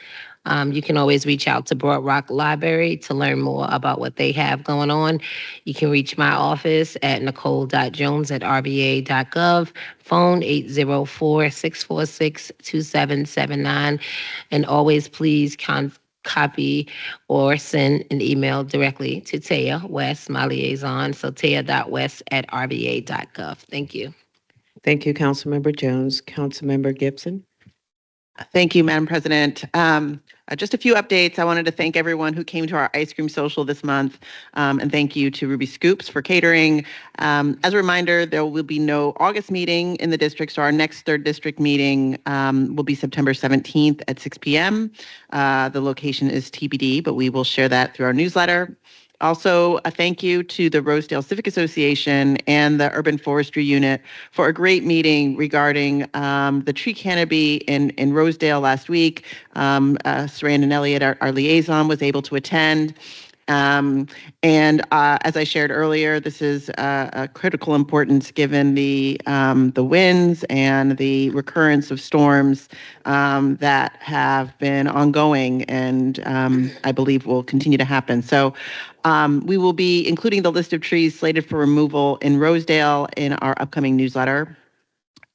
You can always reach out to Broad Rock Library to learn more about what they have going on. You can reach my office at nicole.jones@rva.gov, phone 804-646-2779, and always please copy or send an email directly to Taya West, my liaison, so taya.west@rva.gov. Thank you.
Thank you, Councilmember Jones. Councilmember Gibson?
Thank you, Madam President. Just a few updates. I wanted to thank everyone who came to our ice cream social this month, and thank you to Ruby Scoops for catering. As a reminder, there will be no August meeting in the district, so our next 3rd District meeting will be September 17th at 6 p.m. The location is TBD, but we will share that through our newsletter. Also, a thank you to the Rosedale Civic Association and the Urban Forestry Unit for a great meeting regarding the tree canopy in Rosedale last week. Sarandon Elliott, our liaison, was able to attend. As I shared earlier, this is a critical importance given the winds and the recurrence of storms that have been ongoing and I believe will continue to happen. So we will be including the list of trees slated for removal in Rosedale in our upcoming newsletter.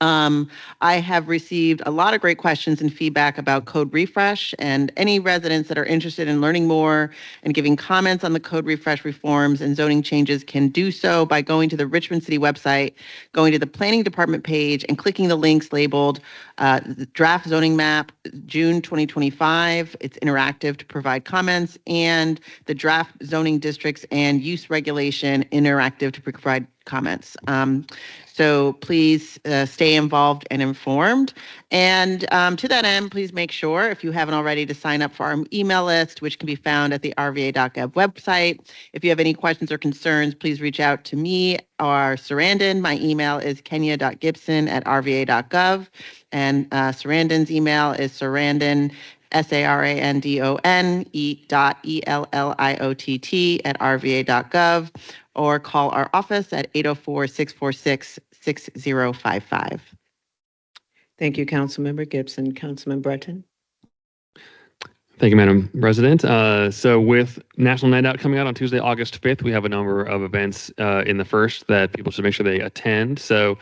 I have received a lot of great questions and feedback about code refresh, and any residents that are interested in learning more and giving comments on the code refresh reforms and zoning changes can do so by going to the Richmond City website, going to the planning department page and clicking the links labeled the draft zoning map, June 2025. It's interactive to provide comments, and the draft zoning districts and use regulation interactive to provide comments. So please stay involved and informed. And to that end, please make sure, if you haven't already, to sign up for our email list, which can be found at the rva.gov website. If you have any questions or concerns, please reach out to me or Sarandon. My email is kenya.gibson@rva.gov. And Sarandon's email is Sarandon, SARANDON.ELLIOTT@rva.gov, or call our office at 804-646-6055.
Thank you, Councilmember Gibson. Councilman Breton?
Thank you, Madam President. So with National Night Out coming out on Tuesday, August 5th, we have a number of events in the first that people should make sure they attend. So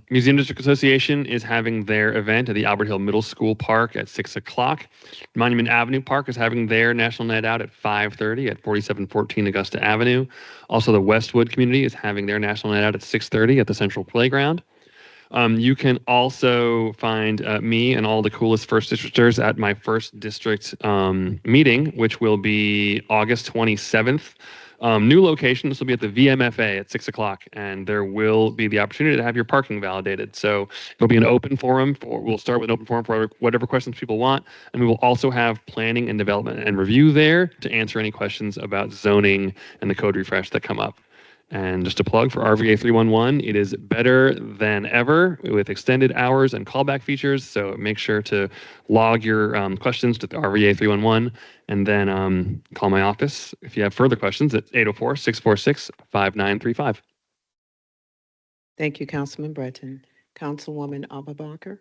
Museum District Association is having their event at the Albert Hill Middle School Park at 6 o'clock. Monument Avenue Park is having their National Night Out at 5:30 at 4714 Augusta Avenue. Also, the Westwood community is having their National Night Out at 6:30 at the Central Playground. You can also find me and all the coolest first districtors at my first district meeting, which will be August 27th. New location, this will be at the VMFA at 6 o'clock, and there will be the opportunity to have your parking validated. So it'll be an open forum. We'll start with an open forum for whatever questions people want, and we will also have planning and development and review there to answer any questions about zoning and the code refresh that come up. And just a plug for RVA 311, it is better than ever with extended hours and callback features. So make sure to log your questions to the RVA 311 and then call my office if you have further questions at 804-646-5935.
Thank you, Councilman Breton. Councilwoman Abubakar?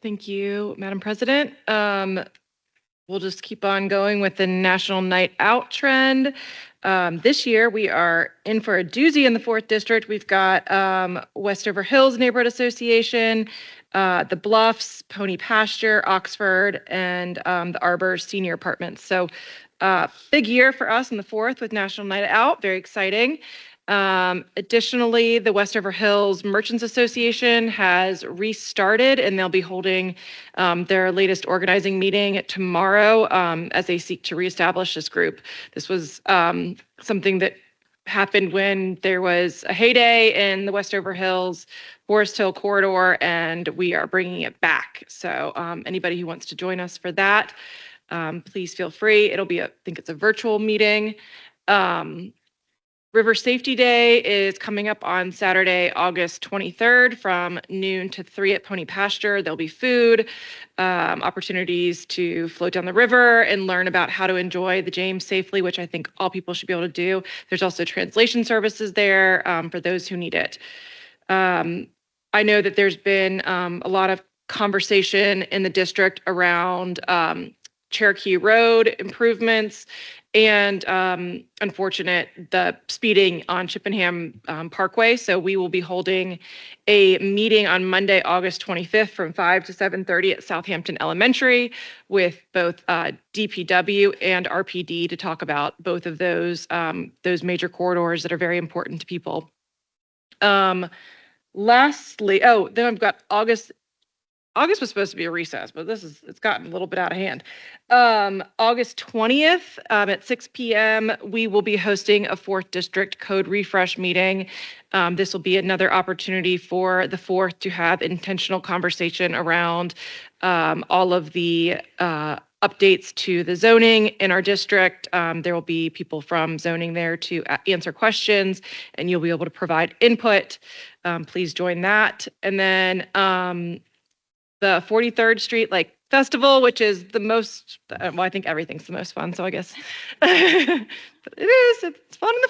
Thank you, Madam President. We'll just keep on going with the National Night Out trend. This year, we are in for a doozy in the 4th District. We've got Westover Hills Neighborhood Association, the Bluffs, Pony Pasture, Oxford, and the Arbor Senior Apartments. So big year for us in the 4th with National Night Out. Very exciting. Additionally, the Westover Hills Merchants Association has restarted, and they'll be holding their latest organizing meeting tomorrow as they seek to reestablish this group. This was something that happened when there was a heyday in the Westover Hills Forest Hill corridor, and we are bringing it back. So anybody who wants to join us for that, please feel free. It'll be I think it's a virtual meeting. River Safety Day is coming up on Saturday, August 23rd from noon to 3 at Pony Pasture. There'll be food, opportunities to float down the river and learn about how to enjoy the James safely, which I think all people should be able to do. There's also translation services there for those who need it. I know that there's been a lot of conversation in the district around Cherokee Road improvements and unfortunate the speeding on Chippenham Parkway. So we will be holding a meeting on Monday, August 25th from 5 to 7:30 at Southampton Elementary with both DPW and RPD to talk about both of those major corridors that are very important to people. Lastly, then I've got August was supposed to be a recess, but it's gotten a little bit out of hand. August 20th at 6 p.m., we will be hosting a 4th District Code Refresh meeting. This will be another opportunity for the 4th to have intentional conversation around all of the updates to the zoning in our district. There will be people from zoning there to answer questions, and you'll be able to provide input. Please join that. And then the 43rd Street Festival, which is the most, well, I think everything's the most fun, so I guess but it's fun in the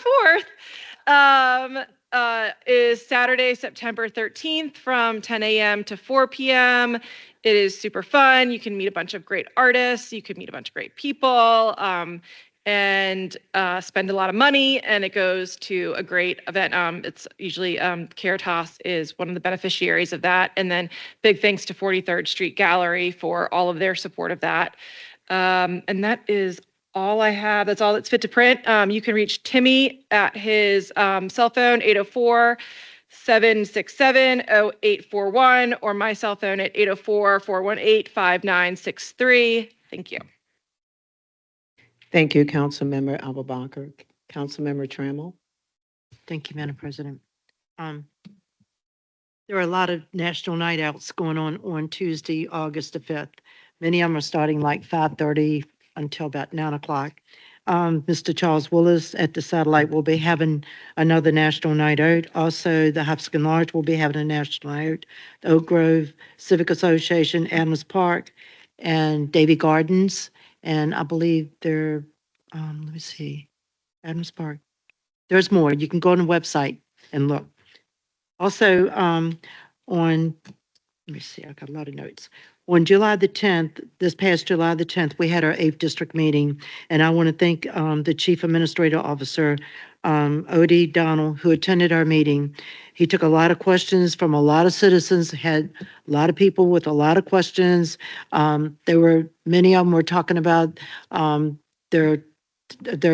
4th, is Saturday, September 13th from 10 a.m. to 4 p.m. It is super fun. You can meet a bunch of great artists. You can meet a bunch of great people. and spend a lot of money, and it goes to a great event. It's usually Caritas is one of the beneficiaries of that. And then big thanks to 43rd Street Gallery for all of their support of that. And that is all I have. That's all that's fit to print. You can reach Timmy at his cell phone, 804-767-0841, or my cell phone at 804-418-5963. Thank you.
Thank you, Councilmember Abubakar. Councilmember Trammell.
Thank you, Madam President. There are a lot of national night outs going on Tuesday, August the 5th. Many of them are starting like 5:30 until about 9 o'clock. Mr. Charles Willis at the Satellite will be having another national night out. Also, the Hopkins Lodge will be having a national night out. The Oak Grove Civic Association, Adams Park, and Davy Gardens. And I believe they're, let me see, Adams Park. There's more. You can go on the website and look. Also, let me see, I got a lot of notes. On July the 10th, this past July the 10th, we had our 8th district meeting, and I want to thank the Chief Administrative Officer, Odie Donald, who attended our meeting. He took a lot of questions from a lot of citizens, had a lot of people with a lot of questions. Many of them were talking about their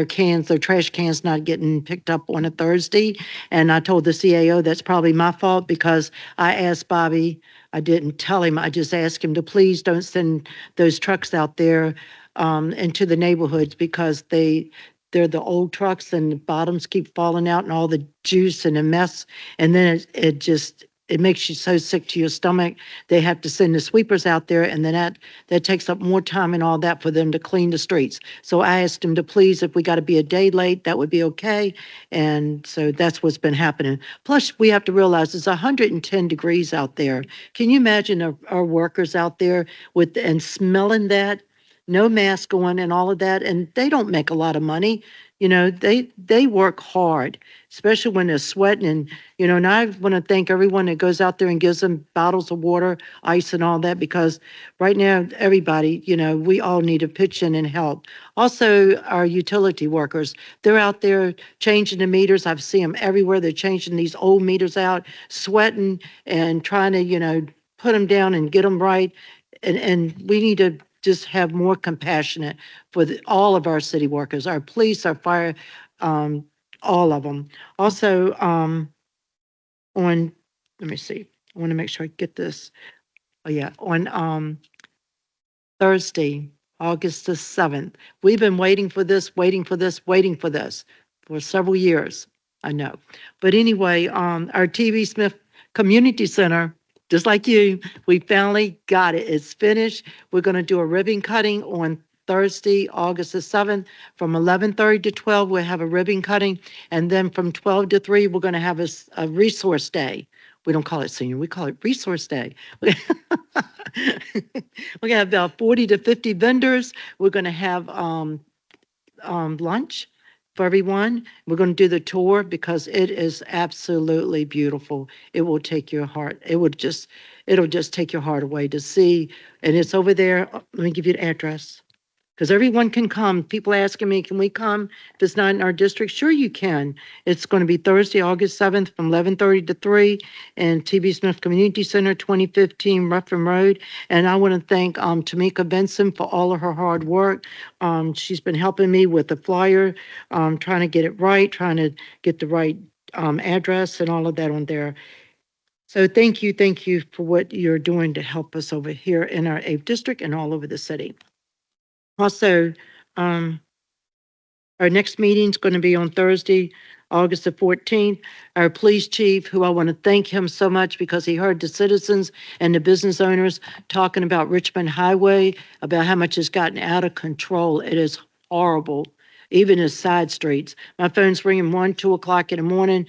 trash cans not getting picked up on a Thursday. And I told the CAO that's probably my fault because I asked Bobby, I didn't tell him, I just asked him to please don't send those trucks out there into the neighborhoods because they're the old trucks and the bottoms keep falling out and all the juice and a mess. And then it makes you so sick to your stomach. They have to send the sweepers out there, and then that takes up more time and all that for them to clean the streets. So I asked him to please, if we got to be a day late, that would be okay. And so that's what's been happening. Plus, we have to realize it's 110 degrees out there. Can you imagine our workers out there and smelling that? No mask on and all of that, and they don't make a lot of money. You know, they work hard, especially when they're sweating. And, and I want to thank everyone that goes out there and gives them bottles of water, ice and all that, because right now, everybody, we all need to pitch in and help. Also, our utility workers, they're out there changing the meters. I've seen them everywhere. They're changing these old meters out, sweating and trying to, put them down and get them right. And we need to just have more compassionate for all of our city workers, our police, our fire, all of them. Also, let me see, I want to make sure I get this. Oh yeah, on Thursday, August the 7th, we've been waiting for this for several years, I know. But anyway, our TV Smith Community Center, just like you, we finally got it. It's finished. We're going to do a ribbon cutting on Thursday, August the 7th. From 11:30 to 12, we'll have a ribbon cutting. And then from 12 to 3, we're going to have a resource day. We don't call it senior, we call it resource day. We're going to have about 40 to 50 vendors. We're going to have lunch for everyone. We're going to do the tour because it is absolutely beautiful. It will take your heart. It'll just take your heart away to see. And it's over there. Let me give you the address. Because everyone can come. People asking me, can we come if it's not in our district? Sure you can. It's going to be Thursday, August 7th from 11:30 to 3 in T.B. Smith Community Center, 2015 Ruffin Road. And I want to thank Tamika Benson for all of her hard work. She's been helping me with the flyer, trying to get it right, trying to get the right address and all of that on there. So thank you for what you're doing to help us over here in our 8th district and all over the city. Also, our next meeting is going to be on Thursday, August the 14th. Our police chief, who I want to thank him so much because he heard the citizens and the business owners talking about Richmond Highway, about how much it's gotten out of control. It is horrible. Even as side streets. My phone's ringing 1, 2 o'clock in the morning.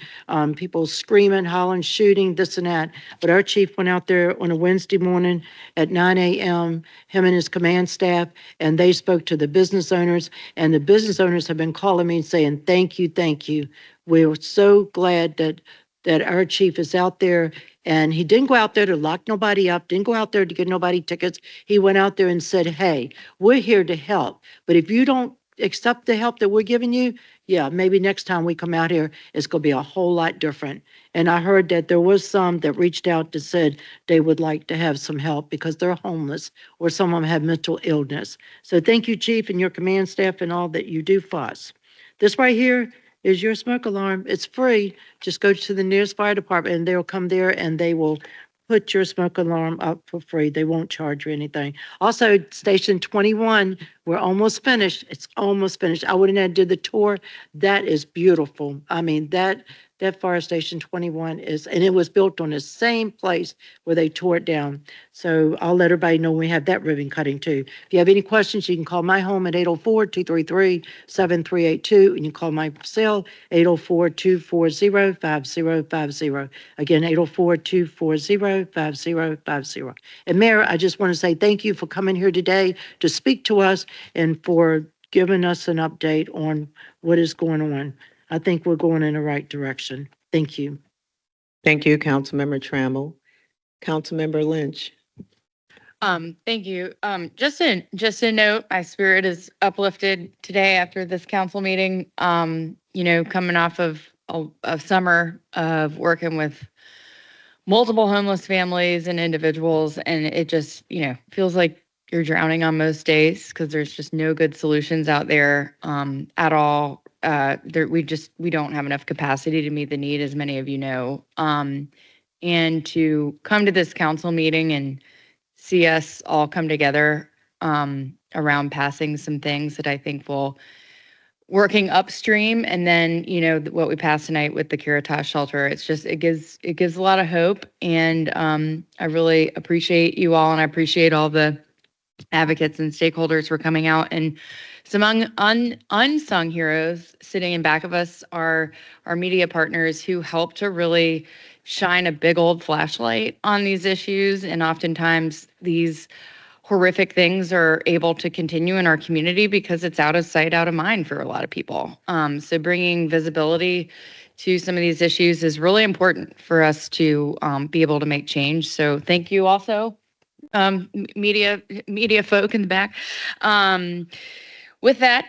People screaming, hollering, shooting, this and that. But our chief went out there on a Wednesday morning at 9 a.m., him and his command staff, and they spoke to the business owners. And the business owners have been calling me and saying, thank you. We're so glad that our chief is out there. And he didn't go out there to lock nobody up, didn't go out there to get nobody tickets. He went out there and said, hey, we're here to help. But if you don't accept the help that we're giving you, yeah, maybe next time we come out here, it's going to be a whole lot different. And I heard that there was some that reached out that said they would like to have some help because they're homeless or some of them have mental illness. So thank you, Chief, and your command staff and all that you do for us. This right here is your smoke alarm. It's free. Just go to the nearest fire department and they'll come there and they will put your smoke alarm up for free. They won't charge you anything. Also, Station 21, we're almost finished. It's almost finished. I went in and did the tour. That is beautiful. I mean, that fire station 21 is, and it was built on the same place where they tore it down. So I'll let everybody know when we have that ribbon cutting too. If you have any questions, you can call my home at 804-233-7382, and you can call my cell 804-240-5050. Again, 804-240-5050. And Mayor, I just want to say thank you for coming here today to speak to us and for giving us an update on what is going on. I think we're going in the right direction. Thank you.
Thank you, Councilmember Trammell. Councilmember Lynch.
Thank you. Just a note, my spirit is uplifted today after this council meeting. Coming off of a summer of working with multiple homeless families and individuals, and it just, feels like you're drowning on most days because there's just no good solutions out there at all. We don't have enough capacity to meet the need, as many of you know. And to come to this council meeting and see us all come together around passing some things that I think will working upstream, and then what we passed tonight with the Caritas shelter. It's just it gives a lot of hope, and I really appreciate you all, and I appreciate all the advocates and stakeholders for coming out. And some unsung heroes sitting in back of us are our media partners who help to really shine a big old flashlight on these issues. And oftentimes these horrific things are able to continue in our community because it's out of sight, out of mind for a lot of people. So bringing visibility to some of these issues is really important for us to be able to make change. So thank you also, media folk in the back. With that,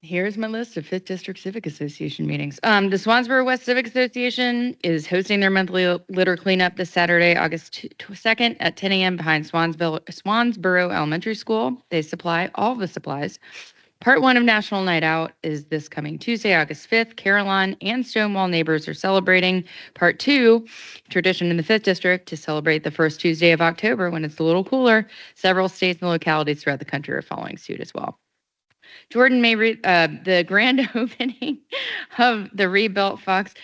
here's my list of 5th District Civic Association meetings. The Swansboro West Civic Association is hosting their monthly litter cleanup this Saturday, August 2nd at 10 a.m. behind Swansboro Elementary School. They supply all the supplies. Part 1 of National Night Out is this coming Tuesday, August 5th. Carillon and Stonewall neighbors are celebrating. Part 2, tradition in the 5th District, to celebrate the first Tuesday of October when it's a little cooler. Several states and localities throughout the country are following suit as well. Jordan may read the grand opening of the rebuilt Fox.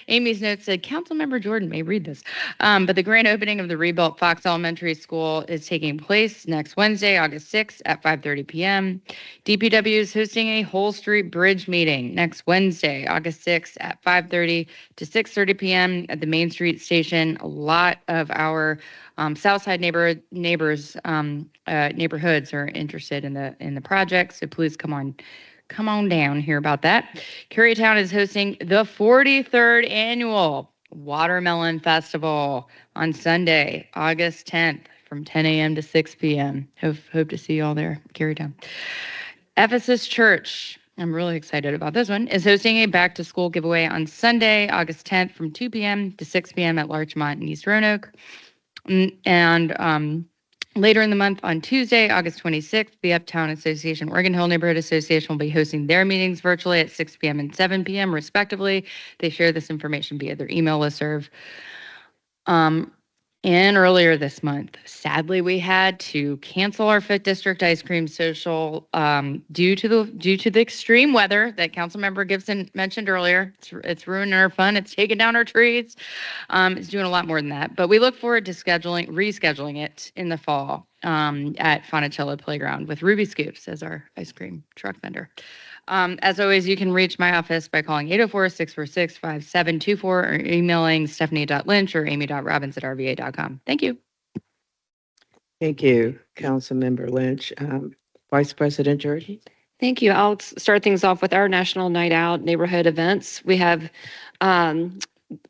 Amy's note said, Councilmember Jordan may read this. But the grand opening of the rebuilt Fox Elementary School is taking place next Wednesday, August 6th at 5:30 p.m. DPW is hosting a Whole Street Bridge meeting next Wednesday, August 6th at 5:30 to 6:30 p.m. at the Main Street Station. A lot of our Southside neighborhoods are interested in the project, so please come on down, hear about that. Currytown is hosting the 43rd annual Watermelon Festival on Sunday, August 10th from 10 a.m. to 6 p.m. Hope to see you all there, Currytown. Ephesus Church, I'm really excited about this one, is hosting a back to school giveaway on Sunday, August 10th from 2 p.m. to 6 p.m. at Larchmont and East Roanoke. And later in the month on Tuesday, August 26th, the Uptown Association, Oregon Hill Neighborhood Association will be hosting their meetings virtually at 6 p.m. and 7 p.m. respectively. They share this information via their email listserv. And earlier this month, sadly, we had to cancel our 5th District Ice Cream Social due to the extreme weather that Councilmember Gibson mentioned earlier. It's ruining our fun. It's taking down our trees. It's doing a lot more than that. But we look forward to rescheduling it in the fall at Fonticello Playground with Ruby Scoops as our ice cream truck vendor. As always, you can reach my office by calling 804-646-5724 or emailing stephanie.lynch or amy.robbins@rva.com. Thank you.
Thank you, Councilmember Lynch. Vice President Jordan.
Thank you. I'll start things off with our National Night Out neighborhood events. We have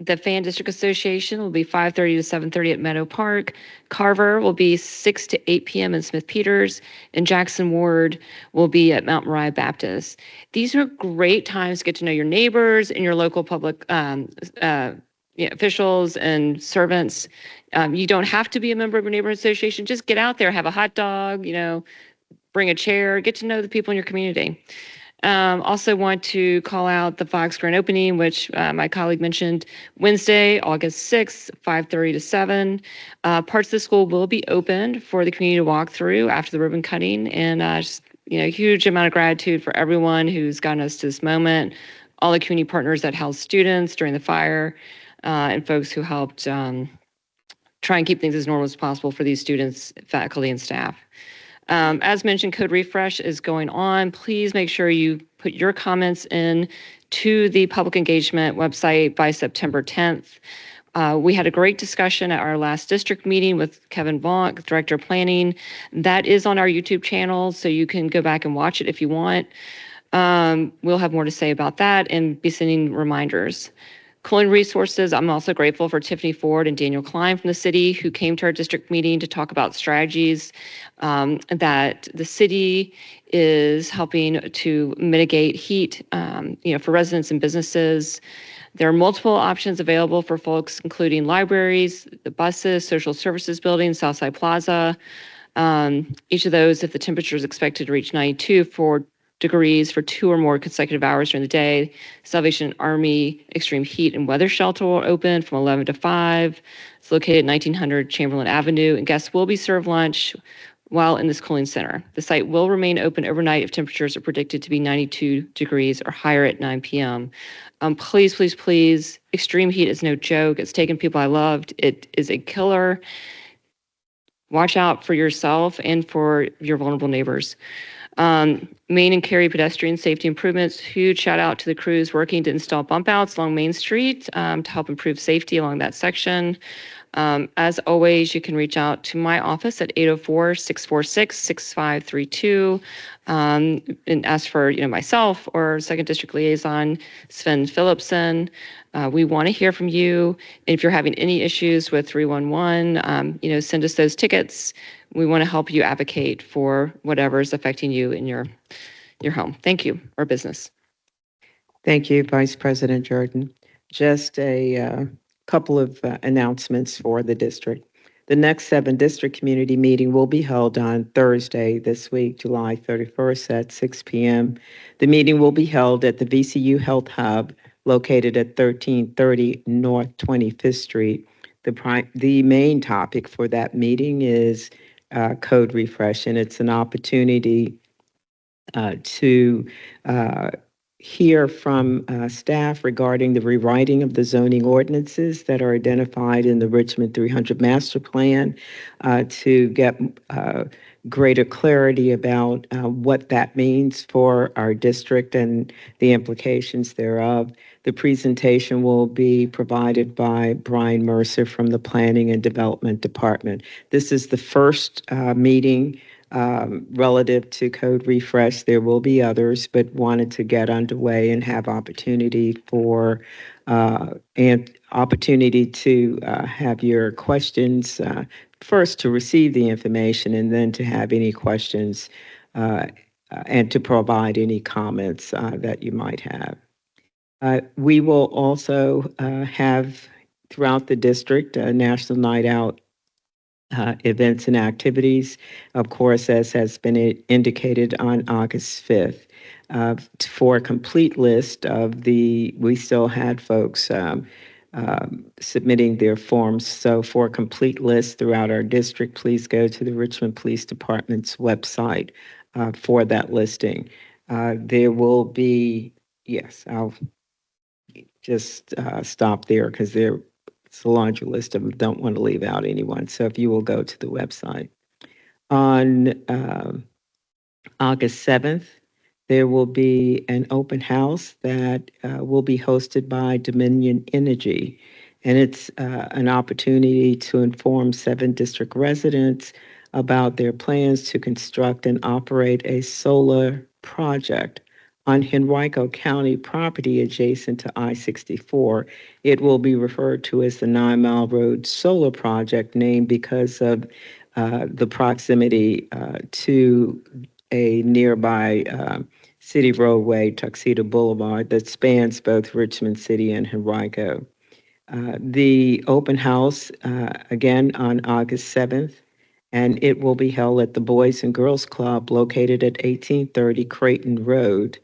The Fan District Association will be 5:30 to 7:30 at Meadow Park. Carver will be 6 to 8 p.m. in Smith Peters, and Jackson Ward will be at Mount Moriah Baptist. These are great times to get to know your neighbors and your local public officials and servants. You don't have to be a member of a neighborhood association. Just get out there, have a hot dog, bring a chair, get to know the people in your community. Also want to call out the Fox Grand Opening, which my colleague mentioned, Wednesday, August 6th, 5:30 to 7. Parts of the school will be opened for the community to walk through after the ribbon cutting, and just huge amount of gratitude for everyone who's gotten us to this moment, all the community partners that housed students during the fire, and folks who helped try and keep things as normal as possible for these students, faculty, and staff. As mentioned, code refresh is going on. Please make sure you put your comments in to the public engagement website by September 10th. We had a great discussion at our last district meeting with Kevin Vonk, Director of Planning. That is on our YouTube channel, so you can go back and watch it if you want. We'll have more to say about that and be sending reminders. Cooling resources, I'm also grateful for Tiffany Ford and Daniel Klein from the city who came to our district meeting to talk about strategies that the city is helping to mitigate heat, for residents and businesses. There are multiple options available for folks, including libraries, the buses, social services building, Southside Plaza. Each of those, if the temperature is expected to reach 92 degrees for 2 or more consecutive hours during the day. Salvation Army Extreme Heat and Weather Shelter will open from 11 to 5. It's located at 1900 Chamberlain Avenue, and guests will be served lunch while in this cooling center. The site will remain open overnight if temperatures are predicted to be 92 degrees or higher at 9 p.m. Please, please, please, extreme heat is no joke. It's taken people I loved. It is a killer. Watch out for yourself and for your vulnerable neighbors. Main and Cary pedestrian safety improvements. Huge shout out to the crews working to install bump outs along Main Street to help improve safety along that section. As always, you can reach out to my office at 804-646-6532 and ask for myself or Second District Liaison Sven Phillipson. We want to hear from you. And if you're having any issues with 311, send us those tickets. We want to help you advocate for whatever is affecting you in your home. Thank you, or business.
Thank you, Vice President Jordan. Just a couple of announcements for the district. The next 7th District Community Meeting will be held on Thursday this week, July 31st at 6 p.m. The meeting will be held at the VCU Health Hub located at 1330 North 25th Street. The main topic for that meeting is code refresh, and it's an opportunity to hear from staff regarding the rewriting of the zoning ordinances that are identified in the Richmond 300 Master Plan to get greater clarity about what that means for our district and the implications thereof. The presentation will be provided by Brian Mercer from the Planning and Development Department. This is the first meeting relative to code refresh. There will be others, but wanted to get underway and have opportunity for opportunity to have your questions, first to receive the information and then to have any questions and to provide any comments that you might have. We will also have throughout the district a National Night Out events and activities, of course, as has been indicated on August 5th. For a complete list of we still had folks submitting their forms. So for a complete list throughout our district, please go to the Richmond Police Department's website for that listing. There will be, yes, I'll just stop there because it's a laundry list of them. Don't want to leave out anyone. So if you will go to the website. On August 7th, there will be an open house that will be hosted by Dominion Energy. And it's an opportunity to inform 7th District residents about their plans to construct and operate a solar project on Henrico County property adjacent to I-64. It will be referred to as the 9 Mile Road Solar Project, named because of the proximity to a nearby city roadway, Tuxedo Boulevard, that spans both Richmond City and Henrico. The open house, again, on August 7th, and it will be held at the Boys and Girls Club located at 1830 Creighton Road.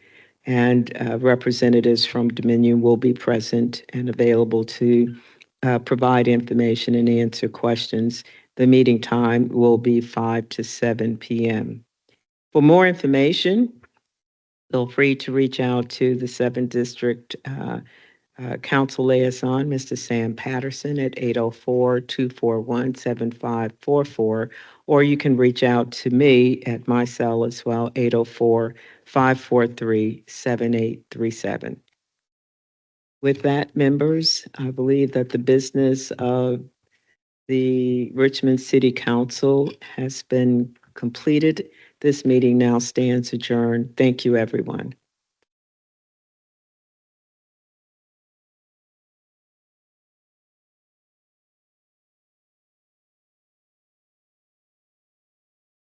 And representatives from Dominion will be present and available to provide information and answer questions. The meeting time will be 5 to 7 p.m. For more information, feel free to reach out to the 7th District Council Liaison, Mr. Sam Patterson, at 804-241-7544, or you can reach out to me at my cell as well, 804-543-7837. With that, members, I believe that the business of the Richmond City Council has been completed. This meeting now stands adjourned. Thank you, everyone.